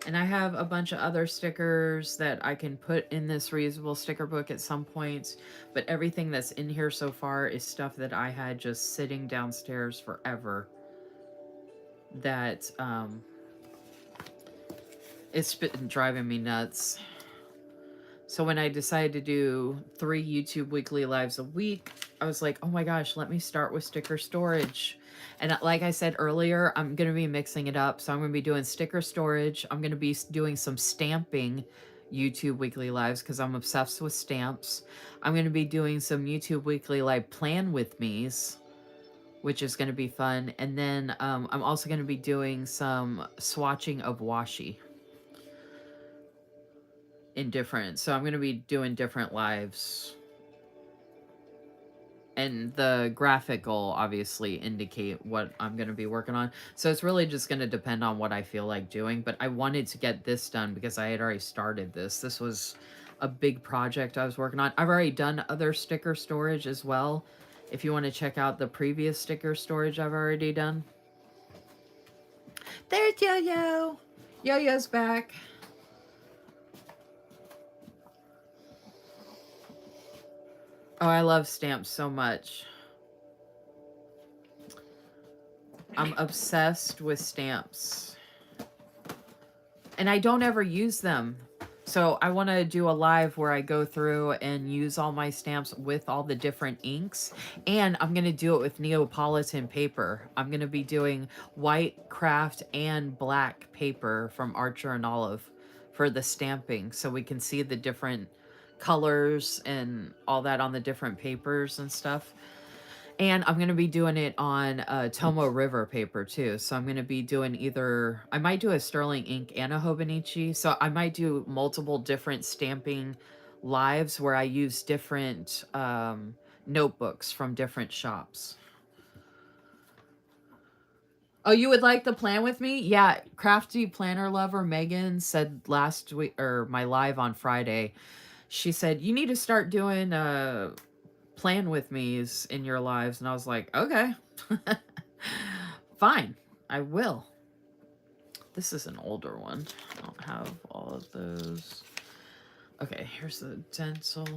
And I have a bunch of other stickers that I can put in this reusable sticker book at some point. But everything that's in here so far is stuff that I had just sitting downstairs forever. That it's been driving me nuts. So when I decided to do 3 YouTube weekly lives a week, I was like, oh my gosh, let me start with sticker storage. And like I said earlier, I'm going to be mixing it up. So I'm going to be doing sticker storage. I'm going to be doing some stamping YouTube weekly lives because I'm obsessed with stamps. I'm going to be doing some YouTube weekly live plan with me's, which is going to be fun. And then I'm also going to be doing some swatching of washi in different. So I'm going to be doing different lives. And the graphic will obviously indicate what I'm going to be working on. So it's really just going to depend on what I feel like doing. But I wanted to get this done because I had already started this. This was a big project I was working on. I've already done other sticker storage as well. If you want to check out the previous sticker storage I've already done. There's Yo-Yo. Yo-Yo's back. Oh, I love stamps so much. I'm obsessed with stamps. And I don't ever use them. So I want to do a live where I go through and use all my stamps with all the different inks. And I'm going to do it with Neapolitan paper. I'm going to be doing white craft and black paper from Archer and Olive for the stamping. So we can see the different colors and all that on the different papers and stuff. And I'm going to be doing it on Tomo River paper too. So I'm going to be doing either, I might do a sterling ink and a Hobonichi. So I might do multiple different stamping lives where I use different notebooks from different shops. Oh, you would like the plan with me? Yeah, crafty planner lover Megan said last week, or my live on Friday, she said, you need to start doing plan with me's in your lives. And I was like, okay, fine, I will. This is an older one. I don't have all of those. Okay, here's the stencil.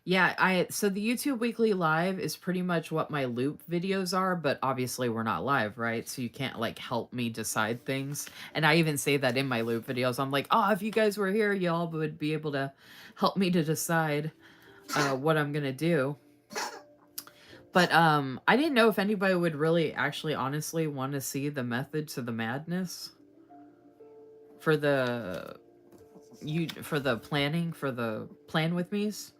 Yeah, so the YouTube weekly live is pretty much what my loop videos are, but obviously we're not live, right? So you can't like help me decide things. And I even say that in my loop videos. I'm like, oh, if you guys were here, y'all would be able to help me to decide what I'm gonna do. But I didn't know if anybody would really actually honestly want to see the method to the madness for the planning for the plan with me's.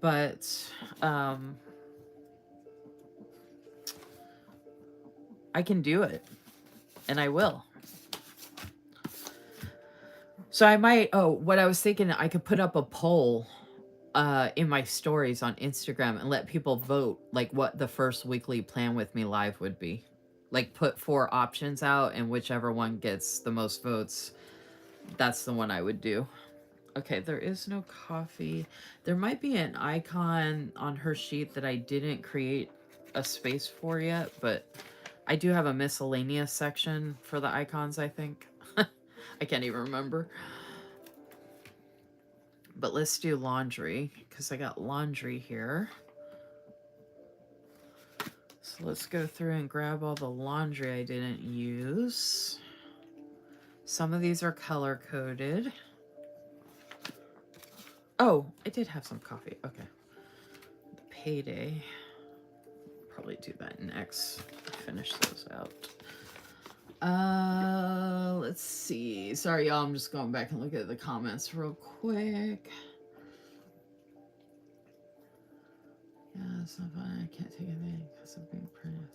But I can do it, and I will. So I might, what I was thinking, I could put up a poll in my stories on Instagram and let people vote like what the first weekly plan with me live would be. Like put 4 options out, and whichever one gets the most votes, that's the one I would do. Okay, there is no coffee. There might be an icon on her sheet that I didn't create a space for yet, but I do have a miscellaneous section for the icons, I think. I can't even remember. But let's do laundry, because I got laundry here. So let's go through and grab all the laundry I didn't use. Some of these are color-coded. Oh, I did have some coffee. Okay. The payday. Probably do that next. Finish those out. Let's see. Sorry, y'all. I'm just going back and look at the comments real quick. Yeah, it's not fun. I can't take anything because I'm being printed.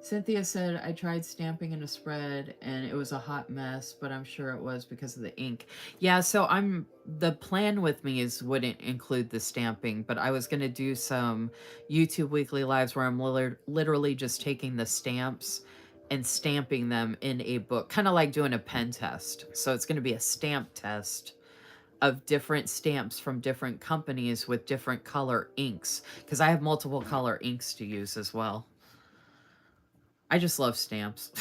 Cynthia said, I tried stamping in a spread and it was a hot mess, but I'm sure it was because of the ink. Yeah, so the plan with me is wouldn't include the stamping, but I was going to do some YouTube weekly lives where I'm literally just taking the stamps and stamping them in a book, kind of like doing a pen test. So it's going to be a stamp test of different stamps from different companies with different color inks, because I have multiple color inks to use as well. I just love stamps.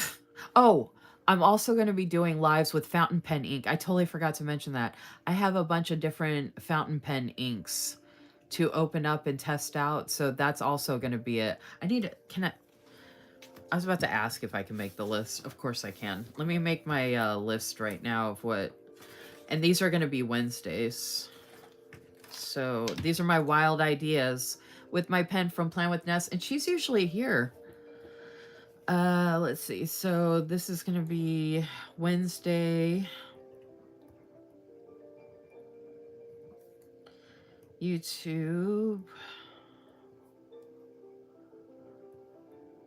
Oh, I'm also going to be doing lives with fountain pen ink. I totally forgot to mention that. I have a bunch of different fountain pen inks to open up and test out. So that's also going to be it. I was about to ask if I can make the list. Of course I can. Let me make my list right now of what And these are going to be Wednesdays. So these are my wild ideas with my pen from Plan with Ness, and she's usually here. Let's see. So this is going to be Wednesday. YouTube.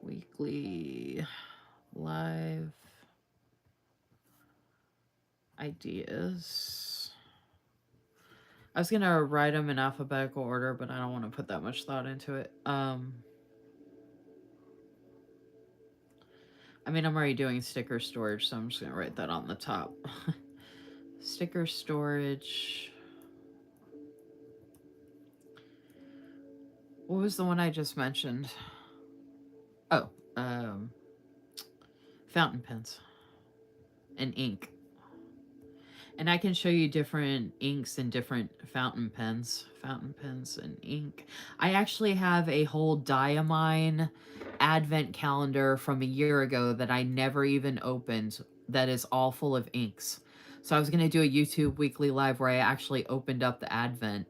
Weekly live ideas. I was going to write them in alphabetical order, but I don't want to put that much thought into it. I mean, I'm already doing sticker storage, so I'm just going to write that on the top. Sticker storage. What was the one I just mentioned? Oh, fountain pens and ink. And I can show you different inks and different fountain pens and ink. I actually have a whole Diamine advent calendar from a year ago that I never even opened that is all full of inks. So I was going to do a YouTube weekly live where I actually opened up the advent.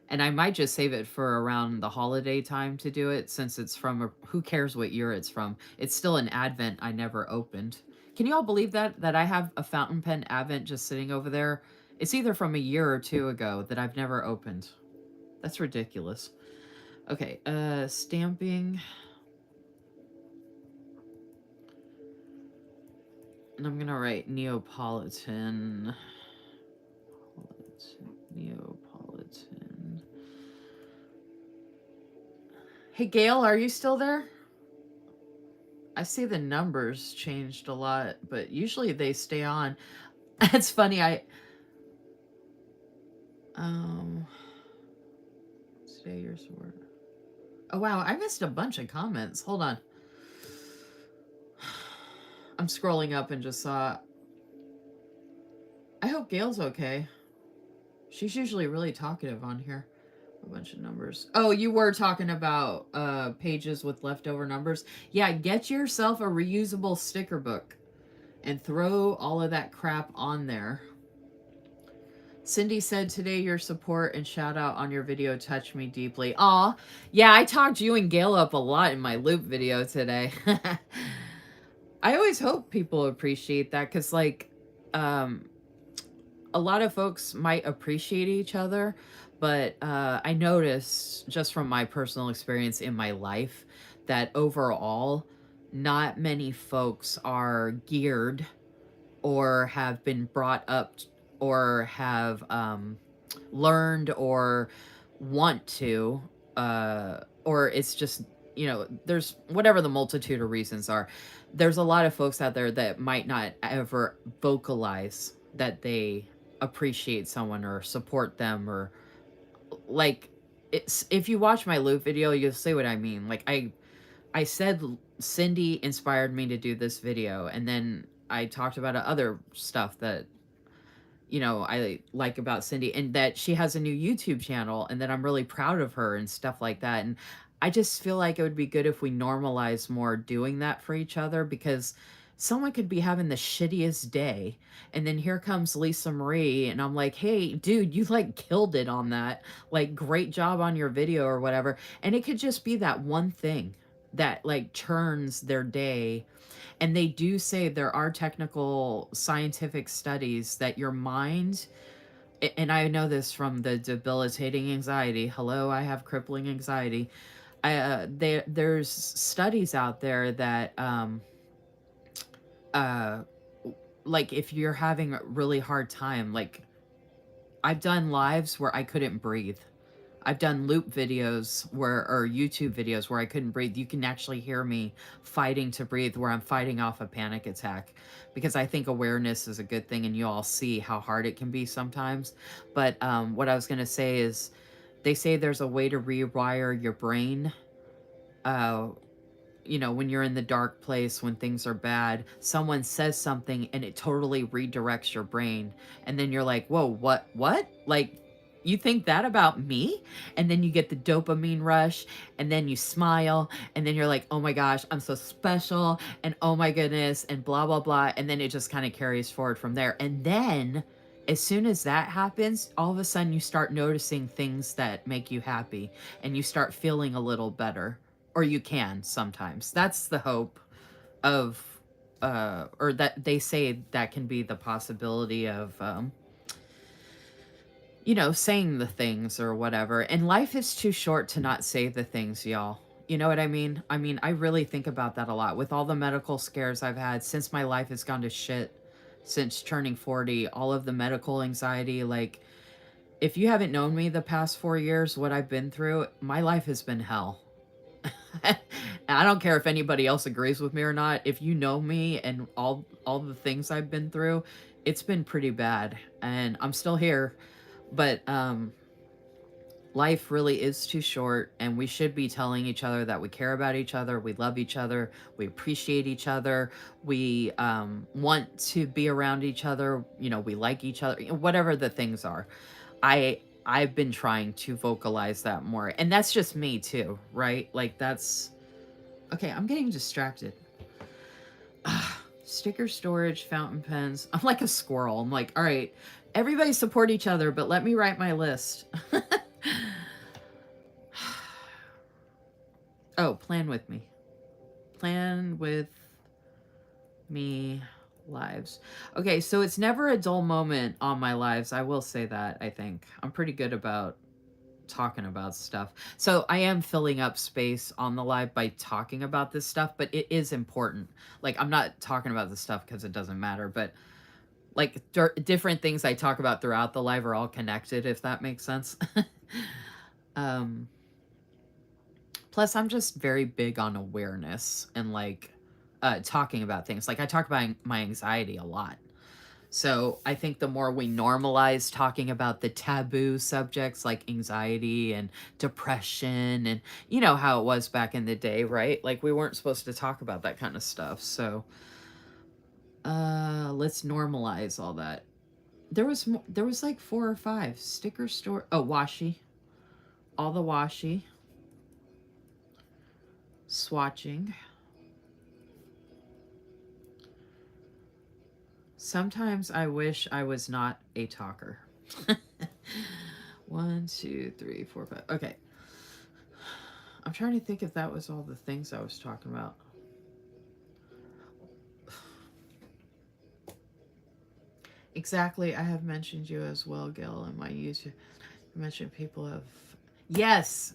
And I might just save it for around the holiday time to do it, since it's from who cares what year it's from. It's still an advent I never opened. Can you all believe that I have a fountain pen advent just sitting over there? It's either from a year or two ago that I've never opened. That's ridiculous. Okay, stamping. And I'm gonna write Neapolitan. Neapolitan. Hey, Gail, are you still there? I see the numbers changed a lot, but usually they stay on. It's funny, today your sword. Oh wow, I missed a bunch of comments. Hold on. I'm scrolling up and just saw. I hope Gail's okay. She's usually really talkative on here. A bunch of numbers. Oh, you were talking about pages with leftover numbers. Yeah, get yourself a reusable sticker book and throw all of that crap on there. Cindy said today your support and shout out on your video touched me deeply. Aw, yeah, I talked you and Gail up a lot in my loop video today. I always hope people appreciate that, because like a lot of folks might appreciate each other, but I noticed just from my personal experience in my life that overall, not many folks are geared or have been brought up or have learned or want to, or it's just, there's whatever the multitude of reasons are. There's a lot of folks out there that might not ever vocalize that they appreciate someone or support them, or like, it's, if you watch my loop video, you'll see what I mean. Like I said Cindy inspired me to do this video, and then I talked about other stuff that I like about Cindy, and that she has a new YouTube channel, and that I'm really proud of her and stuff like that. And I just feel like it would be good if we normalize more doing that for each other, because someone could be having the shittiest day, and then here comes Lisa Marie, and I'm like, hey dude, you like killed it on that, like great job on your video or whatever. And it could just be that one thing that like churns their day. And they do say there are technical scientific studies that your mind, and I know this from the debilitating anxiety. Hello, I have crippling anxiety. There's studies out there that like if you're having a really hard time, like I've done lives where I couldn't breathe. I've done loop videos or YouTube videos where I couldn't breathe. You can actually hear me fighting to breathe, where I'm fighting off a panic attack, because I think awareness is a good thing, and you all see how hard it can be sometimes. But what I was going to say is, they say there's a way to rewire your brain. When you're in the dark place, when things are bad, someone says something and it totally redirects your brain. And then you're like, whoa, what? Like, you think that about me? And then you get the dopamine rush, and then you smile, and then you're like, oh my gosh, I'm so special, and oh my goodness, and blah, blah, blah. And then it just kind of carries forward from there. And then as soon as that happens, all of a sudden you start noticing things that make you happy and you start feeling a little better, or you can sometimes. That's the hope of, or that they say that can be the possibility of, saying the things or whatever. And life is too short to not say the things, y'all. You know what I mean? I mean, I really think about that a lot with all the medical scares I've had since my life has gone to shit since turning 40, all of the medical anxiety. Like, if you haven't known me the past 4 years, what I've been through, my life has been hell. And I don't care if anybody else agrees with me or not. If you know me and all the things I've been through, it's been pretty bad. And I'm still here. But life really is too short, and we should be telling each other that we care about each other, we love each other, we appreciate each other, we want to be around each other, we like each other, whatever the things are. I've been trying to vocalize that more, and that's just me too, right? Like, that's okay. I'm getting distracted. Sticker storage, fountain pens. I'm like a squirrel. I'm like, all right, everybody support each other, but let me write my list. Oh, plan with me. Plan with me lives. Okay, so it's never a dull moment on my lives. I will say that, I think. I'm pretty good about talking about stuff. So I am filling up space on the live by talking about this stuff, but it is important. Like, I'm not talking about this stuff because it doesn't matter, but like different things I talk about throughout the live are all connected, if that makes sense. um Plus, I'm just very big on awareness and like talking about things. Like, I talk about my anxiety a lot. So I think the more we normalize talking about the taboo subjects like anxiety and depression, and you know how it was back in the day, right? Like, we weren't supposed to talk about that kind of stuff. So let's normalize all that. There was like 4 or 5 sticker store. Oh, washi. All the washi. Swatching. Sometimes I wish I was not a talker. 1, 2, 3, 4, 5. Okay. I'm trying to think if that was all the things I was talking about. Exactly. I have mentioned you as well, Gil, in my YouTube. I mentioned people have. Yes.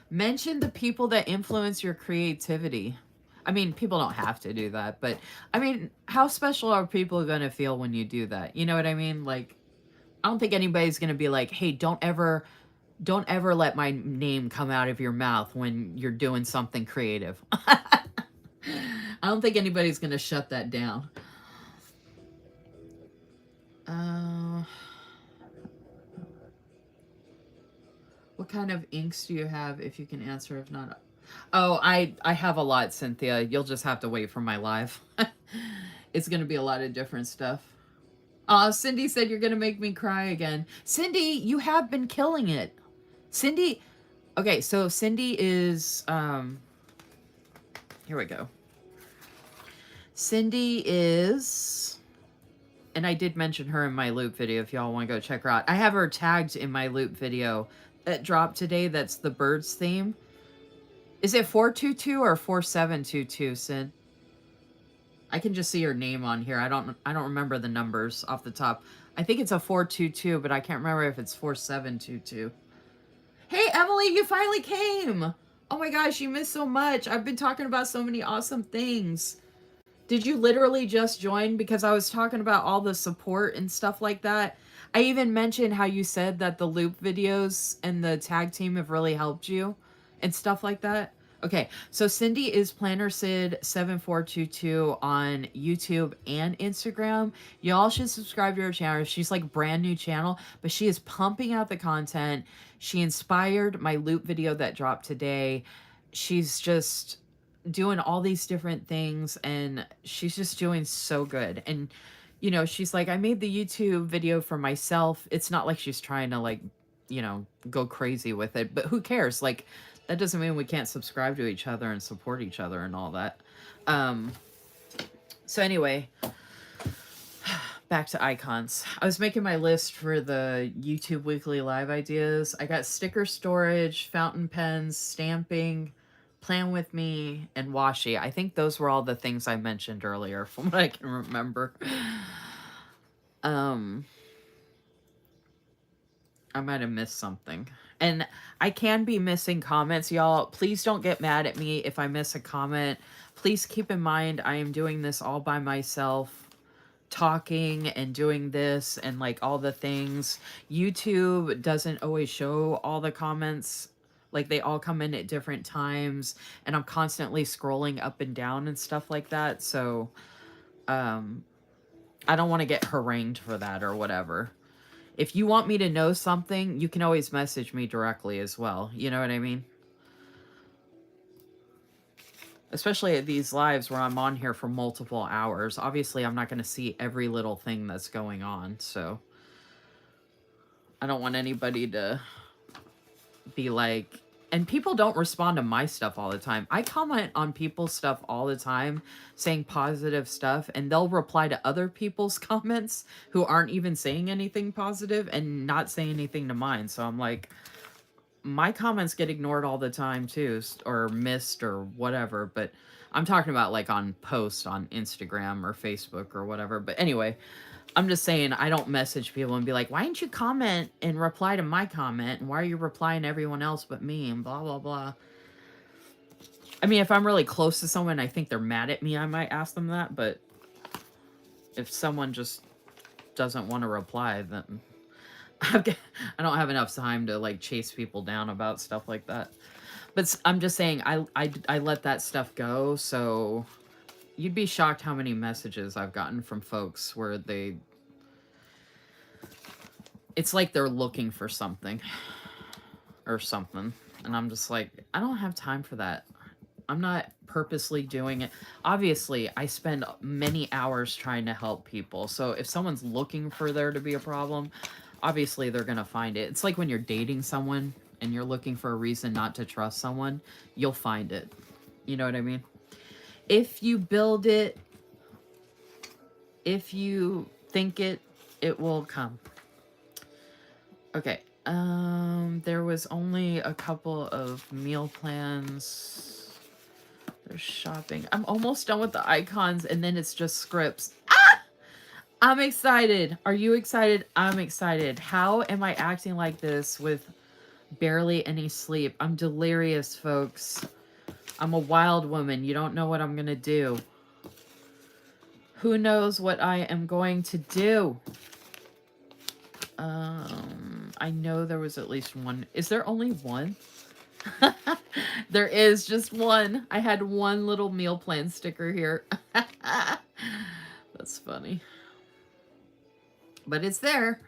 Mention the people that influence your creativity. I mean, people don't have to do that, but I mean, how special are people going to feel when you do that? You know what I mean? Like, I don't think anybody's going to be like, "Hey, don't ever let my name come out of your mouth when you're doing something creative." I don't think anybody's going to shut that down. What kind of inks do you have, if you can answer? If not, oh, I have a lot, Cynthia. You'll just have to wait for my live. It's going to be a lot of different stuff. Cindy said you're going to make me cry again. Cindy, you have been killing it. Cindy, okay, so Cindy is, here we go. Cindy is, and I did mention her in my loop video if y'all want to go check her out. I have her tagged in my loop video that dropped today. That's the birds theme. Is it 422 or 4722, Sid? I can just see her name on here. I don't remember the numbers off the top. I think it's a 422, but I can't remember if it's 4722. Hey, Emily, you finally came. Oh my gosh, you missed so much. I've been talking about so many awesome things. Did you literally just join? Because I was talking about all the support and stuff like that. I even mentioned how you said that the loop videos and the tag team have really helped you and stuff like that. Okay, so Cindy is Planner Sid 7422 on YouTube and Instagram. Y'all should subscribe to her channel. She's like brand new channel, but she is pumping out the content. She inspired my loop video that dropped today. She's just doing all these different things, and she's just doing so good. And she's like, I made the YouTube video for myself. It's not like she's trying to like go crazy with it, but who cares? Like, that doesn't mean we can't subscribe to each other and support each other and all that. So anyway, Back to icons. I was making my list for the YouTube weekly live ideas. I got sticker storage, fountain pens, stamping, plan with me, and washi. I think those were all the things I mentioned earlier from what I can remember. I might have missed something. And I can be missing comments, y'all. Please don't get mad at me if I miss a comment. Please keep in mind I am doing this all by myself, talking and doing this and like all the things. YouTube doesn't always show all the comments. Like they all come in at different times and I'm constantly scrolling up and down and stuff like that. So I don't want to get harangued for that or whatever. If you want me to know something, you can always message me directly as well. You know what I mean? Especially at these lives where I'm on here for multiple hours. Obviously, I'm not going to see every little thing that's going on. So I don't want anybody to be like... And people don't respond to my stuff all the time. I comment on people's stuff all the time, saying positive stuff, and they'll reply to other people's comments who aren't even saying anything positive and not saying anything to mine. So I'm like, my comments get ignored all the time too, or missed or whatever. But I'm talking about like on posts on Instagram or Facebook or whatever. But anyway, I'm just saying I don't message people and be like, why didn't you comment and reply to my comment? And why are you replying to everyone else but me? And blah, blah, blah. I mean, if I'm really close to someone, I think they're mad at me, I might ask them that. But if someone just doesn't want to reply, then I don't have enough time to like chase people down about stuff like that. But I'm just saying I let that stuff go. So you'd be shocked how many messages I've gotten from folks where it's like they're looking for something or something. And I'm just like, I don't have time for that. I'm not purposely doing it. Obviously, I spend many hours trying to help people. So if someone's looking for there to be a problem, obviously they're going to find it. It's like when you're dating someone and you're looking for a reason not to trust someone, you'll find it. You know what I mean? If you build it, if you think it, it will come. Okay. There was only a couple of meal plans. There's shopping. I'm almost done with the icons and then it's just scripts. Ah! I'm excited. Are you excited? I'm excited. How am I acting like this with barely any sleep? I'm delirious, folks. I'm a wild woman. You don't know what I'm going to do. Who knows what I am going to do? I know there was at least one. Is there only one? There is just one. I had one little meal plan sticker here. That's funny. But it's there.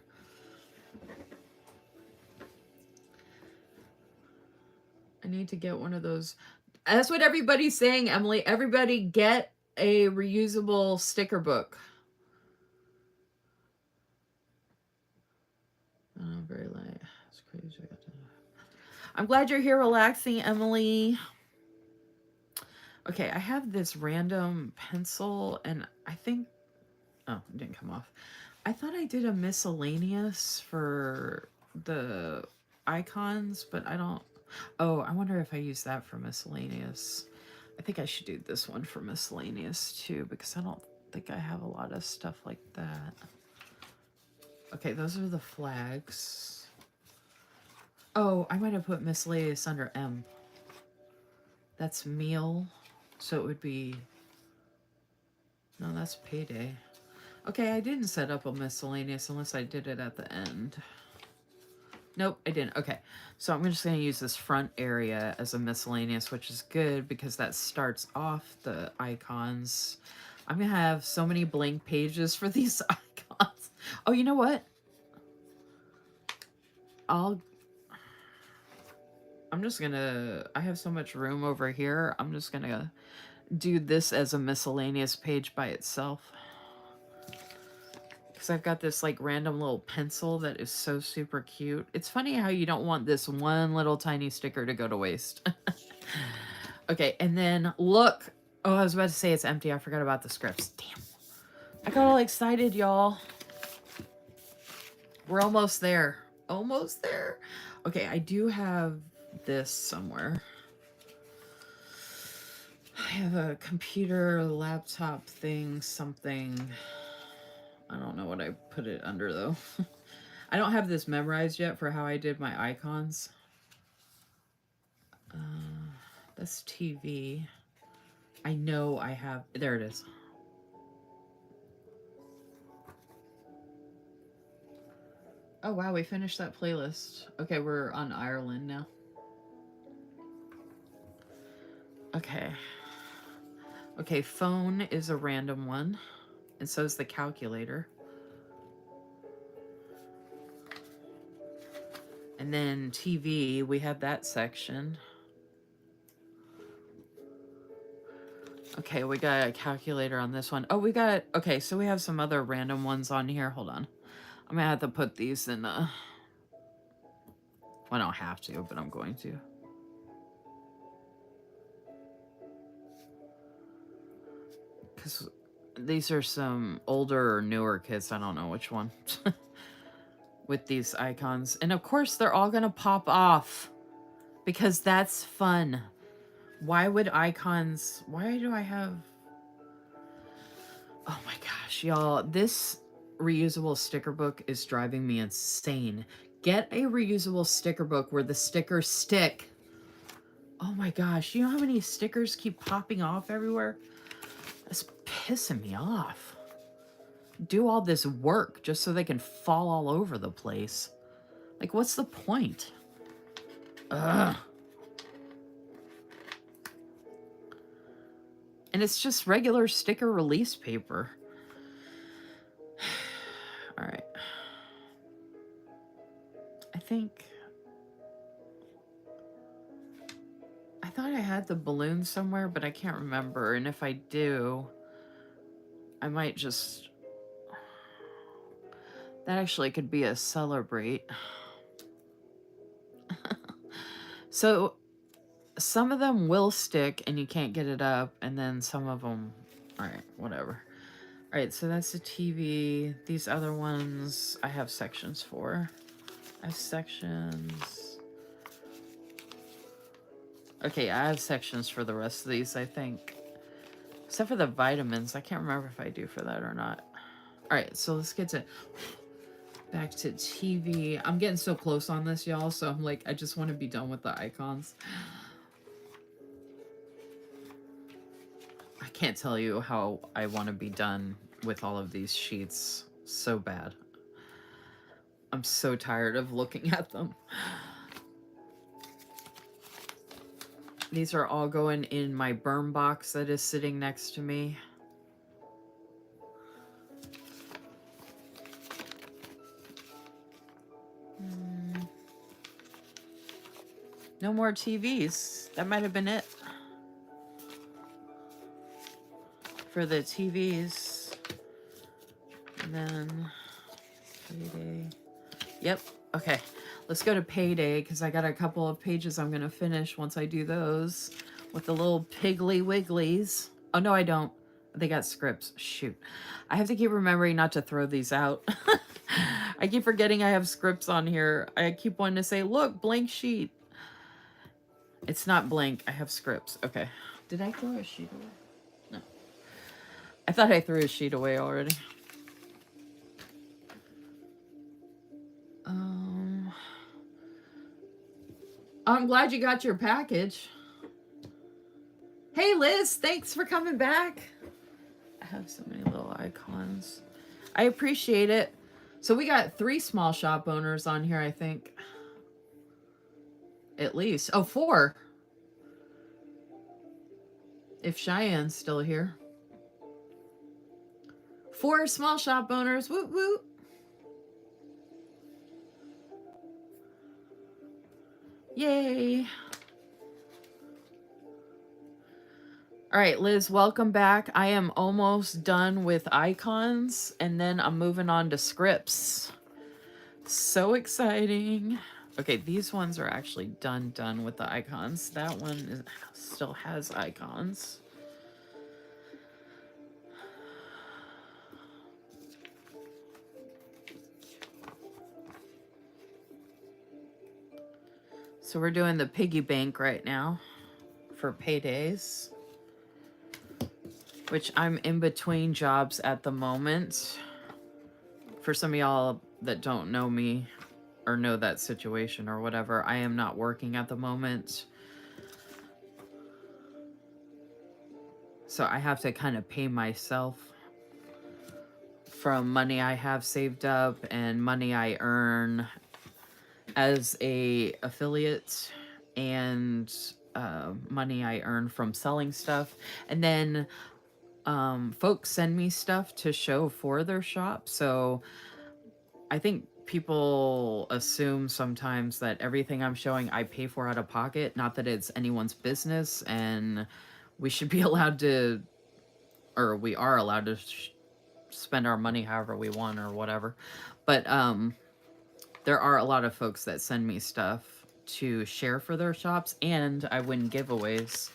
I need to get one of those. That's what everybody's saying, Emily. Everybody get a reusable sticker book. Oh, very light. It's crazy. I'm glad you're here relaxing, Emily. Okay, I have this random pencil, and I think... Oh, it didn't come off. I thought I did a miscellaneous for the icons, but I don't... Oh, I wonder if I use that for miscellaneous. I think I should do this one for miscellaneous, too, because I don't think I have a lot of stuff like that. Okay, those are the flags. Oh, I might have put miscellaneous under M. That's meal. So it would be... No, that's payday. Okay, I didn't set up a miscellaneous unless I did it at the end. Nope, I didn't. Okay, so I'm just going to use this front area as a miscellaneous, which is good because that starts off the icons. I'm going to have so many blank pages for these icons. Oh, you know what? I'm just going to... I have so much room over here. I'm just going to do this as a miscellaneous page by itself. Because I've got this like random little pencil that is so super cute. It's funny how you don't want this one little tiny sticker to go to waste. Okay, and then look. Oh, I was about to say it's empty. I forgot about the scripts. Damn. I got all excited, y'all. We're almost there. Almost there. Okay, I do have this somewhere. I have a computer, laptop thing, something. I don't know what I put it under, though. I don't have this memorized yet for how I did my icons. That's TV. I know I have... There it is. Oh, wow, we finished that playlist. Okay, we're on Ireland now. Okay. Okay, phone is a random one. And so is the calculator. And then TV, we have that section. Okay, we got a calculator on this one. Oh, we got... Okay, so we have some other random ones on here. Hold on. I'm gonna have to put these in... Well, I don't have to, but I'm going to. Because these are some older or newer kids. I don't know which one. With these icons. And of course, they're all gonna pop off. Because that's fun. Why would icons... Why do I have... Oh my gosh, y'all. This reusable sticker book is driving me insane. Get a reusable sticker book where the stickers stick. Oh my gosh. You know how many stickers keep popping off everywhere? That's pissing me off. Do all this work just so they can fall all over the place. Like, what's the point? Ugh. And it's just regular sticker release paper. All right. I thought I had the balloon somewhere, but I can't remember. And if I do, I might just... That actually could be a celebrate. So some of them will stick and you can't get it up, and then some of them... All right, whatever. All right, so that's the TV. These other ones I have sections for. I have sections... Okay, I have sections for the rest of these, I think. Except for the vitamins. I can't remember if I do for that or not. All right, so let's get to... Back to TV. I'm getting so close on this, y'all, so I'm like, I just want to be done with the icons. I can't tell you how I want to be done with all of these sheets. So bad. I'm so tired of looking at them. These are all going in my burn box that is sitting next to me. No more TVs. That might have been it. For the TVs. And then payday. Yep. Okay. Let's go to payday because I got a couple of pages I'm going to finish once I do those with the little piggly wigglies. Oh, no, I don't. They got scripts. Shoot. I have to keep remembering not to throw these out. I keep forgetting I have scripts on here. I keep wanting to say, look, blank sheet. It's not blank. I have scripts. Okay. Did I throw a sheet away? No. I thought I threw a sheet away already. I'm glad you got your package. Hey, Liz, thanks for coming back. I have so many little icons. I appreciate it. So we got 3 small shop owners on here, I think. At least. Oh, 4. If Cheyenne's still here. 4 small shop owners. Woot, woot. Yay. All right, Liz, welcome back. I am almost done with icons, and then I'm moving on to scripts. So exciting. Okay, these ones are actually done with the icons. That one still has icons. So we're doing the piggy bank right now for paydays, which I'm in between jobs at the moment. For some of y'all that don't know me or know that situation or whatever, I am not working at the moment. So I have to kind of pay myself from money I have saved up and money I earn as a affiliate, and money I earn from selling stuff. And then folks send me stuff to show for their shop. So I think people assume sometimes that everything I'm showing I pay for out of pocket. Not that it's anyone's business, and we should be allowed to, or we are allowed to spend our money however we want or whatever. But there are a lot of folks that send me stuff to share for their shops, and I win giveaways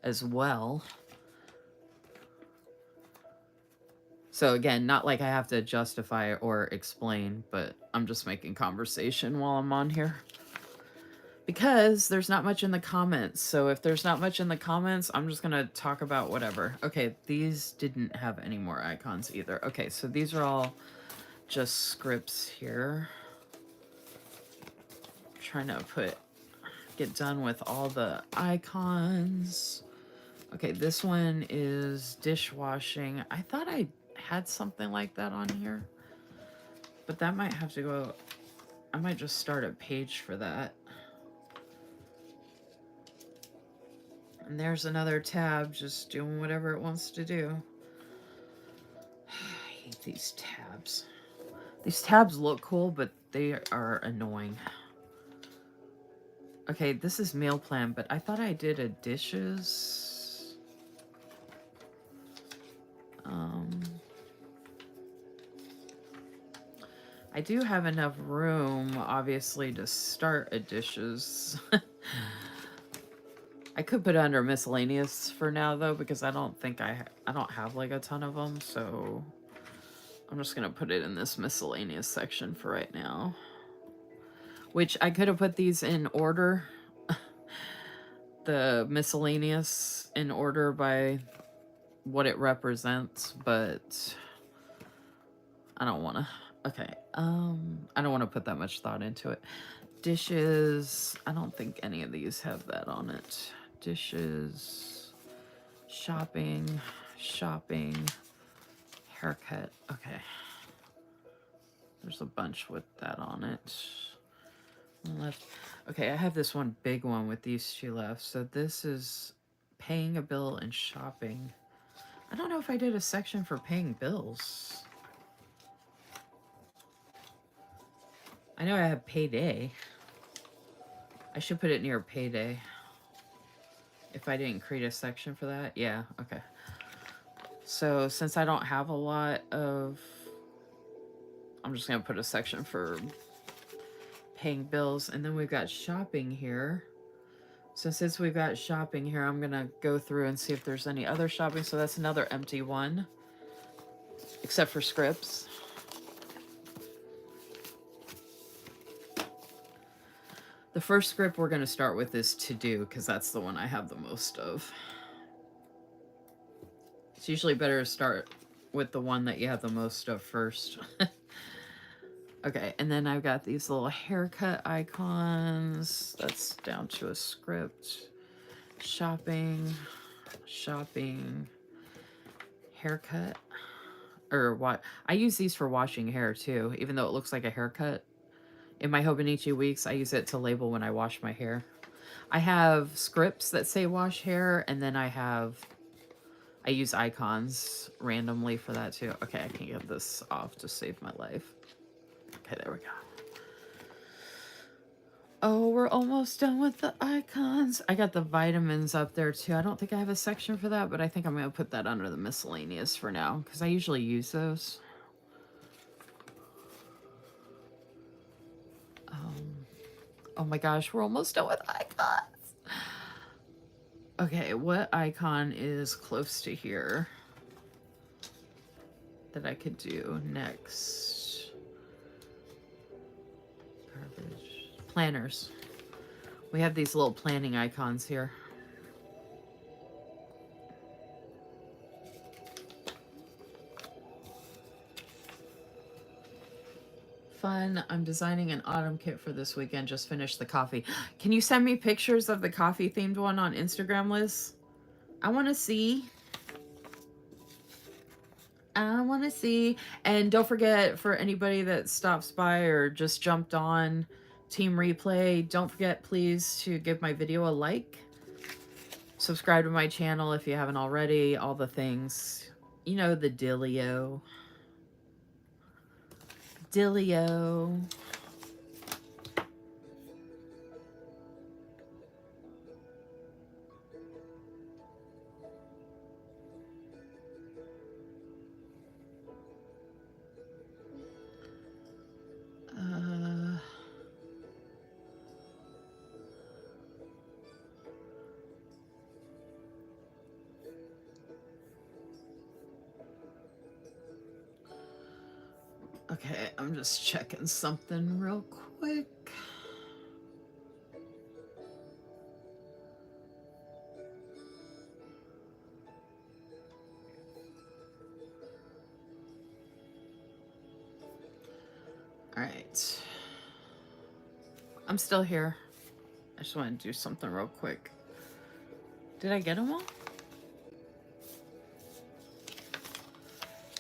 as well. So again, not like I have to justify or explain, but I'm just making conversation while I'm on here. Because there's not much in the comments. So if there's not much in the comments, I'm just going to talk about whatever. Okay, these didn't have any more icons either. Okay, so these are all just scripts here. I'm trying to get done with all the icons. Okay, this one is dishwashing. I thought I had something like that on here, but that might have to go. I might just start a page for that. And there's another tab just doing whatever it wants to do. I hate these tabs. These tabs look cool, but they are annoying. Okay, this is meal plan, but I thought I did a dishes. I do have enough room, obviously, to start a dishes. I could put it under miscellaneous for now, though, because I don't think I don't have like a ton of them, so I'm just gonna put it in this miscellaneous section for right now. Which I could have put these in order, the miscellaneous in order by what it represents, but I don't want to. Okay, I don't want to put that much thought into it. Dishes, I don't think any of these have that on it. Dishes, shopping, haircut. Okay, there's a bunch with that on it. Left. Okay, I have this one big one with these two left. So this is paying a bill and shopping. I don't know if I did a section for paying bills. I know I have payday. I should put it near payday. If I didn't create a section for that. Yeah, okay. So since I don't have a lot of... I'm just going to put a section for paying bills. And then we've got shopping here. So since we've got shopping here, I'm going to go through and see if there's any other shopping. So that's another empty one. Except for scripts. The first script we're going to start with is to do, because that's the one I have the most of. It's usually better to start with the one that you have the most of first. Okay, and then I've got these little haircut icons. That's down to a script. Shopping, haircut. Or what? I use these for washing hair too, even though it looks like a haircut. In my Hobonichi weeks, I use it to label when I wash my hair. I have scripts that say wash hair, and then I use icons randomly for that too. Okay, I can get this off to save my life. Okay, there we go. Oh, we're almost done with the icons. I got the vitamins up there too. I don't think I have a section for that, but I think I'm going to put that under the miscellaneous for now, because I usually use those. Oh my gosh, we're almost done with icons. Okay, what icon is close to here that I could do next? Garbage. Planners. We have these little planning icons here. Fun. I'm designing an autumn kit for this weekend. Just finished the coffee. Can you send me pictures of the coffee themed one on Instagram, Liz? I want to see. I want to see. And don't forget, for anybody that stops by or just jumped on Team Replay, don't forget, please, to give my video a like. Subscribe to my channel if you haven't already. All the things. You know, the Dillio. Dillio. Okay, I'm just checking something real quick. All right. I'm still here. I just want to do something real quick. Did I get them all?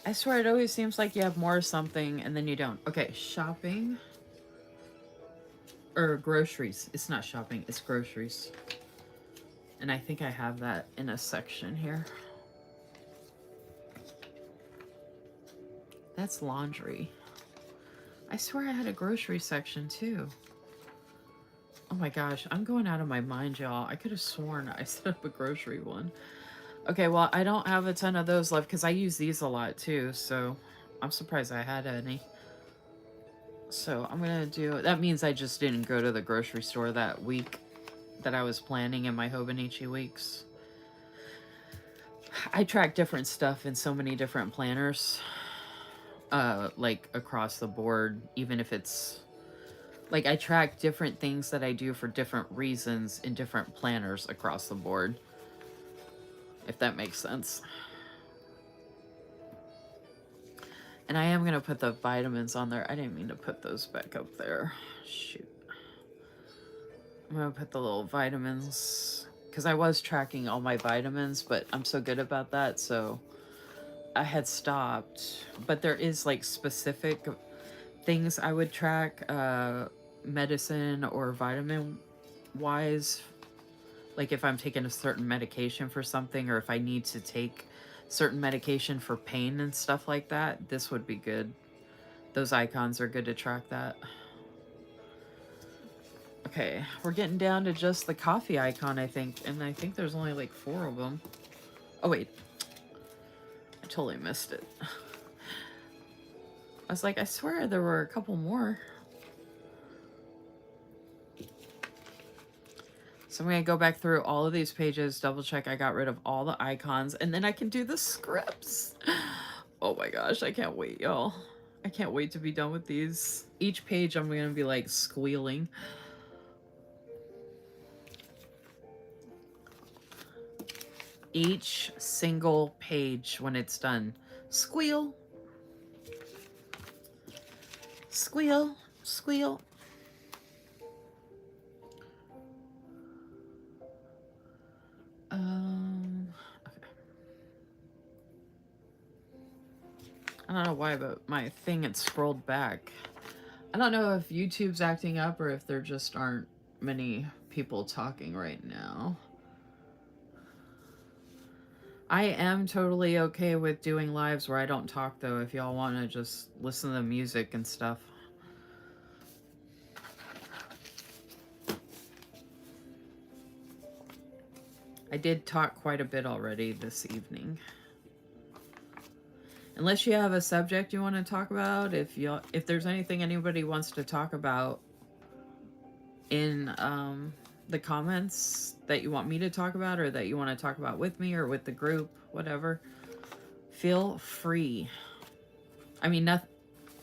I swear it always seems like you have more of something and then you don't. Okay, shopping. Or groceries. It's not shopping, it's groceries. And I think I have that in a section here. That's laundry. I swear I had a grocery section too. Oh my gosh, I'm going out of my mind, y'all. I could have sworn I set up a grocery one. Okay, well, I don't have a ton of those left because I use these a lot too, so I'm surprised I had any. So I'm gonna do, that means I just didn't go to the grocery store that week that I was planning in my Hobonichi weeks. I track different stuff in so many different planners, like across the board, even if it's, like I track different things that I do for different reasons in different planners across the board, if that makes sense. And I am going to put the vitamins on there. I didn't mean to put those back up there. Shoot. I'm going to put the little vitamins, because I was tracking all my vitamins, but I'm so good about that, so I had stopped. But there is like specific things I would track, medicine or vitamin wise, like if I'm taking a certain medication for something, or if I need to take certain medication for pain and stuff like that, this would be good. Those icons are good to track that. Okay, we're getting down to just the coffee icon, I think, and I think there's only like 4 of them. Oh wait, I totally missed it. I was like, I swear there were a couple more. So I'm going to go back through all of these pages, double check I got rid of all the icons, and then I can do the scripts. Oh my gosh, I can't wait, y'all. I can't wait to be done with these. Each page I'm going to be like squealing. Each single page when it's done. Squeal. Squeal. Squeal. Okay. I don't know why, but my thing had scrolled back. I don't know if YouTube's acting up or if there just aren't many people talking right now. I am totally okay with doing lives where I don't talk, though, if y'all want to just listen to the music and stuff. I did talk quite a bit already this evening. Unless you have a subject you want to talk about, if there's anything anybody wants to talk about in the comments that you want me to talk about, or that you want to talk about with me or with the group, whatever, feel free. I mean, nothing,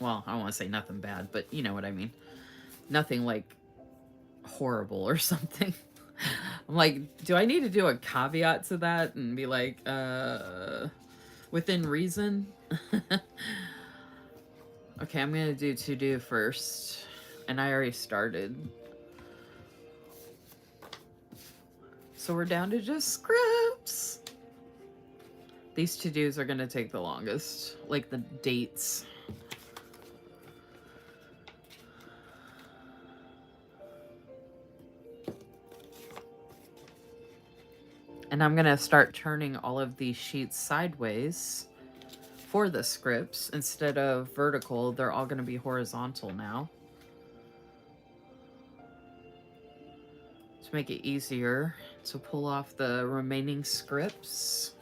well, I don't want to say nothing bad, but you know what I mean. Nothing like horrible or something. I'm like, do I need to do a caveat to that and be like, within reason? Okay, I'm gonna do to do first. And I already started. So we're down to just scripts. These to-dos are gonna take the longest. Like the dates. And I'm gonna start turning all of these sheets sideways for the scripts. Instead of vertical, they're all gonna be horizontal now. To make it easier to pull off the remaining scripts.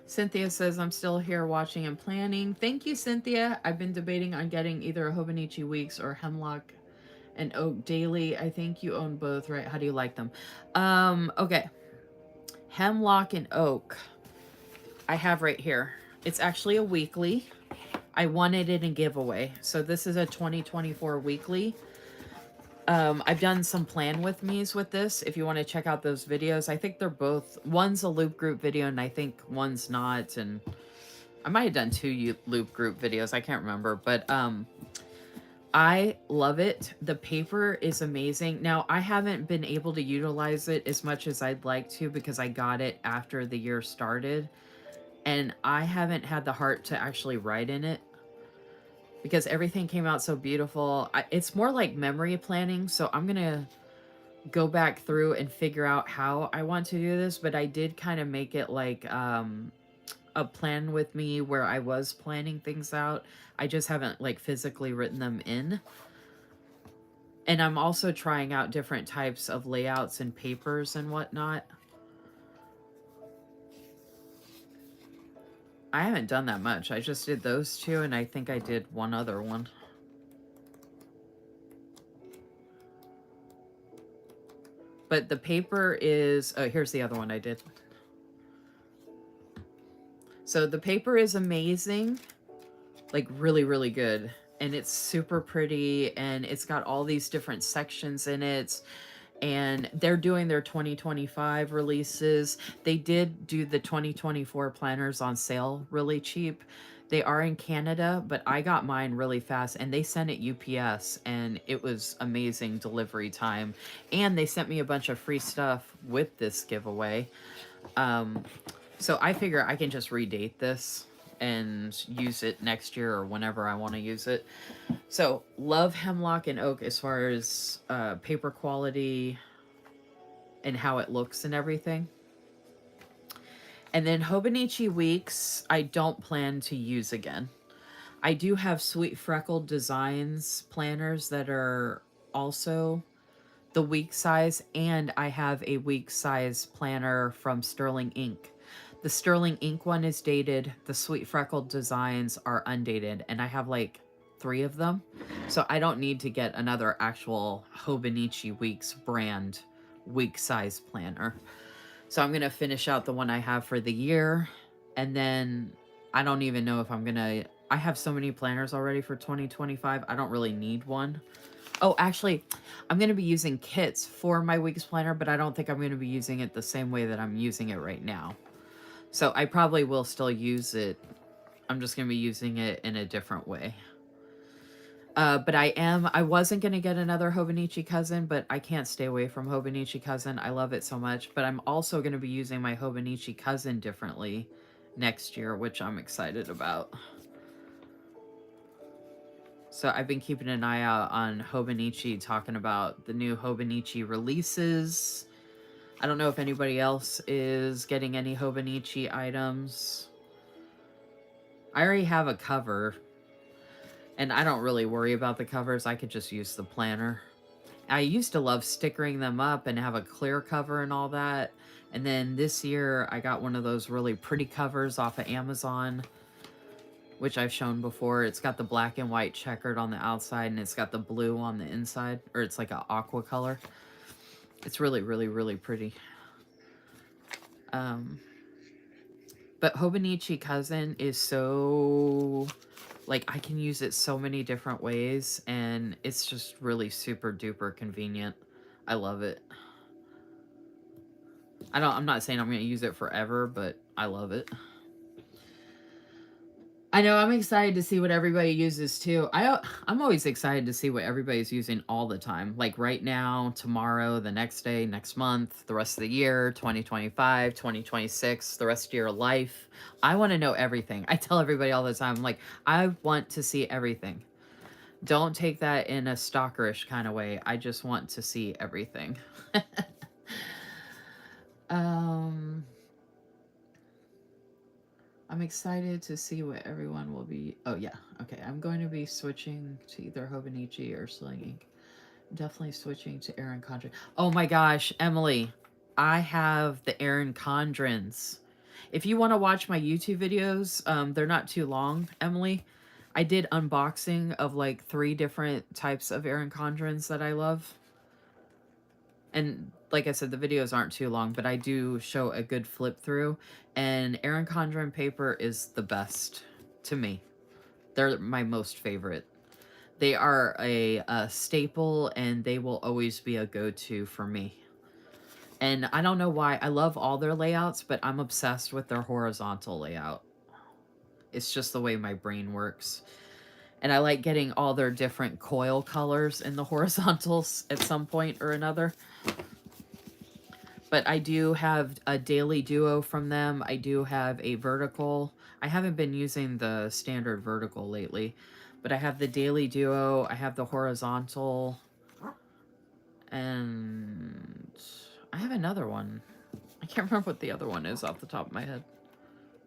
Cynthia says, I'm still here watching and planning. Thank you, Cynthia. I've been debating on getting either a Hobonichi Weeks or Hemlock and Oak Daily. I think you own both, right? How do you like them? Okay. Hemlock and Oak I have right here. It's actually a weekly. I wanted it in giveaway. So this is a 2024 weekly. I've done some plan with me's with this. If you want to check out those videos, I think they're both, one's a loop group video and I think one's not. And I might have done two loop group videos. I can't remember, but, I love it. The paper is amazing. Now, I haven't been able to utilize it as much as I'd like to because I got it after the year started. And I haven't had the heart to actually write in it because everything came out so beautiful. It's more like memory planning, so I'm going to go back through and figure out how I want to do this, but I did kind of make it like a plan with me where I was planning things out. I just haven't like physically written them in. And I'm also trying out different types of layouts and papers and whatnot. I haven't done that much. I just did those two, and I think I did one other one. But the paper is... Oh, here's the other one I did. So the paper is amazing. Like, really, really good. And it's super pretty, and it's got all these different sections in it. And they're doing their 2025 releases. They did do the 2024 planners on sale really cheap. They are in Canada, but I got mine really fast, and they sent it UPS, and it was amazing delivery time. And they sent me a bunch of free stuff with this giveaway. So I figure I can just redate this and use it next year or whenever I want to use it. So love Hemlock and Oak as far as paper quality and how it looks and everything. And then Hobonichi Weeks, I don't plan to use again. I do have Sweet Freckled Designs planners that are also the week size, and I have a week size planner from Sterling Ink. The Sterling Ink one is dated. The Sweet Freckled Designs are undated, and I have like 3 of them. So I don't need to get another actual Hobonichi Weeks brand week size planner. So I'm going to finish out the one I have for the year. And then I don't even know if I'm going to... I have so many planners already for 2025. I don't really need one. Oh, actually, I'm going to be using kits for my week's planner, but I don't think I'm going to be using it the same way that I'm using it right now. So I probably will still use it. I'm just going to be using it in a different way. But I wasn't going to get another Hobonichi Cousin, but I can't stay away from Hobonichi Cousin. I love it so much. But I'm also going to be using my Hobonichi Cousin differently next year, which I'm excited about. So I've been keeping an eye out on Hobonichi, talking about the new Hobonichi releases. I don't know if anybody else is getting any Hobonichi items. I already have a cover, and I don't really worry about the covers. I could just use the planner. I used to love stickering them up and have a clear cover and all that. And then this year, I got one of those really pretty covers off of Amazon, which I've shown before. It's got the black and white checkered on the outside, and it's got the blue on the inside, or it's like an aqua color. It's really, really, really pretty. But Hobonichi Cousin is so, like, I can use it so many different ways, and it's just really super duper convenient. I love it. I'm not saying I'm going to use it forever, but I love it. I know, I'm excited to see what everybody uses too. I'm always excited to see what everybody's using all the time. Like right now, tomorrow, the next day, next month, the rest of the year, 2025, 2026, the rest of your life. I want to know everything. I tell everybody all the time, like, I want to see everything. Don't take that in a stalkerish kind of way. I just want to see everything. um... I'm excited to see what everyone will be. Oh, yeah. Okay. I'm going to be switching to either Hobonichi or Sling Ink. Definitely switching to Erin Condren. Oh my gosh, Emily. I have the Erin Condrens. If you want to watch my YouTube videos, they're not too long, Emily. I did unboxing of like 3 different types of Erin Condrens that I love. And like I said, the videos aren't too long, but I do show a good flip through. And Erin Condren paper is the best to me. They're my most favorite. They are a staple, and they will always be a go-to for me. And I don't know why. I love all their layouts, but I'm obsessed with their horizontal layout. It's just the way my brain works. And I like getting all their different coil colors in the horizontals at some point or another. But I do have a daily duo from them. I do have a vertical. I haven't been using the standard vertical lately, but I have the daily duo. I have the horizontal. And I have another one. I can't remember what the other one is off the top of my head.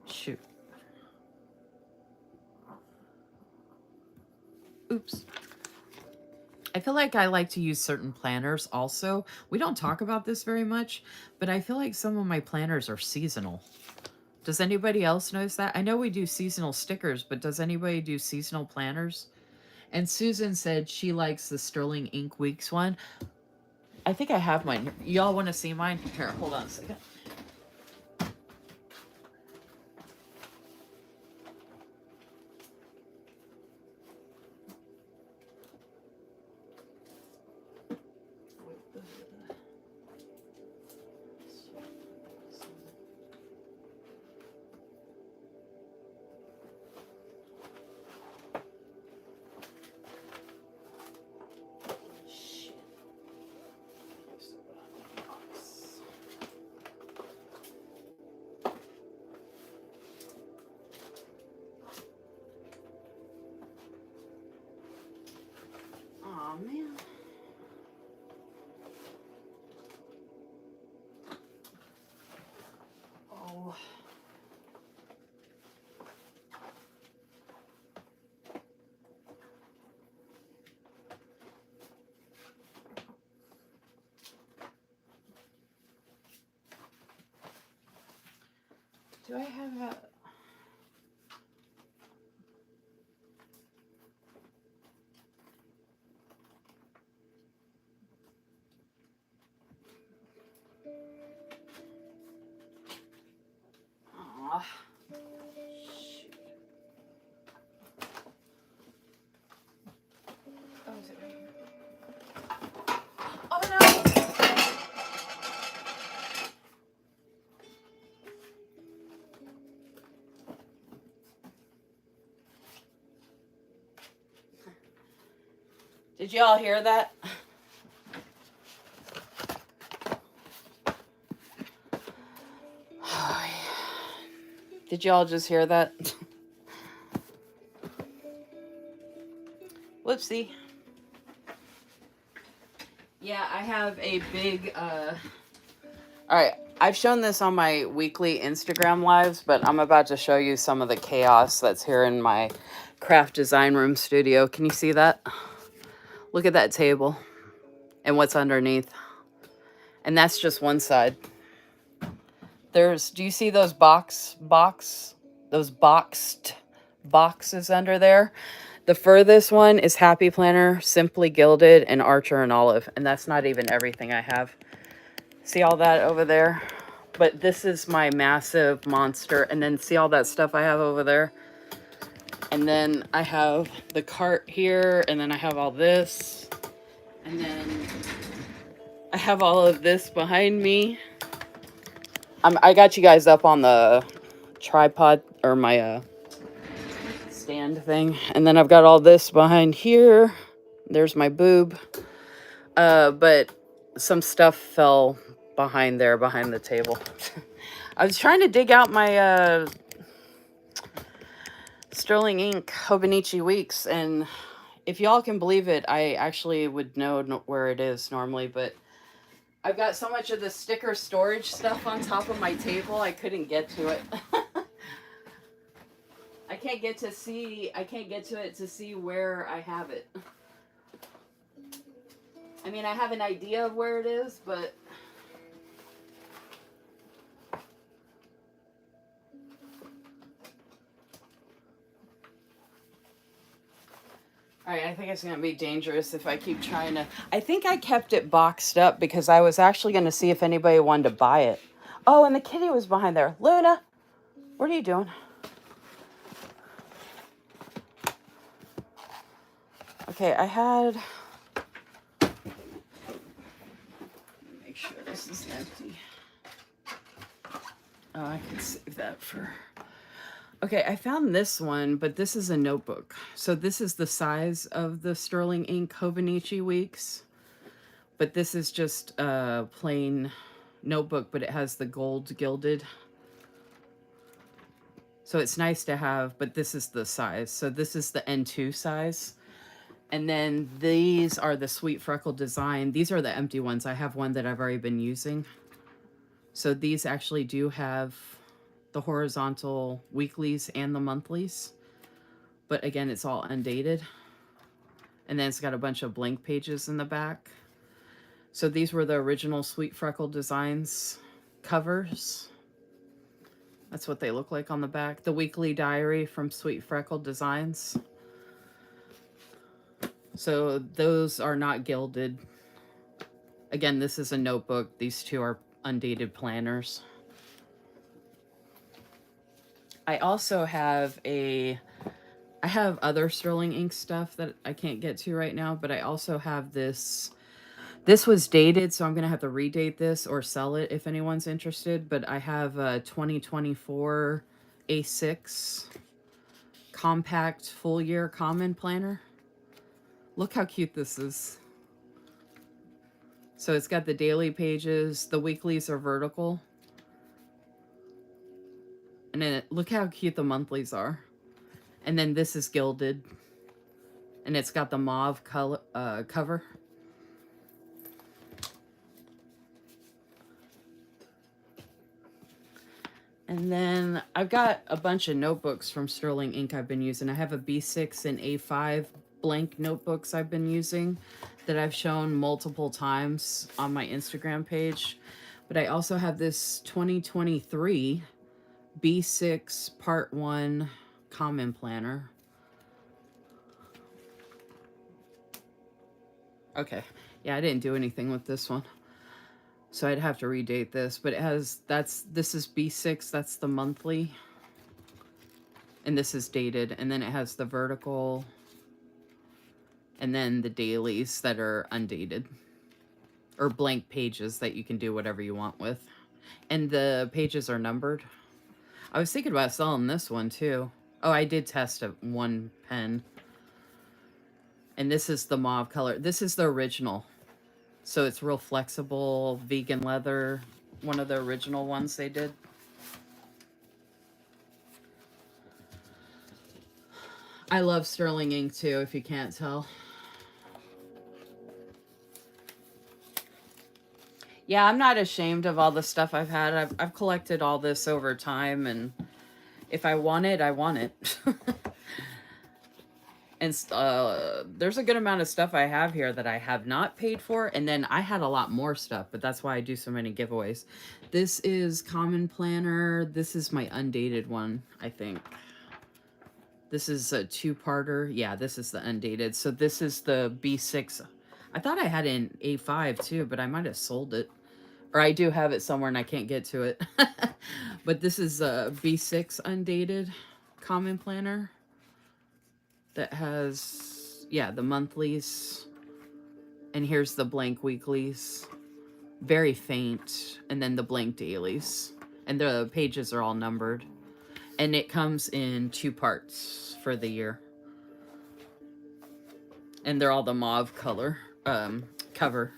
Shoot. Oops. I feel like I like to use certain planners also. We don't talk about this very much, but I feel like some of my planners are seasonal. Does anybody else notice that? I know we do seasonal stickers, but does anybody do seasonal planners? And Susan said she likes the Sterling Ink Weeks one. I think I have mine. Y'all want to see mine? Here, hold on a second. Oh man. Oh. Do I have a... Aw. Shoot. Oh, is it right here? Oh no! Did y'all hear that? Did y'all just hear that? Whoopsie. Yeah, I have a big, Alright, I've shown this on my weekly Instagram lives, but I'm about to show you some of the chaos that's here in my craft design room studio. Can you see that? Look at that table and what's underneath. And that's just one side. Do you see those those boxed boxes under there? The furthest one is Happy Planner, Simply Gilded, and Archer and Olive. And that's not even everything I have. See all that over there? But this is my massive monster. And then see all that stuff I have over there? And then I have the cart here, and then I have all this. And then I have all of this behind me. I got you guys up on the tripod, or my stand thing. And then I've got all this behind here. There's my boob. But some stuff fell behind there, behind the table. I was trying to dig out my Sterling Ink Hobonichi Weeks, and if y'all can believe it, I actually would know where it is normally, but I've got so much of the sticker storage stuff on top of my table, I couldn't get to it. I can't get to it to see where I have it. I mean, I have an idea of where it is, but alright, I think it's going to be dangerous if I keep trying to... I think I kept it boxed up because I was actually going to see if anybody wanted to buy it. Oh, and the kitty was behind there. Luna, what are you doing? Okay, I had... Make sure this is empty. Oh, I can save that for... Okay, I found this one, but this is a notebook. So this is the size of the Sterling Ink Hobonichi Weeks. But this is just a plain notebook, but it has the gold gilded. So it's nice to have, but this is the size. So this is the N2 size. And then these are the Sweet Freckle design. These are the empty ones. I have one that I've already been using. So these actually do have the horizontal weeklies and the monthlies. But again, it's all undated. And then it's got a bunch of blank pages in the back. So these were the original Sweet Freckle designs covers. That's what they look like on the back. The weekly diary from Sweet Freckle Designs. So those are not gilded. Again, this is a notebook. These two are undated planners. I also have I have other Sterling Ink stuff that I can't get to right now, but I also have this. This was dated, so I'm going to have to redate this or sell it if anyone's interested. But I have a 2024 A6 compact full year common planner. Look how cute this is. So it's got the daily pages. The weeklies are vertical. And then look how cute the monthlies are. And then this is gilded. And it's got the mauve color, cover. And then I've got a bunch of notebooks from Sterling Ink I've been using. I have a B6 and A5 blank notebooks I've been using that I've shown multiple times on my Instagram page. But I also have this 2023 B6 Part 1 Common Planner. Okay. Yeah, I didn't do anything with this one. So I'd have to redate this, but it has, this is B6, that's the monthly. And this is dated, and then it has the vertical, and then the dailies that are undated. Or blank pages that you can do whatever you want with. And the pages are numbered. I was thinking about selling this one too. Oh, I did test one pen. And this is the mauve color. This is the original. So it's real flexible, vegan leather. One of the original ones they did. I love Sterling Ink too, if you can't tell. Yeah, I'm not ashamed of all the stuff I've had. I've collected all this over time, and if I want it, I want it. And there's a good amount of stuff I have here that I have not paid for. And then I had a lot more stuff, but that's why I do so many giveaways. This is Common Planner. This is my undated one, I think. This is a two-parter. Yeah, this is the undated. So this is the B6. I thought I had an A5 too, but I might have sold it. Or I do have it somewhere and I can't get to it. But this is a B6 undated common planner that has, yeah, the monthlies. And here's the blank weeklies. Very faint. And then the blank dailies. And the pages are all numbered. And it comes in 2 parts for the year. And they're all the mauve color cover.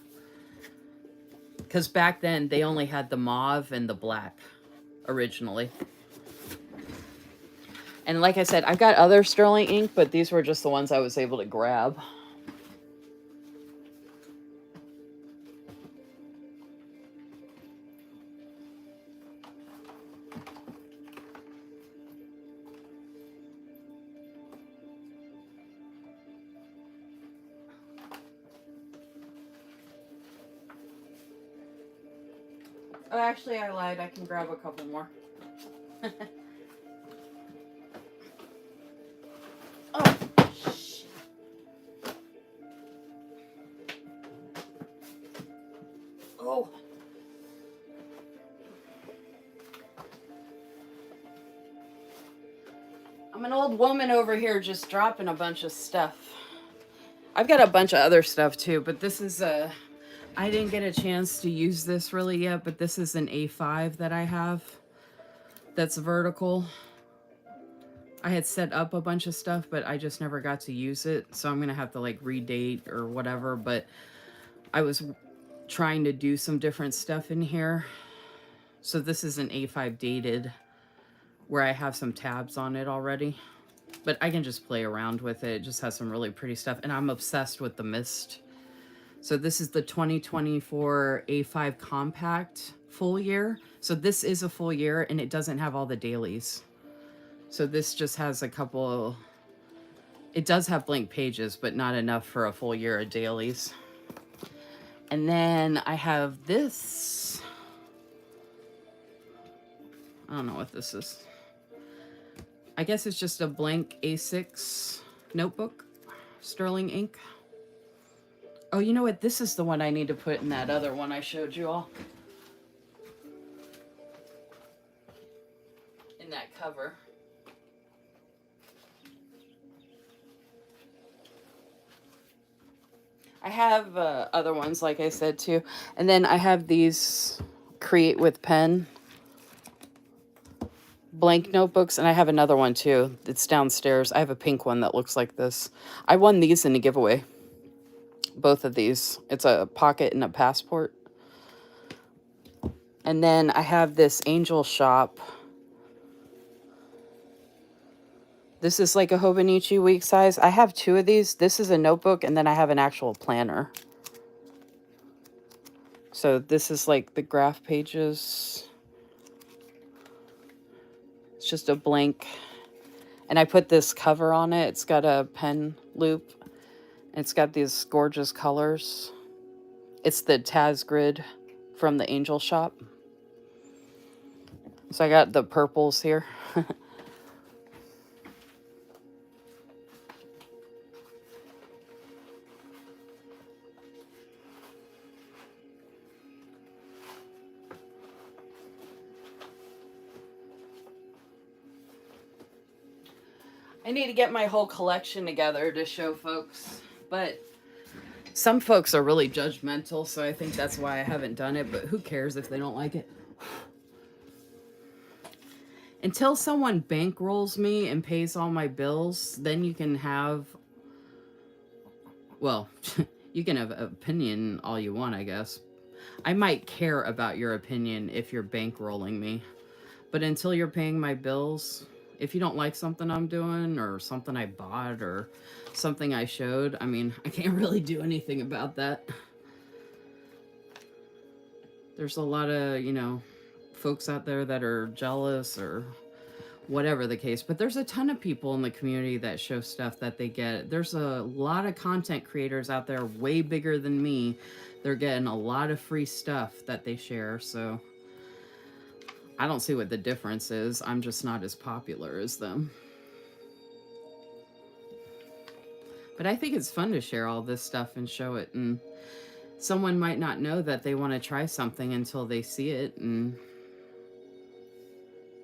Because back then, they only had the mauve and the black originally. And like I said, I've got other sterling ink, but these were just the ones I was able to grab. Oh, actually, I lied. I can grab a couple more. Oh, shit. Oh. I'm an old woman over here just dropping a bunch of stuff. I've got a bunch of other stuff too, but this is I didn't get a chance to use this really yet, but this is an A5 that I have that's vertical. I had set up a bunch of stuff, but I just never got to use it. So I'm going to have to like redate or whatever. But I was trying to do some different stuff in here. So this is an A5 dated where I have some tabs on it already. But I can just play around with it. It just has some really pretty stuff. And I'm obsessed with the mist. So this is the 2024 A5 Compact full year. So this is a full year and it doesn't have all the dailies. So this just has a couple, it does have blank pages, but not enough for a full year of dailies. And then I have this. I don't know what this is. I guess it's just a blank A6 notebook, sterling ink. Oh, you know what? This is the one I need to put in that other one I showed you all. In that cover. I have other ones, like I said, too. And then I have these Create with Pen blank notebooks. And I have another one, too. It's downstairs. I have a pink one that looks like this. I won these in a giveaway. Both of these. It's a pocket and a passport. And then I have this Angel Shop. This is like a Hobonichi week size. I have 2 of these. This is a notebook, and then I have an actual planner. So this is like the graph pages. It's just a blank. And I put this cover on it. It's got a pen loop. It's got these gorgeous colors. It's the Taz grid from the Angel Shop. So I got the purples here. I need to get my whole collection together to show folks, but some folks are really judgmental, so I think that's why I haven't done it, but who cares if they don't like it? Until someone bankrolls me and pays all my bills, then you can have, well, you can have an opinion all you want, I guess. I might care about your opinion if you're bankrolling me, but until you're paying my bills, if you don't like something I'm doing or something I bought or something I showed, I mean, I can't really do anything about that. There's a lot of, you know, folks out there that are jealous or whatever the case, but there's a ton of people in the community that show stuff that they get. There's a lot of content creators out there way bigger than me. They're getting a lot of free stuff that they share, so I don't see what the difference is. I'm just not as popular as them. But I think it's fun to share all this stuff and show it. And someone might not know that they want to try something until they see it, and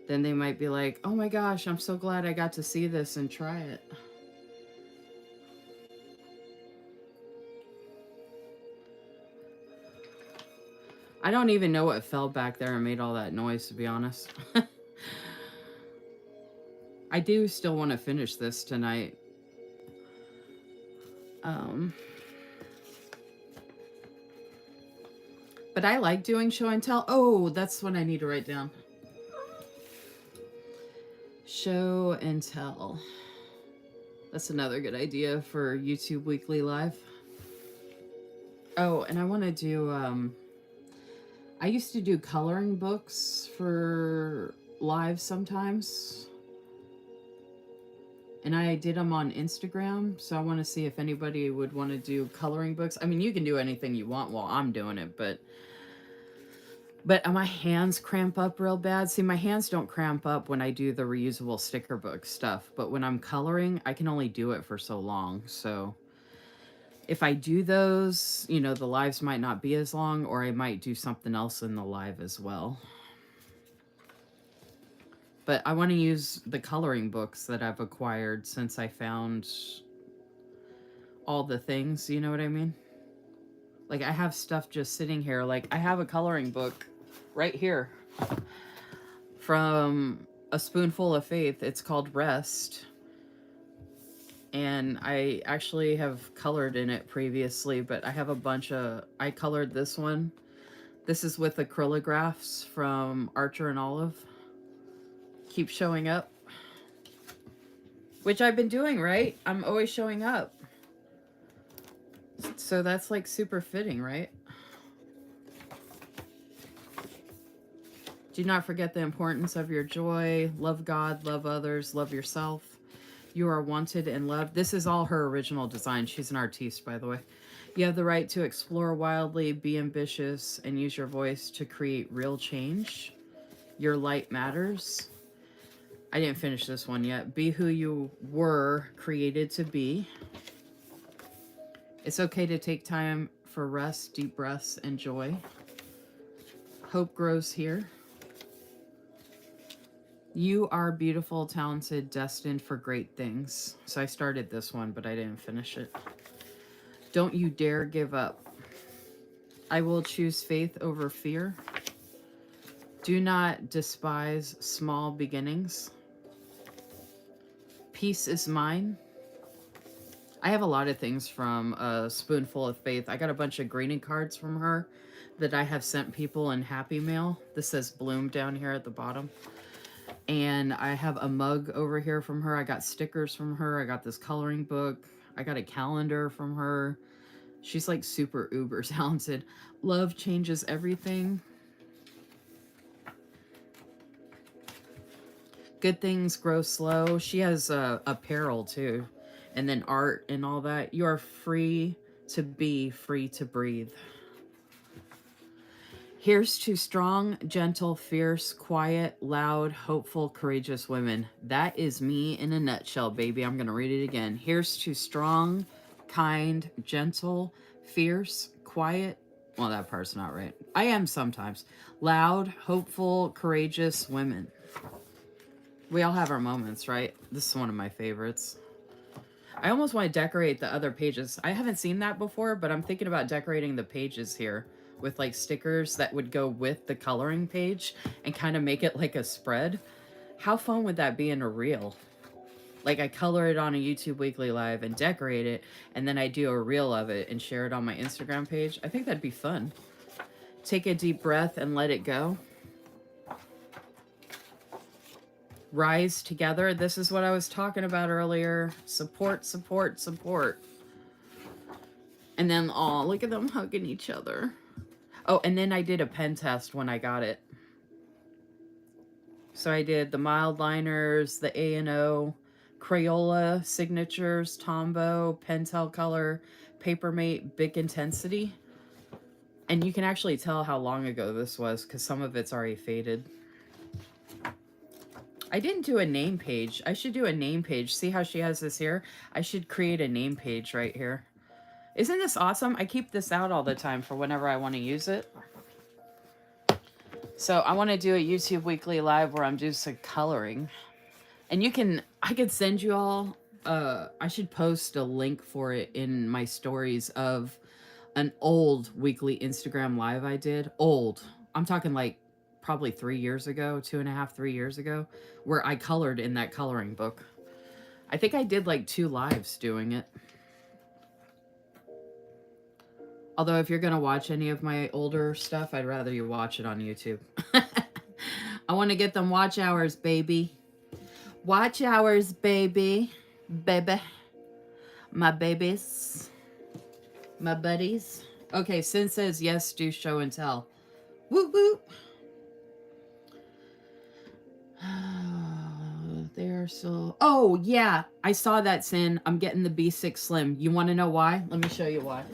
then they might be like, oh my gosh, I'm so glad I got to see this and try it. I don't even know what fell back there and made all that noise, to be honest. I do still want to finish this tonight. But I like doing show and tell. Oh, that's what I need to write down. Show and tell. That's another good idea for YouTube Weekly Live. Oh, and I want to do, I used to do coloring books for live sometimes. And I did them on Instagram, so I want to see if anybody would want to do coloring books. I mean, you can do anything you want while I'm doing it, but my hands cramp up real bad. See, my hands don't cramp up when I do the reusable sticker book stuff, but when I'm coloring, I can only do it for so long. So if I do those, you know, the lives might not be as long, or I might do something else in the live as well. But I want to use the coloring books that I've acquired since I found all the things, you know what I mean? Like, I have stuff just sitting here. Like, I have a coloring book right here from A Spoonful of Faith. It's called Rest. And I actually have colored in it previously, but I have a bunch of... I colored this one. This is with acrylographs from Archer and Olive. Keep showing up. Which I've been doing, right? I'm always showing up. So that's like super fitting, right? Do not forget the importance of your joy. Love God, love others, love yourself. You are wanted and loved. This is all her original design. She's an artiste, by the way. You have the right to explore wildly, be ambitious, and use your voice to create real change. Your light matters. I didn't finish this one yet. Be who you were created to be. It's okay to take time for rest, deep breaths, and joy. Hope grows here. You are beautiful, talented, destined for great things. So I started this one, but I didn't finish it. Don't you dare give up. I will choose faith over fear. Do not despise small beginnings. Peace is mine. I have a lot of things from A Spoonful of Faith. I got a bunch of greeting cards from her that I have sent people in Happy Mail. This says Bloom down here at the bottom. And I have a mug over here from her. I got stickers from her. I got this coloring book. I got a calendar from her. She's like super uber talented. Love changes everything. Good things grow slow. She has apparel too. And then art and all that. You are free to be, free to breathe. Here's to strong, gentle, fierce, quiet, loud, hopeful, courageous women. That is me in a nutshell, baby. I'm going to read it again. Here's to strong, kind, gentle, fierce, quiet. Well, that part's not right. I am sometimes. Loud, hopeful, courageous women. We all have our moments, right? This is one of my favorites. I almost want to decorate the other pages. I haven't seen that before, but I'm thinking about decorating the pages here with like stickers that would go with the coloring page and kind of make it like a spread. How fun would that be in a reel? Like, I color it on a YouTube Weekly Live and decorate it, and then I do a reel of it and share it on my Instagram page. I think that'd be fun. Take a deep breath and let it go. Rise together. This is what I was talking about earlier. Support, support, support. And then, oh, look at them hugging each other. Oh, and then I did a pen test when I got it. So I did the mild liners, the A&O, Crayola signatures, Tombow, Pentel color, Papermate, Bic intensity. And you can actually tell how long ago this was because some of it's already faded. I didn't do a name page. I should do a name page. See how she has this here? I should create a name page right here. Isn't this awesome? I keep this out all the time for whenever I want to use it. So I want to do a YouTube weekly live where I'm doing some coloring. And I could send you all, I should post a link for it in my stories of an old weekly Instagram live I did. Old. I'm talking like probably 3 years ago, 2.5, 3 years ago, where I colored in that coloring book. I think I did like 2 lives doing it. Although if you're going to watch any of my older stuff, I'd rather you watch it on YouTube. I want to get them watch hours, baby. Watch hours, baby. Baby. My babies. My buddies. Okay, Sin says yes, do show and tell. Whoop whoop. They're so... Oh, yeah. I saw that, Sin. I'm getting the B6 Slim. You want to know why? Let me show you why.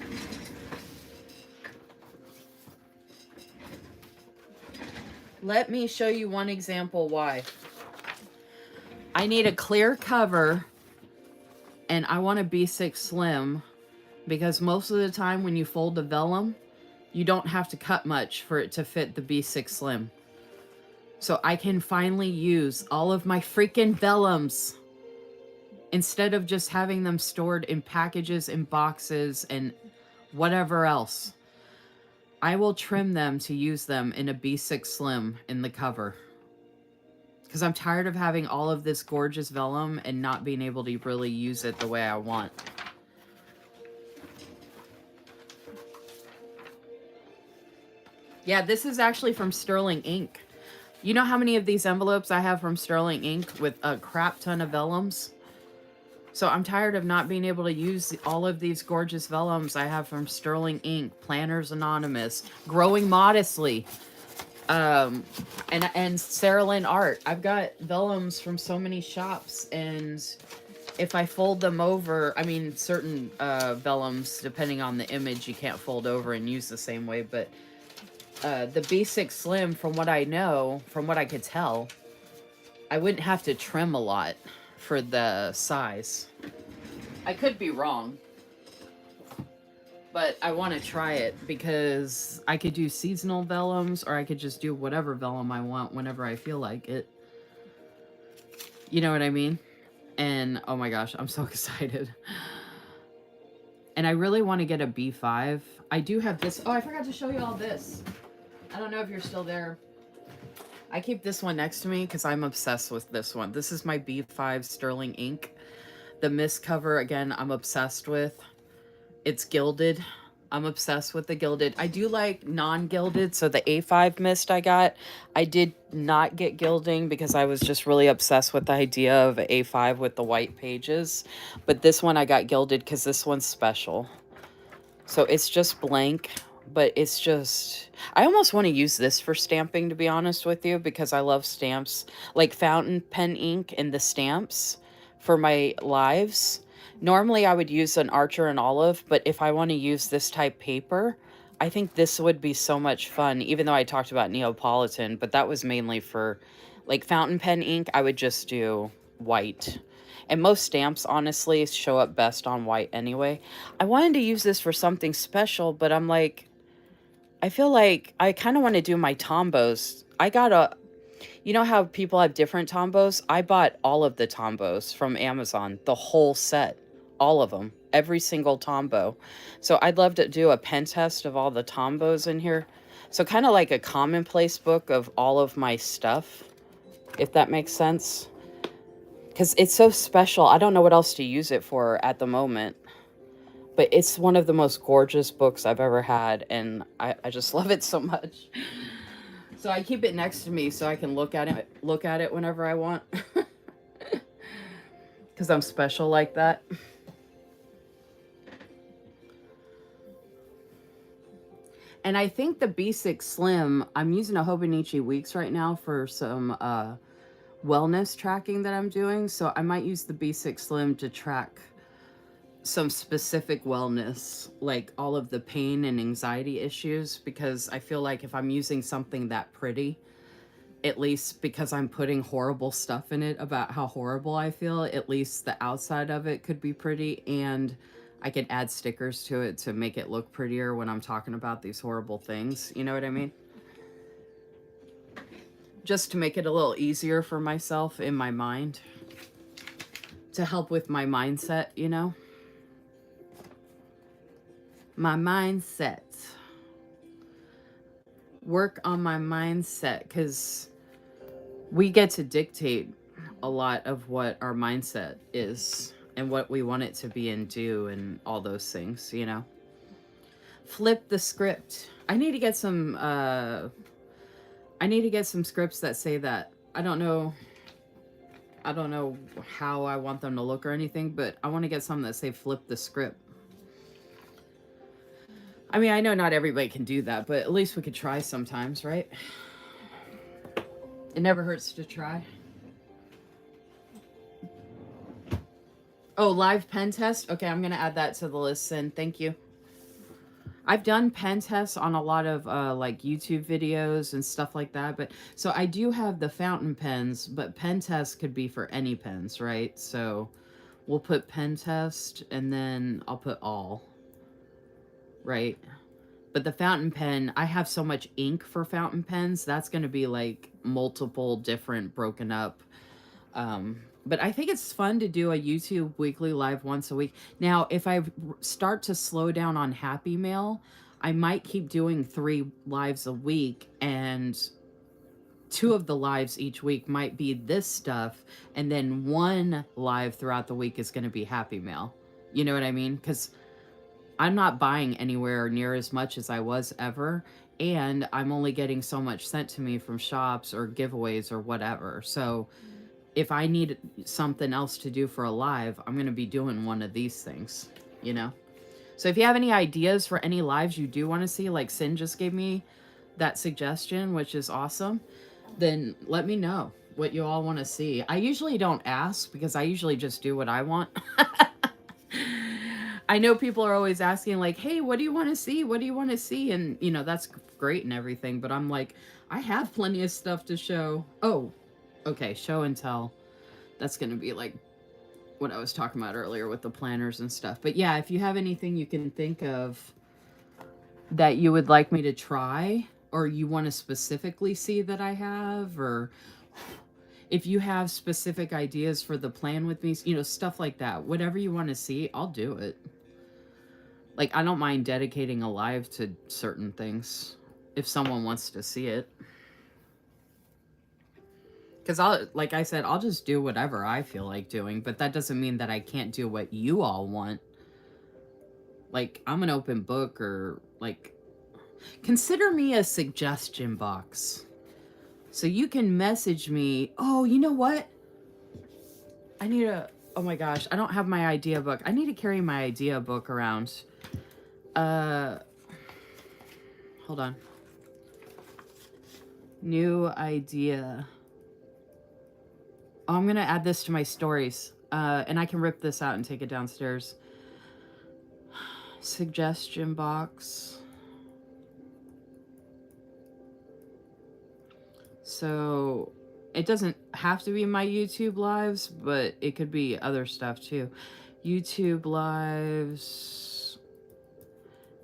Let me show you one example why. I need a clear cover, and I want a B6 Slim, because most of the time when you fold the vellum, you don't have to cut much for it to fit the B6 Slim. So I can finally use all of my freaking vellums instead of just having them stored in packages and boxes and whatever else. I will trim them to use them in a B6 Slim in the cover. Because I'm tired of having all of this gorgeous vellum and not being able to really use it the way I want. Yeah, this is actually from Sterling Ink. You know how many of these envelopes I have from Sterling Ink with a crap ton of vellums? So I'm tired of not being able to use all of these gorgeous vellums I have from Sterling Ink, Planners Anonymous, Growing Modestly, and Sarah Lynn Art. I've got vellums from so many shops, and if I fold them over, I mean, certain vellums, depending on the image, you can't fold over and use the same way, but the B6 Slim, from what I know, from what I could tell, I wouldn't have to trim a lot for the size. I could be wrong, but I want to try it because I could do seasonal vellums, or I could just do whatever vellum I want whenever I feel like it. You know what I mean? And oh my gosh, I'm so excited. And I really want to get a B5. I do have this. Oh, I forgot to show you all this. I don't know if you're still there. I keep this one next to me because I'm obsessed with this one. This is my B5 Sterling Ink. The mist cover, again, I'm obsessed with. It's gilded. I'm obsessed with the gilded. I do like non-gilded, so the A5 mist I got, I did not get gilding because I was just really obsessed with the idea of A5 with the white pages. But this one I got gilded because this one's special. So it's just blank, but it's just... I almost want to use this for stamping, to be honest with you, because I love stamps. Like fountain pen ink and the stamps for my lives. Normally I would use an Archer and Olive, but if I want to use this type paper, I think this would be so much fun, even though I talked about Neapolitan, but that was mainly for like fountain pen ink. I would just do white. And most stamps, honestly, show up best on white anyway. I wanted to use this for something special, but I'm like, I feel like I kind of want to do my Tombos. I got a... You know how people have different Tombos? I bought all of the Tombos from Amazon, the whole set. All of them. Every single Tombow. So I'd love to do a pen test of all the Tombos in here. So kind of like a commonplace book of all of my stuff, if that makes sense. Because it's so special. I don't know what else to use it for at the moment. But it's one of the most gorgeous books I've ever had. And I just love it so much. So I keep it next to me so I can look at it whenever I want. Because I'm special like that. And I think the B6 Slim, I'm using a Hobonichi Weeks right now for some wellness tracking that I'm doing. So I might use the B6 Slim to track some specific wellness, like all of the pain and anxiety issues, because I feel like if I'm using something that pretty, at least because I'm putting horrible stuff in it about how horrible I feel, at least the outside of it could be pretty, and I could add stickers to it to make it look prettier when I'm talking about these horrible things. You know what I mean? Just to make it a little easier for myself in my mind. To help with my mindset, you know? My mindset. Work on my mindset, because we get to dictate a lot of what our mindset is and what we want it to be and do and all those things, you know? Flip the script. I need to get some scripts that say that. I don't know how I want them to look or anything, but I want to get some that say flip the script. I mean, I know not everybody can do that, but at least we could try sometimes, right? It never hurts to try. Oh, live pen test? Okay, I'm going to add that to the list then. Thank you. I've done pen tests on a lot of like YouTube videos and stuff like that. But so I do have the fountain pens, but pen test could be for any pens, right? So we'll put pen test and then I'll put all, right? But the fountain pen, I have so much ink for fountain pens. That's going to be like multiple different broken up. But I think it's fun to do a YouTube weekly live once a week. Now, if I start to slow down on Happy Mail, I might keep doing 3 lives a week, and 2 of the lives each week might be this stuff, and then 1 live throughout the week is going to be Happy Mail. You know what I mean? Because I'm not buying anywhere near as much as I was ever, and I'm only getting so much sent to me from shops or giveaways or whatever. So if I need something else to do for a live, I'm going to be doing one of these things, you know? So if you have any ideas for any lives you do want to see, like Sin just gave me that suggestion, which is awesome, then let me know what you all want to see. I usually don't ask because I usually just do what I want. I know people are always asking like, hey, what do you want to see? What do you want to see? And, you know, that's great and everything. But I'm like, I have plenty of stuff to show. Oh, okay, show and tell. That's going to be like what I was talking about earlier with the planners and stuff. But yeah, if you have anything you can think of that you would like me to try, or you want to specifically see that I have, or if you have specific ideas for the plan with me, you know, stuff like that, whatever you want to see, I'll do it. Like, I don't mind dedicating a live to certain things if someone wants to see it. Because like I said, I'll just do whatever I feel like doing, but that doesn't mean that I can't do what you all want. Like, I'm an open book, or like, consider me a suggestion box. So you can message me. Oh, you know what? I need oh my gosh, I don't have my idea book. I need to carry my idea book around. Hold on. New idea. Oh, I'm going to add this to my stories. And I can rip this out and take it downstairs. Suggestion box. So it doesn't have to be my YouTube lives, but it could be other stuff too. YouTube lives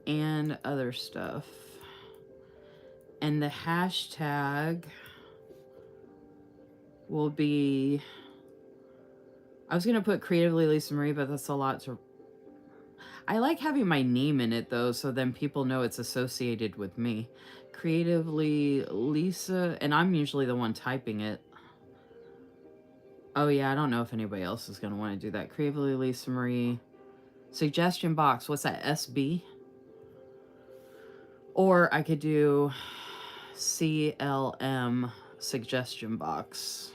and other stuff. And the hashtag will be, I was going to put Creatively Lisamarie, but that's a lot to, I like having my name in it though, so then people know it's associated with me. Creatively Lisa, and I'm usually the one typing it. Oh yeah, I don't know if anybody else is going to want to do that. Creatively Lisamarie. Suggestion box, what's that, SB? Or I could do CLM suggestion box.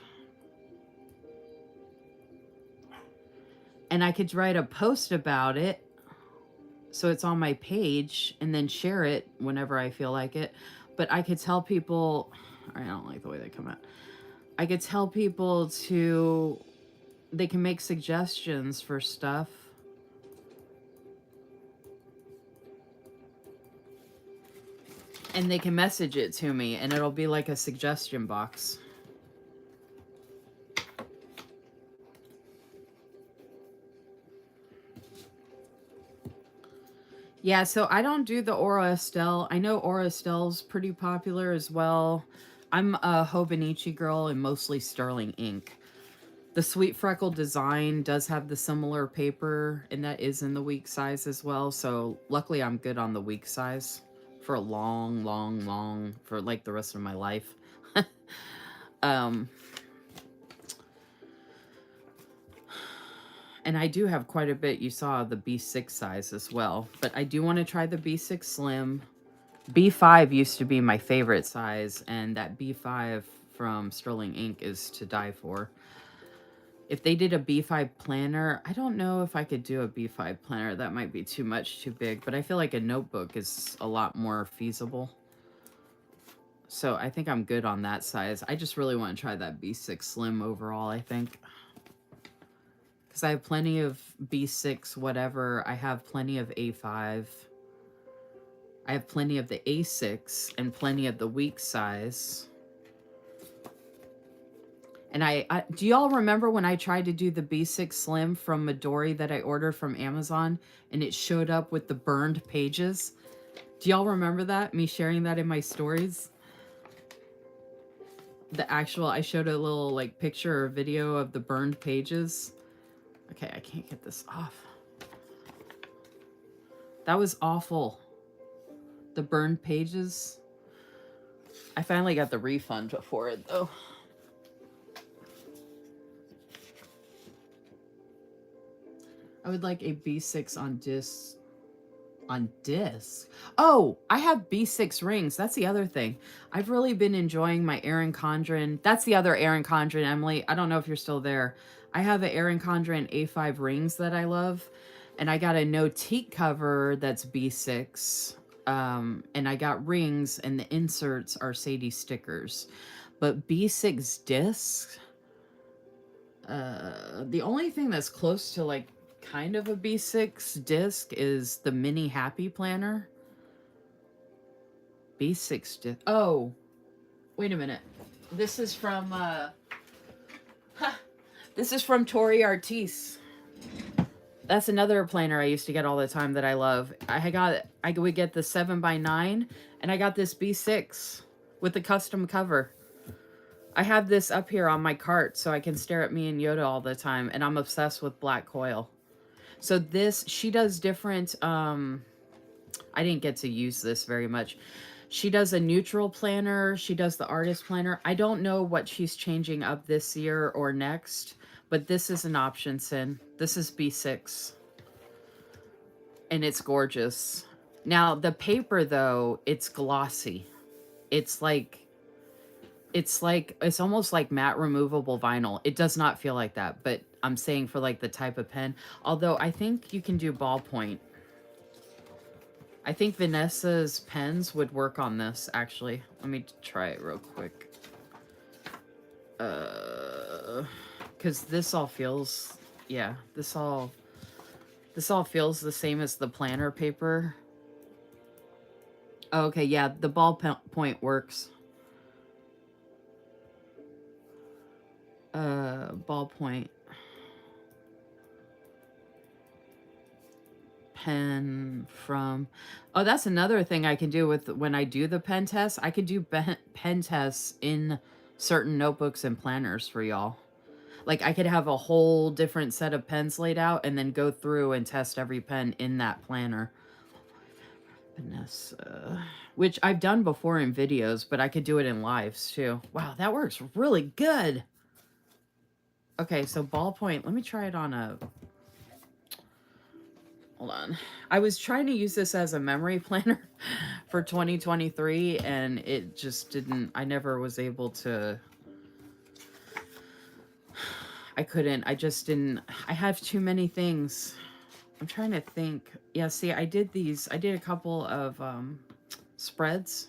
And I could write a post about it, so it's on my page, and then share it whenever I feel like it. But I could tell people, I don't like the way they come out. I could tell people they can make suggestions for stuff. And they can message it to me, and it'll be like a suggestion box. Yeah, so I don't do the Aura Estelle. I know Aura Estelle's pretty popular as well. I'm a Hobonichi girl and mostly sterling ink. The Sweet Freckle design does have the similar paper, and that is in the week size as well. So luckily I'm good on the week size for a long, for like the rest of my life. um, and I do have quite a bit. You saw the B6 size as well, but I do want to try the B6 Slim. B5 used to be my favorite size, and that B5 from Sterling Ink is to die for. If they did a B5 planner, I don't know if I could do a B5 planner. That might be too much, too big, but I feel like a notebook is a lot more feasible. So I think I'm good on that size. I just really want to try that B6 Slim overall, I think. Because I have plenty of B6 whatever. I have plenty of A5. I have plenty of the A6 and plenty of the week size. And do y'all remember when I tried to do the B6 Slim from Midori that I ordered from Amazon and it showed up with the burned pages? Do y'all remember that? Me sharing that in my stories? The actual, I showed a little like picture or video of the burned pages. Okay, I can't get this off. That was awful. The burned pages. I finally got the refund for it though. I would like a B6 on disc. On disc? Oh, I have B6 rings. That's the other thing. I've really been enjoying my Erin Condren. That's the other Erin Condren, Emily. I don't know if you're still there. I have an Erin Condren A5 rings that I love. And I got a no teak cover that's B6. And I got rings and the inserts are Sadie stickers. But B6 discs, the only thing that's close to like kind of a B6 disc is the mini Happy Planner. B6 disc. Oh, wait a minute. This is from this is from Tori Artis. That's another planner I used to get all the time that I love. I would get the 7x9 and I got this B6 with the custom cover. I have this up here on my cart so I can stare at me and Yoda all the time, and I'm obsessed with black coil. So this, she does different, I didn't get to use this very much. She does a neutral planner. She does the artist planner. I don't know what she's changing up this year or next, but this is an option, Sin. This is B6. And it's gorgeous. Now, the paper, though, it's glossy. It's almost like matte removable vinyl. It does not feel like that, but I'm saying for like the type of pen. Although I think you can do ballpoint. I think Vanessa's pens would work on this, actually. Let me try it real quick. Because this all feels, yeah, this all feels the same as the planner paper. Oh, okay, yeah, the ballpoint works. Ballpoint. Pen from, oh, that's another thing I can do with when I do the pen test. I could do pen tests in certain notebooks and planners for y'all. Like I could have a whole different set of pens laid out and then go through and test every pen in that planner. Vanessa, which I've done before in videos, but I could do it in lives too. Wow, that works really good. Okay, so ballpoint, let me try it on a, hold on. I was trying to use this as a memory planner for 2023 and it just didn't, I never was able to, I couldn't, I just didn't, I have too many things. I'm trying to think. Yeah, see, I did a couple of spreads.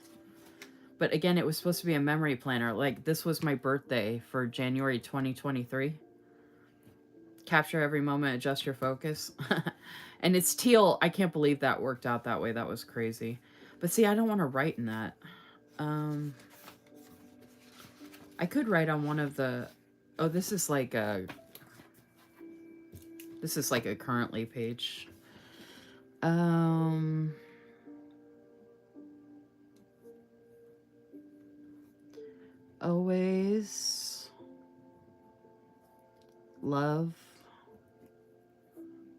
But again, it was supposed to be a memory planner. Like, this was my birthday for January 2023. Capture every moment, adjust your focus. And it's teal. I can't believe that worked out that way. That was crazy. But see, I don't want to write in that. I could write on one of the... Oh, this is like a currently page. Um, always love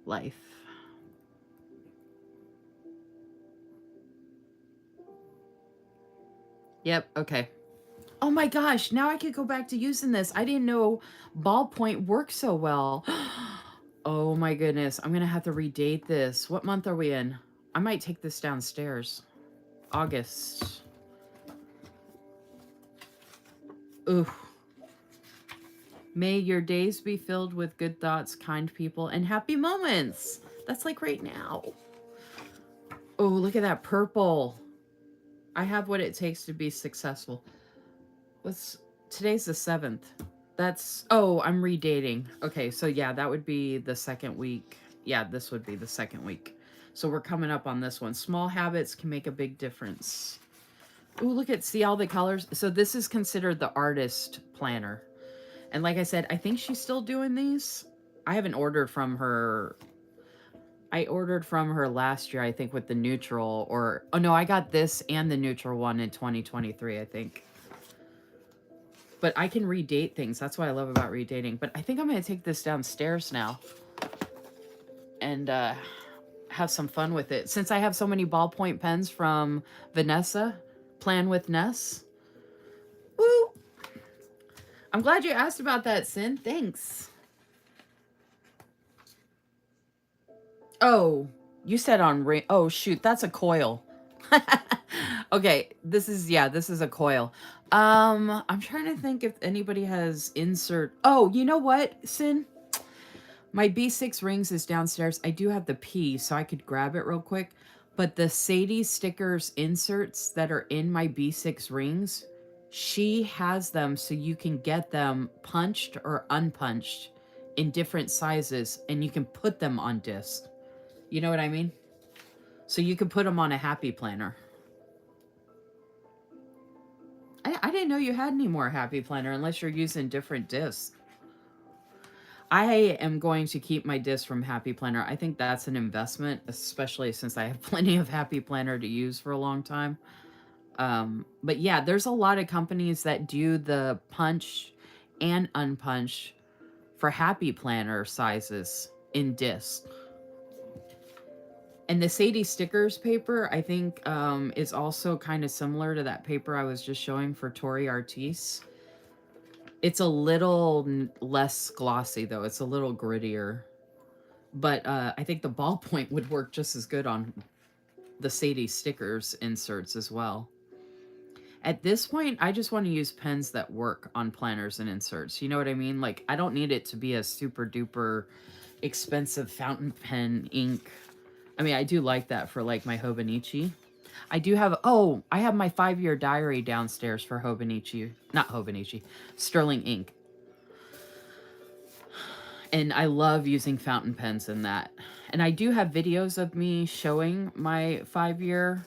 life. Yep, okay. Oh my gosh, now I could go back to using this. I didn't know ballpoint worked so well. Oh my goodness, I'm gonna have to redate this. What month are we in? I might take this downstairs. August. Ooh. May your days be filled with good thoughts, kind people, and happy moments. That's like right now. Oh, look at that purple. I have what it takes to be successful. Today's the 7th. I'm redating. Okay, so yeah, that would be the second week. Yeah, this would be the second week. So we're coming up on this one. Small habits can make a big difference. Ooh, see all the colors. So this is considered the artist planner. And like I said, I think she's still doing these. I haven't ordered from her. I ordered from her last year, I think, with the neutral oh no, I got this and the neutral one in 2023, I think. But I can redate things. That's what I love about redating. But I think I'm going to take this downstairs now and have some fun with it. Since I have so many ballpoint pens from Vanessa, Plan with Ness. Woo! I'm glad you asked about that, Sin. Thanks. Oh, you said on ring. Oh, shoot. That's a coil. Okay, this is a coil. I'm trying to think if anybody has insert. Oh, you know what, Sin? My B6 rings is downstairs. I do have the P, so I could grab it real quick. But the Sadie stickers inserts that are in my B6 rings, she has them so you can get them punched or unpunched in different sizes, and you can put them on disc. You know what I mean? So you can put them on a happy planner. I didn't know you had any more happy planner unless you're using different discs. I am going to keep my disc from Happy Planner. I think that's an investment, especially since I have plenty of Happy Planner to use for a long time. But yeah, there's a lot of companies that do the punch and unpunch for Happy Planner sizes in disc. And the Sadie stickers paper, I think, is also kind of similar to that paper I was just showing for Tori Artis. It's a little less glossy, though. It's a little grittier. But I think the ballpoint would work just as good on the Sadie stickers inserts as well. At this point, I just want to use pens that work on planners and inserts. You know what I mean? Like, I don't need it to be a super duper expensive fountain pen ink. I mean, I do like that for like my Hobonichi. I do have, I have my 5-year diary downstairs for Hobonichi. Not Hobonichi, Sterling ink. And I love using fountain pens in that. And I do have videos of me showing my 5-year.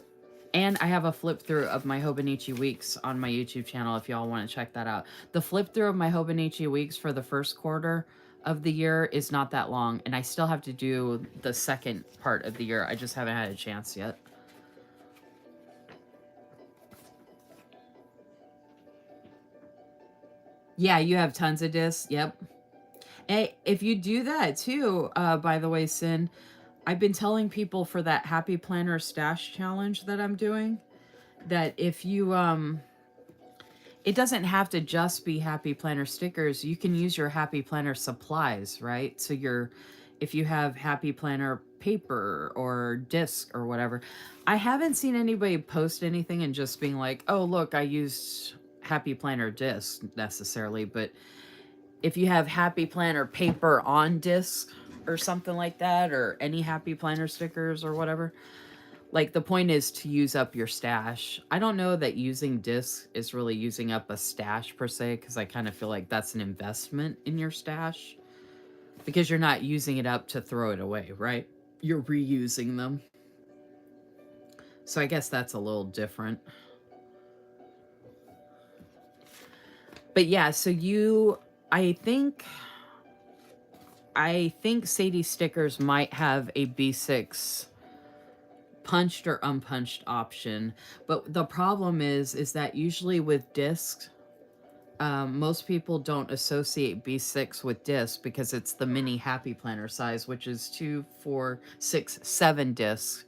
And I have a flip through of my Hobonichi weeks on my YouTube channel if y'all want to check that out. The flip through of my Hobonichi weeks for the first quarter of the year is not that long. And I still have to do the second part of the year. I just haven't had a chance yet. Yeah, you have tons of discs. Yep. Hey, if you do that too, by the way, Sin, I've been telling people for that Happy Planner Stash Challenge that I'm doing, that if you, it doesn't have to just be Happy Planner stickers. You can use your Happy Planner supplies, right? So if you have Happy Planner paper or disc or whatever. I haven't seen anybody post anything and just being like, oh, look, I used Happy Planner disc necessarily, but if you have Happy Planner paper on disc or something like that, or any Happy Planner stickers or whatever, like the point is to use up your stash. I don't know that using disc is really using up a stash per se, because I kind of feel like that's an investment in your stash, because you're not using it up to throw it away, right? You're reusing them. So I guess that's a little different. But yeah, so I think Sadie Stickers might have a B6 punched or unpunched option. But the problem is that usually with discs, most people don't associate B6 with discs because it's the mini happy planner size, which is 2, 4, 6, 7 discs.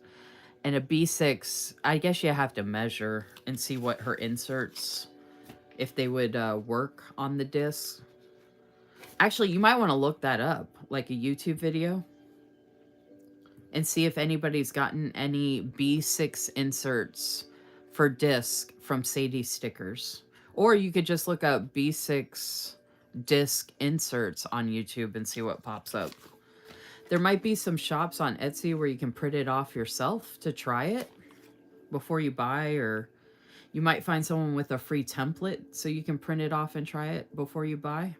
And a B6, I guess you have to measure and see what her inserts, if they would work on the disc. Actually, you might want to look that up, like a YouTube video, and see if anybody's gotten any B6 inserts for disc from Sadie Stickers. Or you could just look up B6 disc inserts on YouTube and see what pops up. There might be some shops on Etsy where you can print it off yourself to try it before you buy, or you might find someone with a free template so you can print it off and try it before you buy.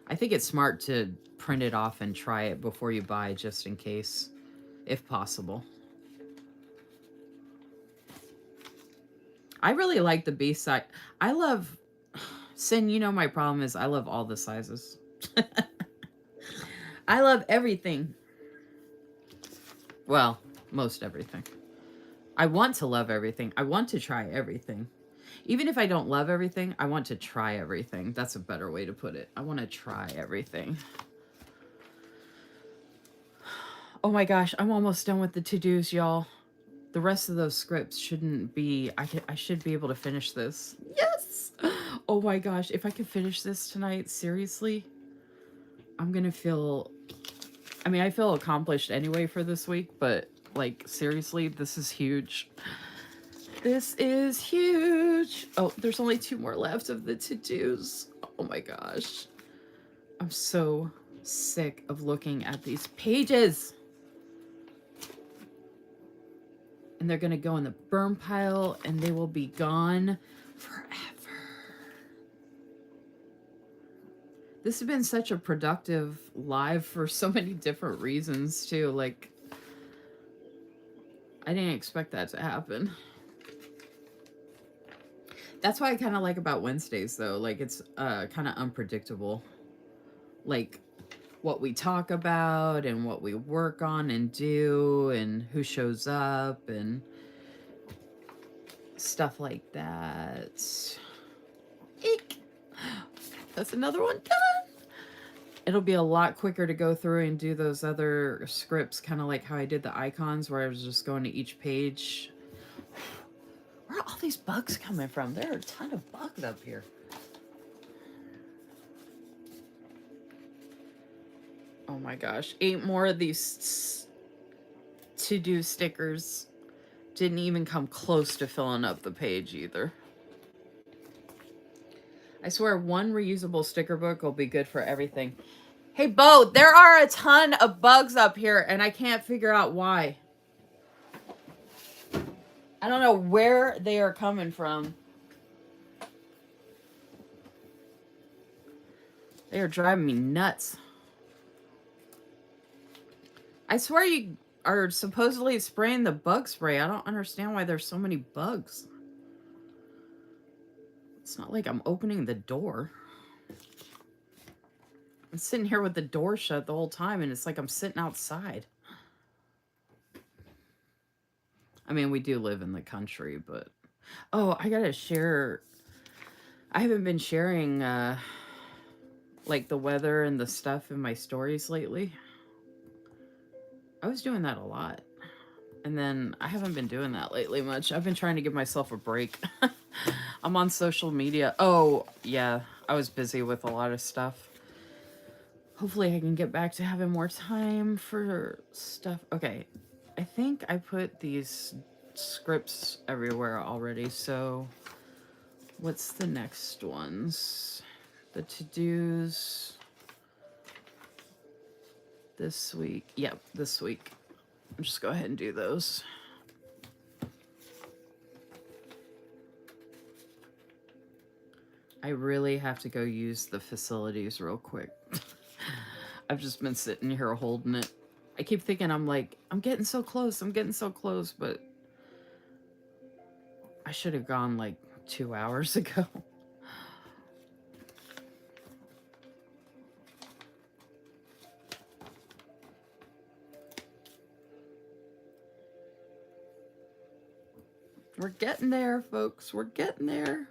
I think it's smart to print it off and try it before you buy, just in case, if possible. I really like the B size. I love, Sin, you know my problem is I love all the sizes. I love everything. Well, most everything. I want to love everything. I want to try everything. Even if I don't love everything, I want to try everything. That's a better way to put it. I want to try everything. Oh my gosh, I'm almost done with the to-dos, y'all. The rest of those scripts shouldn't be... I should be able to finish this. Yes! Oh my gosh, if I can finish this tonight, seriously, I'm gonna feel... I mean, I feel accomplished anyway for this week, but, like, seriously, this is huge. This is huge. Oh, there's only 2 more left of the to-dos. Oh my gosh. I'm so sick of looking at these pages. And they're going to go in the burn pile and they will be gone forever. This has been such a productive live for so many different reasons too. Like, I didn't expect that to happen. That's what I kind of like about Wednesdays though. Like, it's kind of unpredictable. Like, what we talk about and what we work on and do and who shows up and stuff like that. Eek. That's another one done. It'll be a lot quicker to go through and do those other scripts, kind of like how I did the icons, where I was just going to each page. Where are all these bugs coming from? There are a ton of bugs up here. Oh my gosh, 8 more of these to-do stickers. Didn't even come close to filling up the page either. I swear 1 reusable sticker book will be good for everything. Hey, Bo, there are a ton of bugs up here, and I can't figure out why. I don't know where they are coming from. They are driving me nuts. I swear you are supposedly spraying the bug spray. I don't understand why there's so many bugs. It's not like I'm opening the door. I'm sitting here with the door shut the whole time, and it's like I'm sitting outside. I mean, we do live in the country, but... Oh, I gotta share... I haven't been sharing, like, the weather and the stuff in my stories lately. I was doing that a lot. And then I haven't been doing that lately much. I've been trying to give myself a break. I'm on social media. Oh, yeah. I was busy with a lot of stuff. Hopefully I can get back to having more time for stuff. Okay. I think I put these scripts everywhere already. So what's the next ones? The to-dos. This week. Yep, this week. I'll just go ahead and do those. I really have to go use the facilities real quick. I've just been sitting here holding it. I keep thinking, I'm getting so close, but I should have gone like 2 hours ago. We're getting there, folks. We're getting there.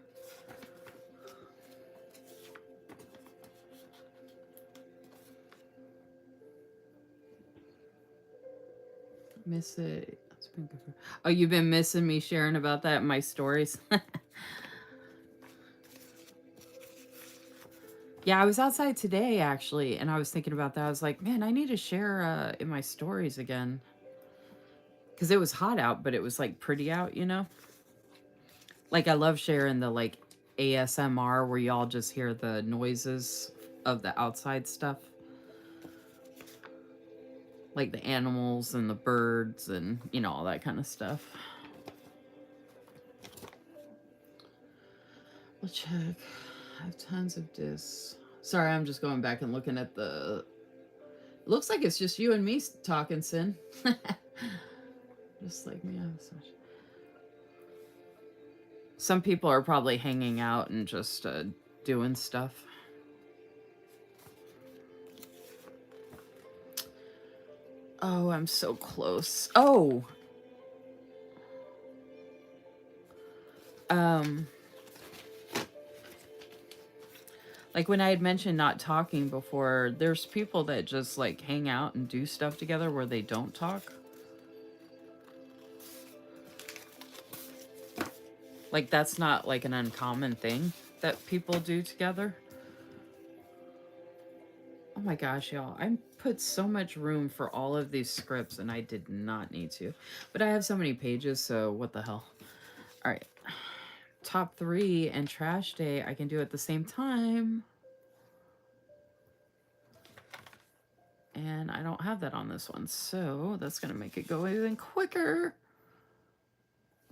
Miss it. It's been good for... Oh, you've been missing me sharing about that in my stories. Yeah, I was outside today actually, and I was thinking about that. I was like, man, I need to share in my stories again. Because it was hot out, but it was like pretty out, you know? Like I love sharing the like ASMR where y'all just hear the noises of the outside stuff. Like the animals and the birds and, you know, all that kind of stuff. We'll check. I have tons of discs. Sorry, I'm just going back and looking at the... It looks like it's just you and me talking, Sin. Just like me. Some people are probably hanging out and just doing stuff. Oh, I'm so close. Oh. Like when I had mentioned not talking before, there's people that just like hang out and do stuff together where they don't talk. Like that's not like an uncommon thing that people do together. Oh my gosh, y'all. I put so much room for all of these scripts and I did not need to. But I have so many pages, so what the hell. All right. Top 3 and trash day I can do at the same time. And I don't have that on this one, so that's going to make it go even quicker.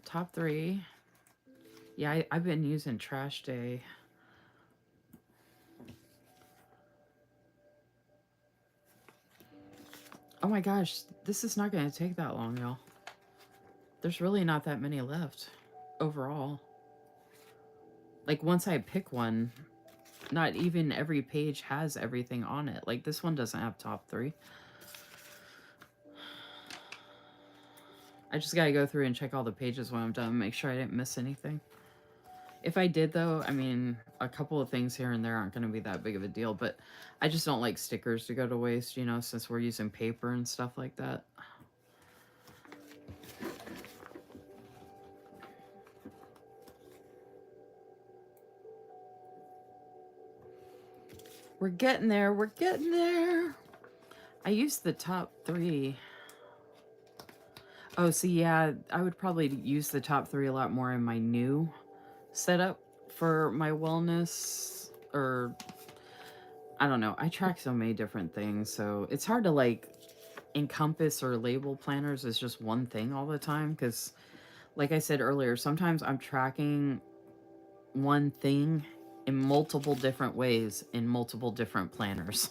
Top 3. Yeah, I've been using trash day. Oh my gosh, this is not going to take that long, y'all. There's really not that many left overall. Like once I pick one, not even every page has everything on it. Like this one doesn't have top 3. I just gotta go through and check all the pages when I'm done and make sure I didn't miss anything. If I did though, I mean, a couple of things here and there aren't gonna be that big of a deal, but I just don't like stickers to go to waste, you know, since we're using paper and stuff like that. We're getting there. We're getting there. I used the top 3. Oh, see, yeah, I would probably use the top 3 a lot more in my new setup for my wellness, or I don't know. I track so many different things, so it's hard to like encompass or label planners as just one thing all the time because, like I said earlier, sometimes I'm tracking one thing in multiple different ways in multiple different planners.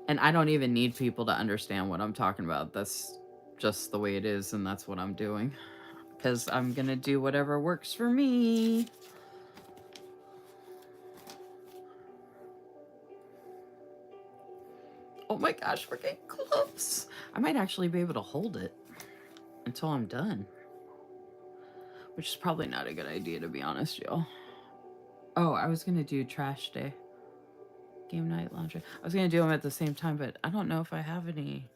And I don't even need people to understand what I'm talking about. That's just the way it is, and that's what I'm doing. Because I'm going to do whatever works for me. Oh my gosh, we're getting close. I might actually be able to hold it until I'm done. Which is probably not a good idea, to be honest, y'all. Oh, I was going to do trash day. Game night, laundry. I was going to do them at the same time, but I don't know if I have any.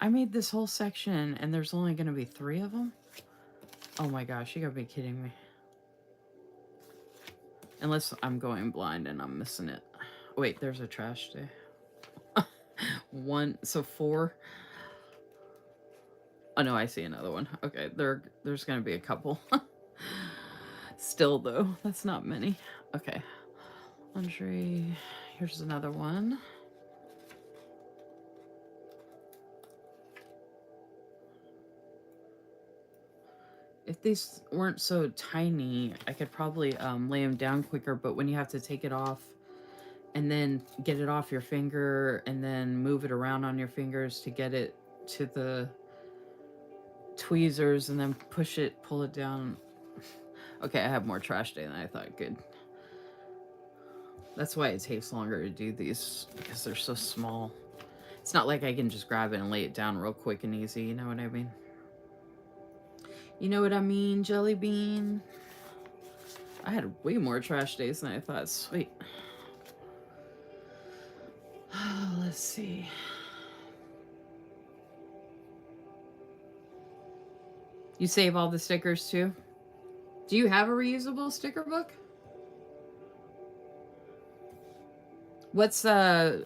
I made this whole section, and there's only going to be 3 of them? Oh my gosh, you gotta be kidding me. Unless I'm going blind and I'm missing it. Wait, there's a trash day. 1, so 4. Oh no, I see another one. Okay, there's gonna be a couple. Still though, that's not many. Okay. Laundry. Here's another one. If these weren't so tiny, I could probably lay them down quicker, but when you have to take it off and then get it off your finger and then move it around on your fingers to get it to the tweezers and then push it, pull it down. Okay, I have more trash day than I thought. Good. That's why it takes longer to do these, because they're so small. It's not like I can just grab it and lay it down real quick and easy, you know what I mean? You know what I mean, Jelly Bean? I had way more trash days than I thought. Sweet. Let's see. You save all the stickers too? Do you have a reusable sticker book? What's so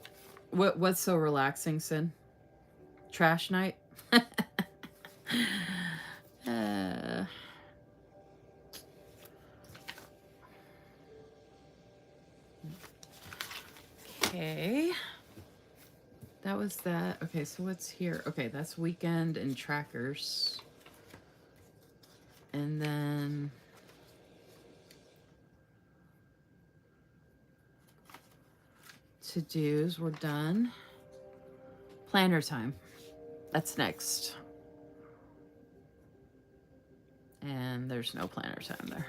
relaxing, Sin? Trash night? uh, okay. That was that. Okay, so what's here? Okay, that's weekend and trackers. And then to-dos, we're done. Planner time. That's next. And there's no planner time there.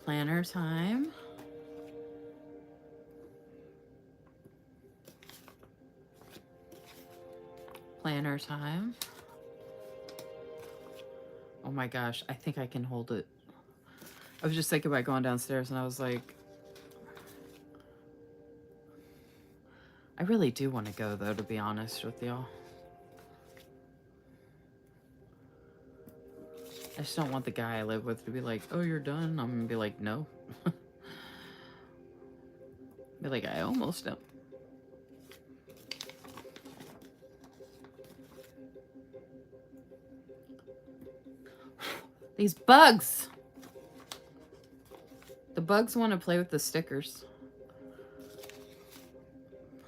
Planner time. Planner time. Oh my gosh, I think I can hold it. I was just thinking about going downstairs and I was like, I really do want to go though, to be honest with y'all. I just don't want the guy I live with to be like, oh, you're done. I'm gonna be like, no. Be like, I almost am. These bugs. The bugs want to play with the stickers.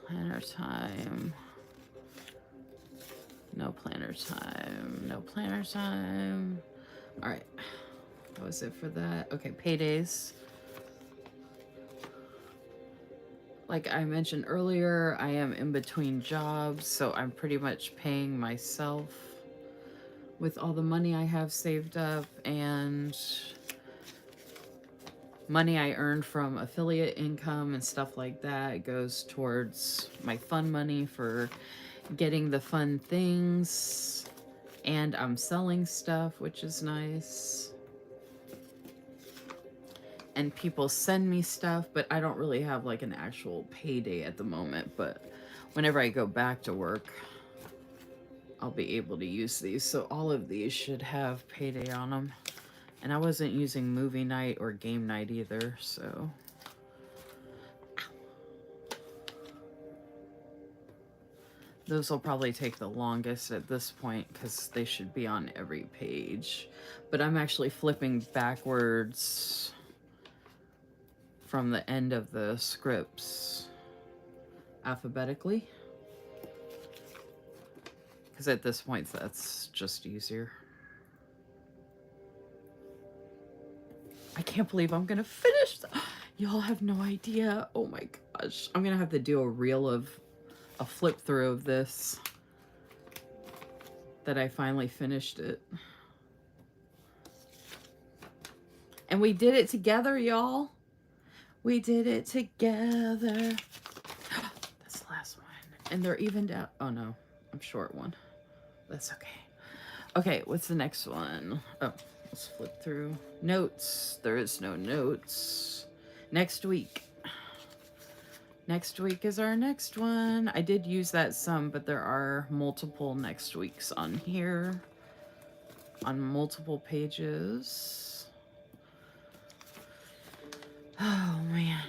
Planner time. No planner time. No planner time. All right. That was it for that. Okay, paydays. Like I mentioned earlier, I am in between jobs, so I'm pretty much paying myself with all the money I have saved up and money I earned from affiliate income and stuff like that. It goes towards my fun money for getting the fun things, and I'm selling stuff, which is nice. And people send me stuff, but I don't really have like an actual payday at the moment. But whenever I go back to work, I'll be able to use these. So all of these should have payday on them. And I wasn't using movie night or game night either, so. Those will probably take the longest at this point because they should be on every page. But I'm actually flipping backwards from the end of the scripts alphabetically. Because at this point, that's just easier. I can't believe I'm going to finish. Y'all have no idea. Oh my gosh. I'm going to have to do a reel of a flip through of this, that I finally finished it. And we did it together, y'all. We did it together. That's the last one. And they're evened out. Oh no, I'm short one. That's okay. Okay, what's the next one? Oh, let's flip through. Notes. There is no notes. Next week. Next week is our next one. I did use that some, but there are multiple next weeks on here. On multiple pages. Oh, man.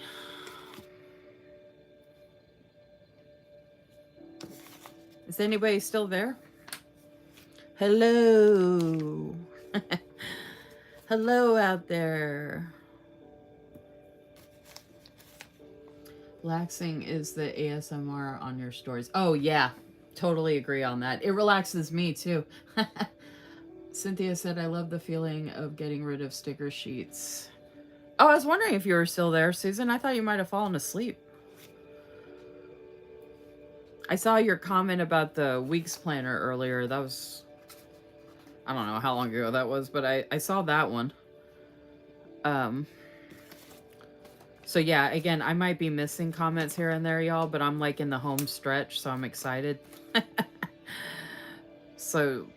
Is anybody still there? Hello. Hello out there. Relaxing is the ASMR on your stories. Oh, yeah. Totally agree on that. It relaxes me, too. Cynthia said, I love the feeling of getting rid of sticker sheets. Oh, I was wondering if you were still there, Susan. I thought you might have fallen asleep. I saw your comment about the week's planner earlier. That was, I don't know how long ago that was, but I saw that one. So yeah, again, I might be missing comments here and there, y'all, but I'm like in the home stretch, so I'm excited. So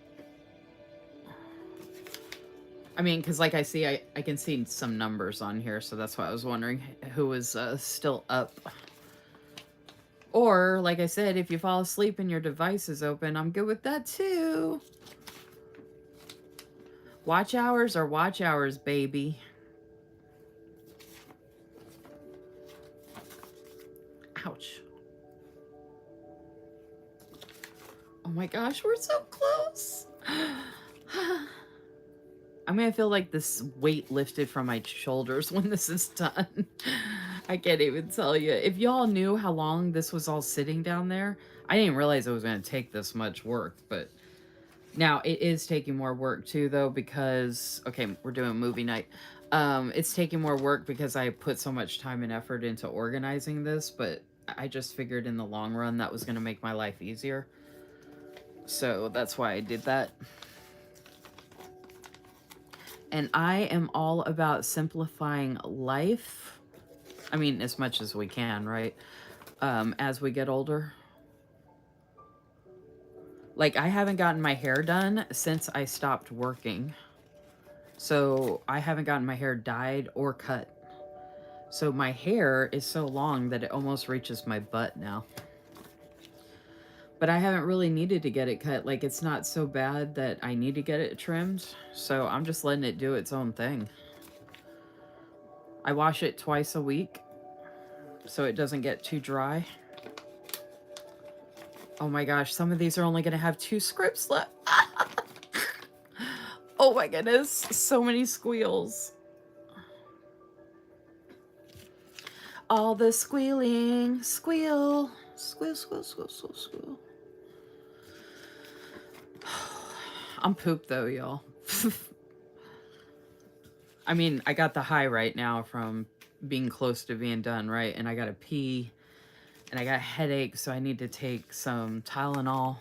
I mean, because like I can see some numbers on here, so that's why I was wondering who was still up. Or, like I said, if you fall asleep and your device is open, I'm good with that too. Watch hours are watch hours, baby. Ouch. Oh my gosh, we're so close. I'm gonna feel like this weight lifted from my shoulders when this is done. I can't even tell you. If y'all knew how long this was all sitting down there, I didn't realize it was gonna take this much work, but now it is taking more work too, though, because, okay, we're doing movie night. It's taking more work because I put so much time and effort into organizing this, but I just figured in the long run that was gonna make my life easier. So that's why I did that. And I am all about simplifying life. I mean, as much as we can, right? As we get older. Like, I haven't gotten my hair done since I stopped working. So I haven't gotten my hair dyed or cut. So my hair is so long that it almost reaches my butt now. But I haven't really needed to get it cut. Like, it's not so bad that I need to get it trimmed. So I'm just letting it do its own thing. I wash it twice a week so it doesn't get too dry. Oh my gosh, some of these are only going to have 2 scripts left. Oh my goodness, so many squeals. All the squealing, squeal, squeal, squeal, squeal, squeal, squeal. I'm pooped though, y'all. I mean, I got the high right now from being close to being done, right? And I gotta pee, and I got a headache, so I need to take some Tylenol.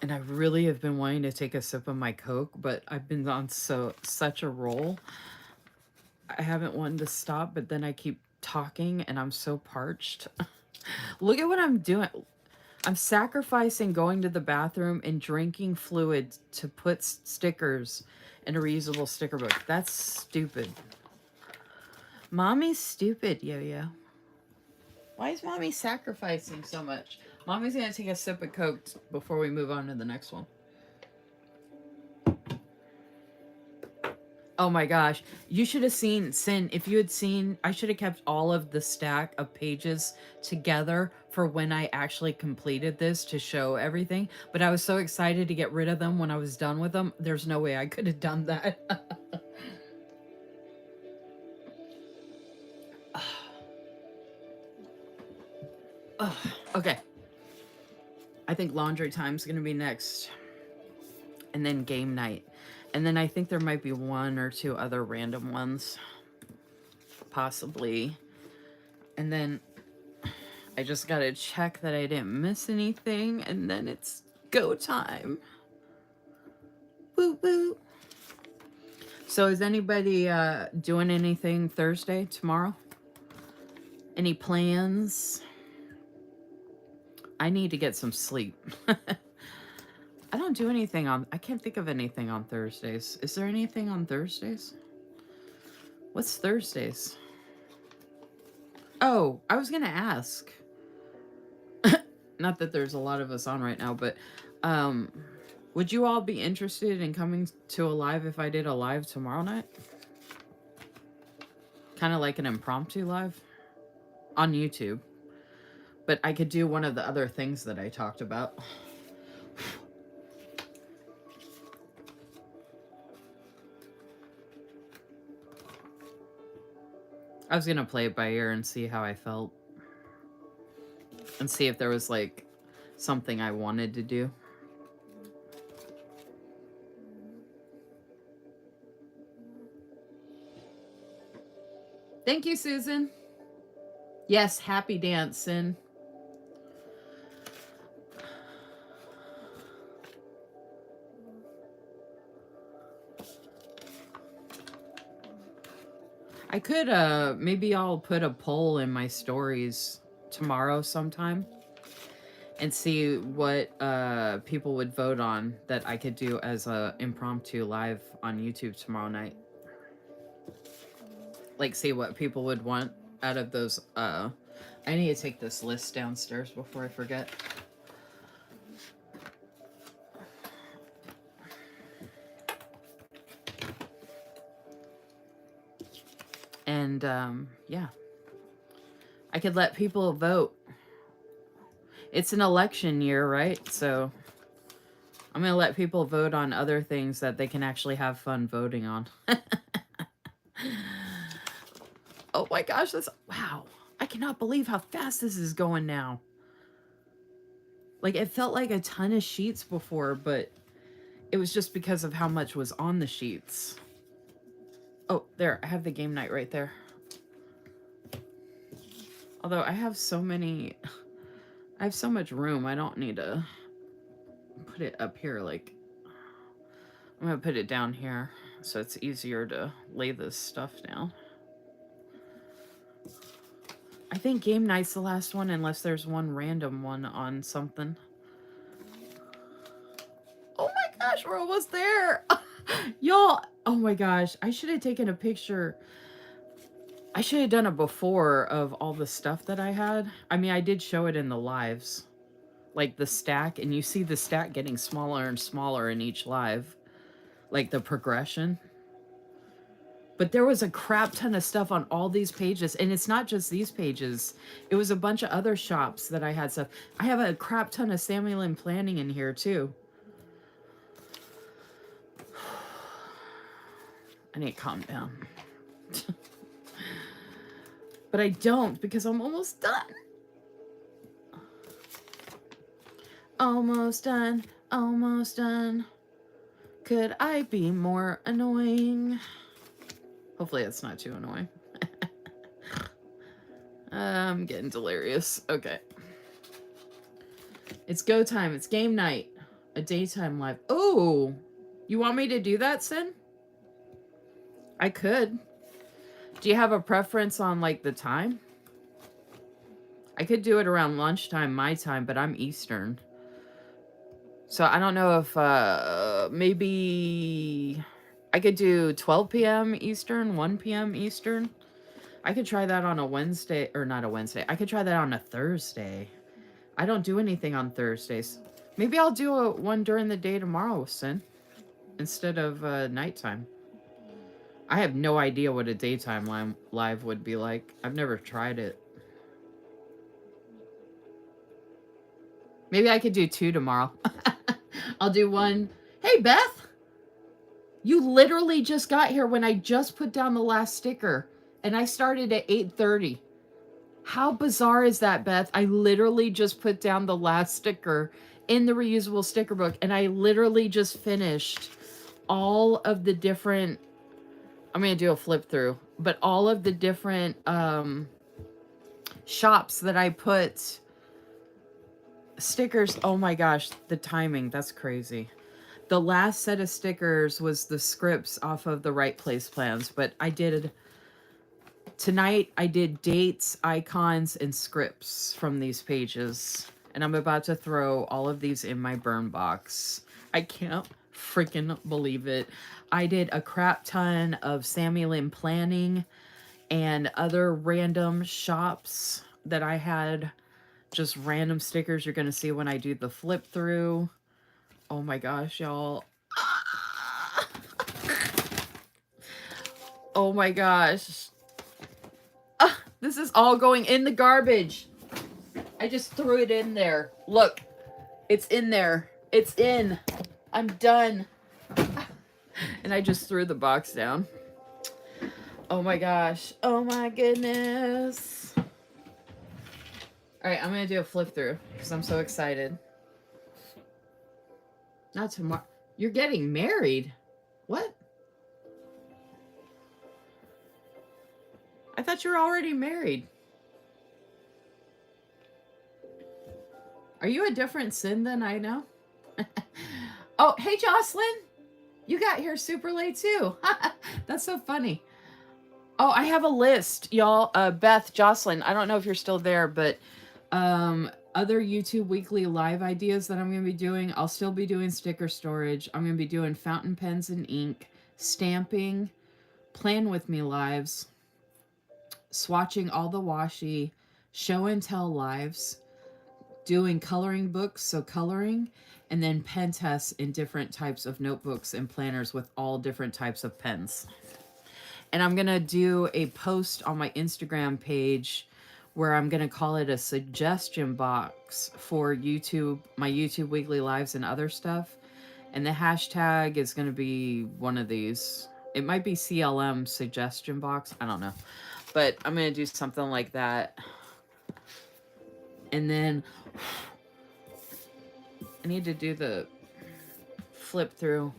And I really have been wanting to take a sip of my Coke, but I've been on such a roll. I haven't wanted to stop, but then I keep talking, and I'm so parched. Look at what I'm doing. I'm sacrificing going to the bathroom and drinking fluid to put stickers in a reusable sticker book. That's stupid. Mommy's stupid, Yo-Yo. Why is Mommy sacrificing so much? Mommy's gonna take a sip of Coke before we move on to the next one. Oh my gosh. You should have seen, Sin, if you had seen, I should have kept all of the stack of pages together for when I actually completed this to show everything. But I was so excited to get rid of them when I was done with them. There's no way I could have done that. Okay. I think laundry time's going to be next. And then game night. And then I think there might be 1 or 2 other random ones. Possibly. And then I just got to check that I didn't miss anything. And then it's go time. Woo woo. So is anybody doing anything Thursday, tomorrow? Any plans? I need to get some sleep. I don't do anything on... I can't think of anything on Thursdays. Is there anything on Thursdays? What's Thursdays? Oh, I was going to ask. Not that there's a lot of us on right now, but would you all be interested in coming to a live if I did a live tomorrow night? Kind of like an impromptu live on YouTube. But I could do one of the other things that I talked about. I was going to play it by ear and see how I felt. And see if there was, like, something I wanted to do. Thank you, Susan. Yes, happy dancing. I could, maybe I'll put a poll in my stories tomorrow sometime. and see what people would vote on that I could do as a impromptu live on YouTube tomorrow night. Like, see what people would want out of those. I need to take this list downstairs before I forget. And yeah, I could let people vote. It's an election year, right? So I'm going to let people vote on other things that they can actually have fun voting on. Oh my gosh, that's... Wow. I cannot believe how fast this is going now. Like, it felt like a ton of sheets before, but it was just because of how much was on the sheets. Oh, there. I have the game night right there. Although I have so many... I have so much room. I don't need to put it up here. Like, I'm going to put it down here so it's easier to lay this stuff down. I think game night's the last one unless there's one random one on something. Oh my gosh, we're almost there. Y'all, oh my gosh. I should have taken a picture. I should have done a before of all the stuff that I had. I mean, I did show it in the lives. Like the stack, and you see the stack getting smaller and smaller in each live. Like the progression. But there was a crap ton of stuff on all these pages. And it's not just these pages. It was a bunch of other shops that I had stuff. I have a crap ton of Samuel and Planning in here too. I need to calm down. But I don't because I'm almost done. Almost done. Almost done. Could I be more annoying? Hopefully it's not too annoying. I'm getting delirious. Okay. It's go time. It's game night. A daytime live. Oh! You want me to do that, Sin? I could. Do you have a preference on, like, the time? I could do it around lunchtime, my time, but I'm Eastern. So I don't know if, maybe... I could do 12 p.m. Eastern, 1 p.m. Eastern. I could try that on a Wednesday, or not a Wednesday. I could try that on a Thursday. I don't do anything on Thursdays. Maybe I'll do one during the day tomorrow, Sin, instead of nighttime. I have no idea what a daytime live would be like. I've never tried it. Maybe I could do 2 tomorrow. I'll do 1. Hey, Beth! You literally just got here when I just put down the last sticker. And I started at 8:30. How bizarre is that, Beth? I literally just put down the last sticker in the reusable sticker book. And I literally just finished all of the different... I'm going to do a flip through. But all of the different shops that I put stickers. Oh my gosh, the timing. That's crazy. The last set of stickers was the scripts off of the Right Place plans, but I did... Tonight, I did dates, icons, and scripts from these pages. And I'm about to throw all of these in my burn box. I can't freaking believe it. I did a crap ton of Samuel and Planning and other random shops that I had. Just random stickers you're going to see when I do the flip through. Oh my gosh, y'all. Oh my gosh. This is all going in the garbage. I just threw it in there. Look, it's in there. It's in. I'm done. And I just threw the box down. Oh my gosh. Oh my goodness. All right, I'm going to do a flip through because I'm so excited. Not tomorrow. You're getting married? What? I thought you were already married. Are you a different Sin than I know? Oh, hey, Jocelyn. You got here super late, too. That's so funny. Oh, I have a list, y'all. Beth, Jocelyn, I don't know if you're still there, but other YouTube weekly live ideas that I'm going to be doing, I'll still be doing sticker storage. I'm going to be doing fountain pens and ink, stamping, plan with me lives, swatching all the washi, show and tell lives, doing coloring books, so coloring, and then pen tests in different types of notebooks and planners with all different types of pens. And I'm going to do a post on my Instagram page where I'm going to call it a suggestion box for YouTube, my YouTube weekly lives and other stuff. And the hashtag is going to be one of these. It might be CLM suggestion box. I don't know. But I'm going to do something like that. And then I need to do the flip through.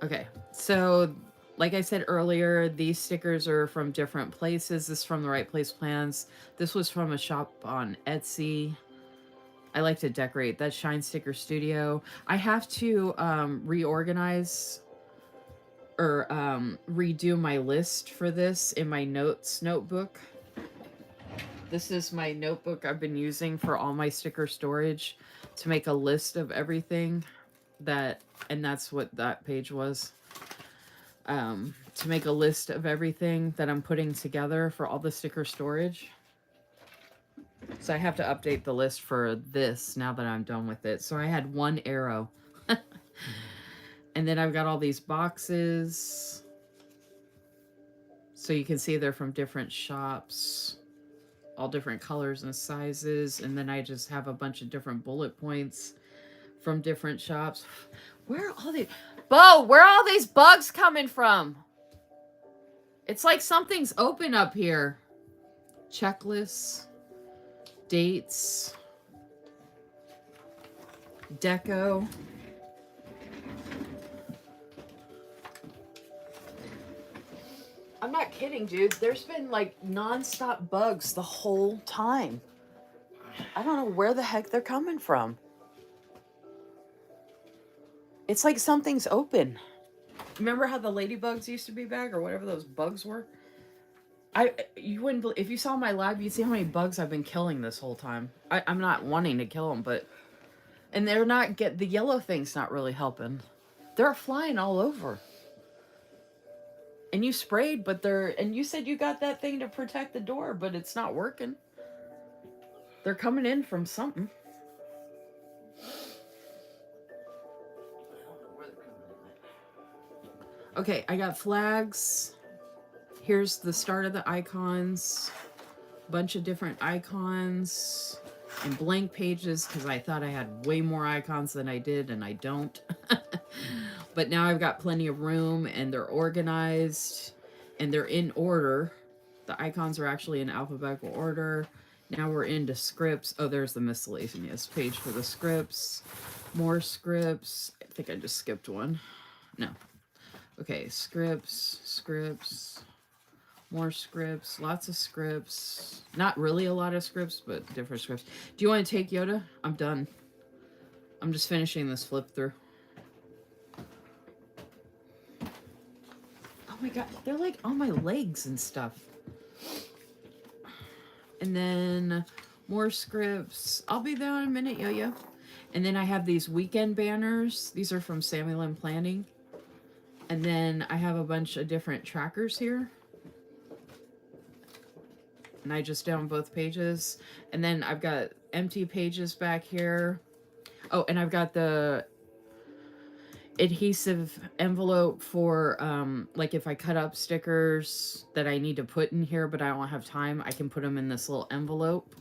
Okay. So like I said earlier, these stickers are from different places. This is from the Right Place Plans. This was from a shop on Etsy. I like to decorate. That's Shine Sticker Studio. I have to reorganize or redo my list for this in my notes notebook. This is my notebook I've been using for all my sticker storage to make a list of everything that, and that's what that page was. To make a list of everything that I'm putting together for all the sticker storage. So I have to update the list for this now that I'm done with it. So I had one arrow. And then I've got all these boxes. So you can see they're from different shops. All different colors and sizes. And then I just have a bunch of different bullet points from different shops. Where are all these... Bo, where are all these bugs coming from? It's like something's open up here. Checklists. Dates. Deco. I'm not kidding, dude. There's been like non-stop bugs the whole time. I don't know where the heck they're coming from. It's like something's open. Remember how the ladybugs used to be back, or whatever those bugs were? You wouldn't believe, if you saw my lab, you'd see how many bugs I've been killing this whole time. I'm not wanting to kill them, but... And they're not the yellow thing's not really helping. They're flying all over. And you sprayed, but and you said you got that thing to protect the door, but it's not working. They're coming in from something. Okay, I got flags. Here's the start of the icons. Bunch of different icons. And blank pages, because I thought I had way more icons than I did, and I don't. But now I've got plenty of room, and they're organized, and they're in order. The icons are actually in alphabetical order. Now we're into scripts. Oh, there's the miscellaneous page for the scripts. More scripts. I think I just skipped one. No. Okay, scripts. More scripts. Lots of scripts. Not really a lot of scripts, but different scripts. Do you want to take Yoda? I'm done. I'm just finishing this flip through. Oh my god, they're like on my legs and stuff. And then more scripts. I'll be there in a minute, Yo-Yo. And then I have these weekend banners. These are from Samuel and Planning. And then I have a bunch of different trackers here. And I just did on both pages. And then I've got empty pages back here. Oh, and I've got the adhesive envelope for, like if I cut up stickers that I need to put in here, but I don't have time, I can put them in this little envelope.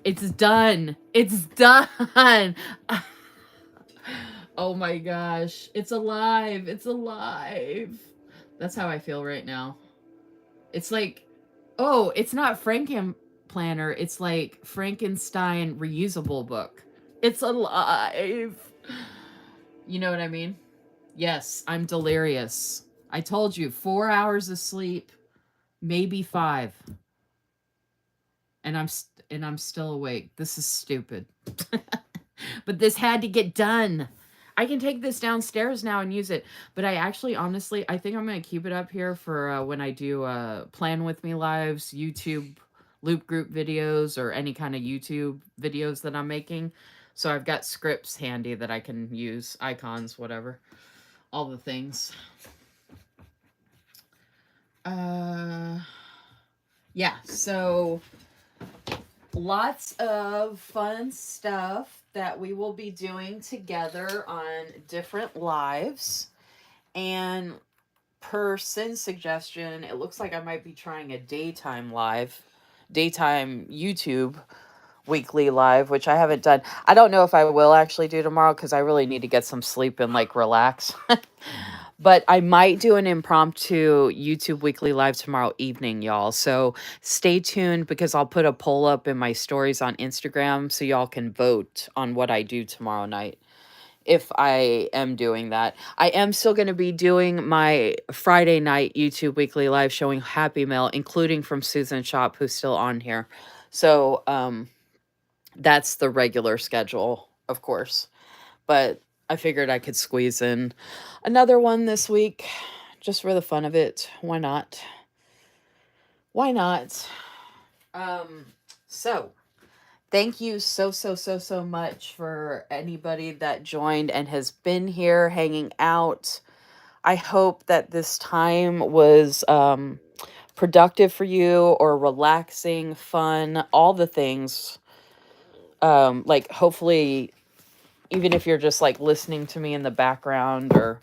It's done. It's done. Oh my gosh. It's alive. It's alive. That's how I feel right now. It's like, oh, it's not Franken Planner. It's like Frankenstein reusable book. It's alive. You know what I mean? Yes, I'm delirious. I told you, 4 hours of sleep, maybe 5. And I'm still awake. This is stupid. But this had to get done. I can take this downstairs now and use it. But I actually, honestly, I think I'm going to keep it up here for when I do Plan With Me Lives, YouTube loop group videos or any kind of YouTube videos that I'm making. So I've got scripts handy that I can use, icons, whatever, all the things. Yeah, so lots of fun stuff that we will be doing together on different lives. And per Sin's suggestion, it looks like I might be trying a daytime YouTube weekly live, which I haven't done. I don't know if I will actually do tomorrow because I really need to get some sleep and like relax. But I might do an impromptu YouTube weekly live tomorrow evening, y'all. So stay tuned because I'll put a poll up in my stories on Instagram so y'all can vote on what I do tomorrow night. If I am doing that, I am still going to be doing my Friday night YouTube weekly live showing Happy Meal, including from Susan Shop, who's still on here. So, that's the regular schedule, of course. But I figured I could squeeze in another one this week just for the fun of it. Why not? Why not? So thank you so much for anybody that joined and has been here hanging out. I hope that this time was productive for you or relaxing, fun, all the things. Like hopefully even if you're just like listening to me in the background or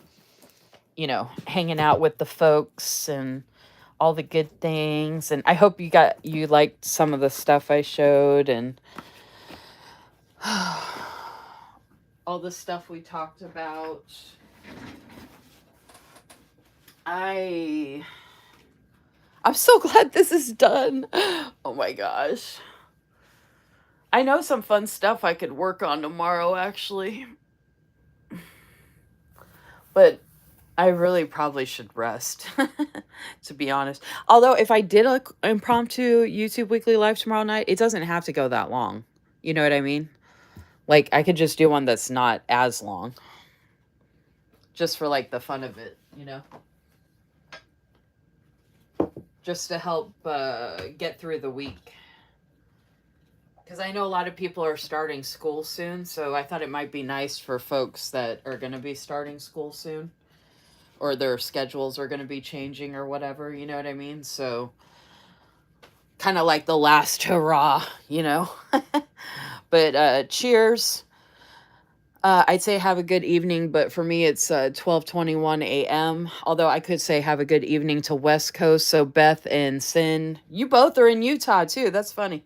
hanging out with the folks and all the good things, and I hope you liked some of the stuff I showed and all the stuff we talked about. I'm so glad this is done. Oh my gosh. I know some fun stuff I could work on tomorrow, actually. But I really probably should rest, to be honest. Although, if I did an impromptu YouTube weekly live tomorrow night, it doesn't have to go that long. You know what I mean? Like, I could just do one that's not as long. Just for, like, the fun of it, Just to help get through the week. Because I know a lot of people are starting school soon, so I thought it might be nice for folks that are going to be starting school soon. Or their schedules are going to be changing or whatever, you know what I mean? So, kind of like the last hurrah, But cheers. I'd say have a good evening, but for me it's 12:21 a.m. Although I could say have a good evening to West Coast. So Beth and Sin, you both are in Utah too. That's funny.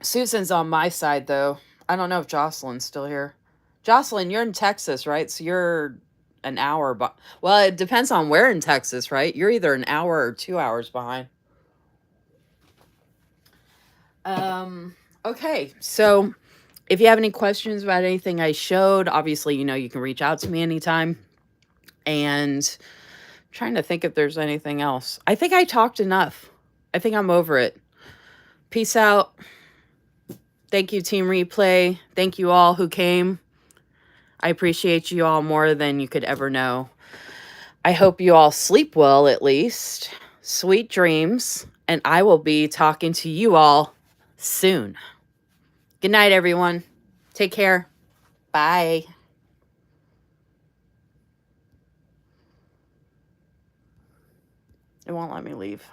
Susan's on my side though. I don't know if Jocelyn's still here. Jocelyn, you're in Texas, right? So you're an hour, but well, it depends on where in Texas, right? You're either an hour or 2 hours behind. Okay, so if you have any questions about anything I showed, obviously, you can reach out to me anytime. And I'm trying to think if there's anything else. I think I talked enough. I think I'm over it. Peace out. Thank you, Team Replay. Thank you all who came. I appreciate you all more than you could ever know. I hope you all sleep well, at least. Sweet dreams. And I will be talking to you all soon. Good night, everyone. Take care. Bye. It won't let me leave.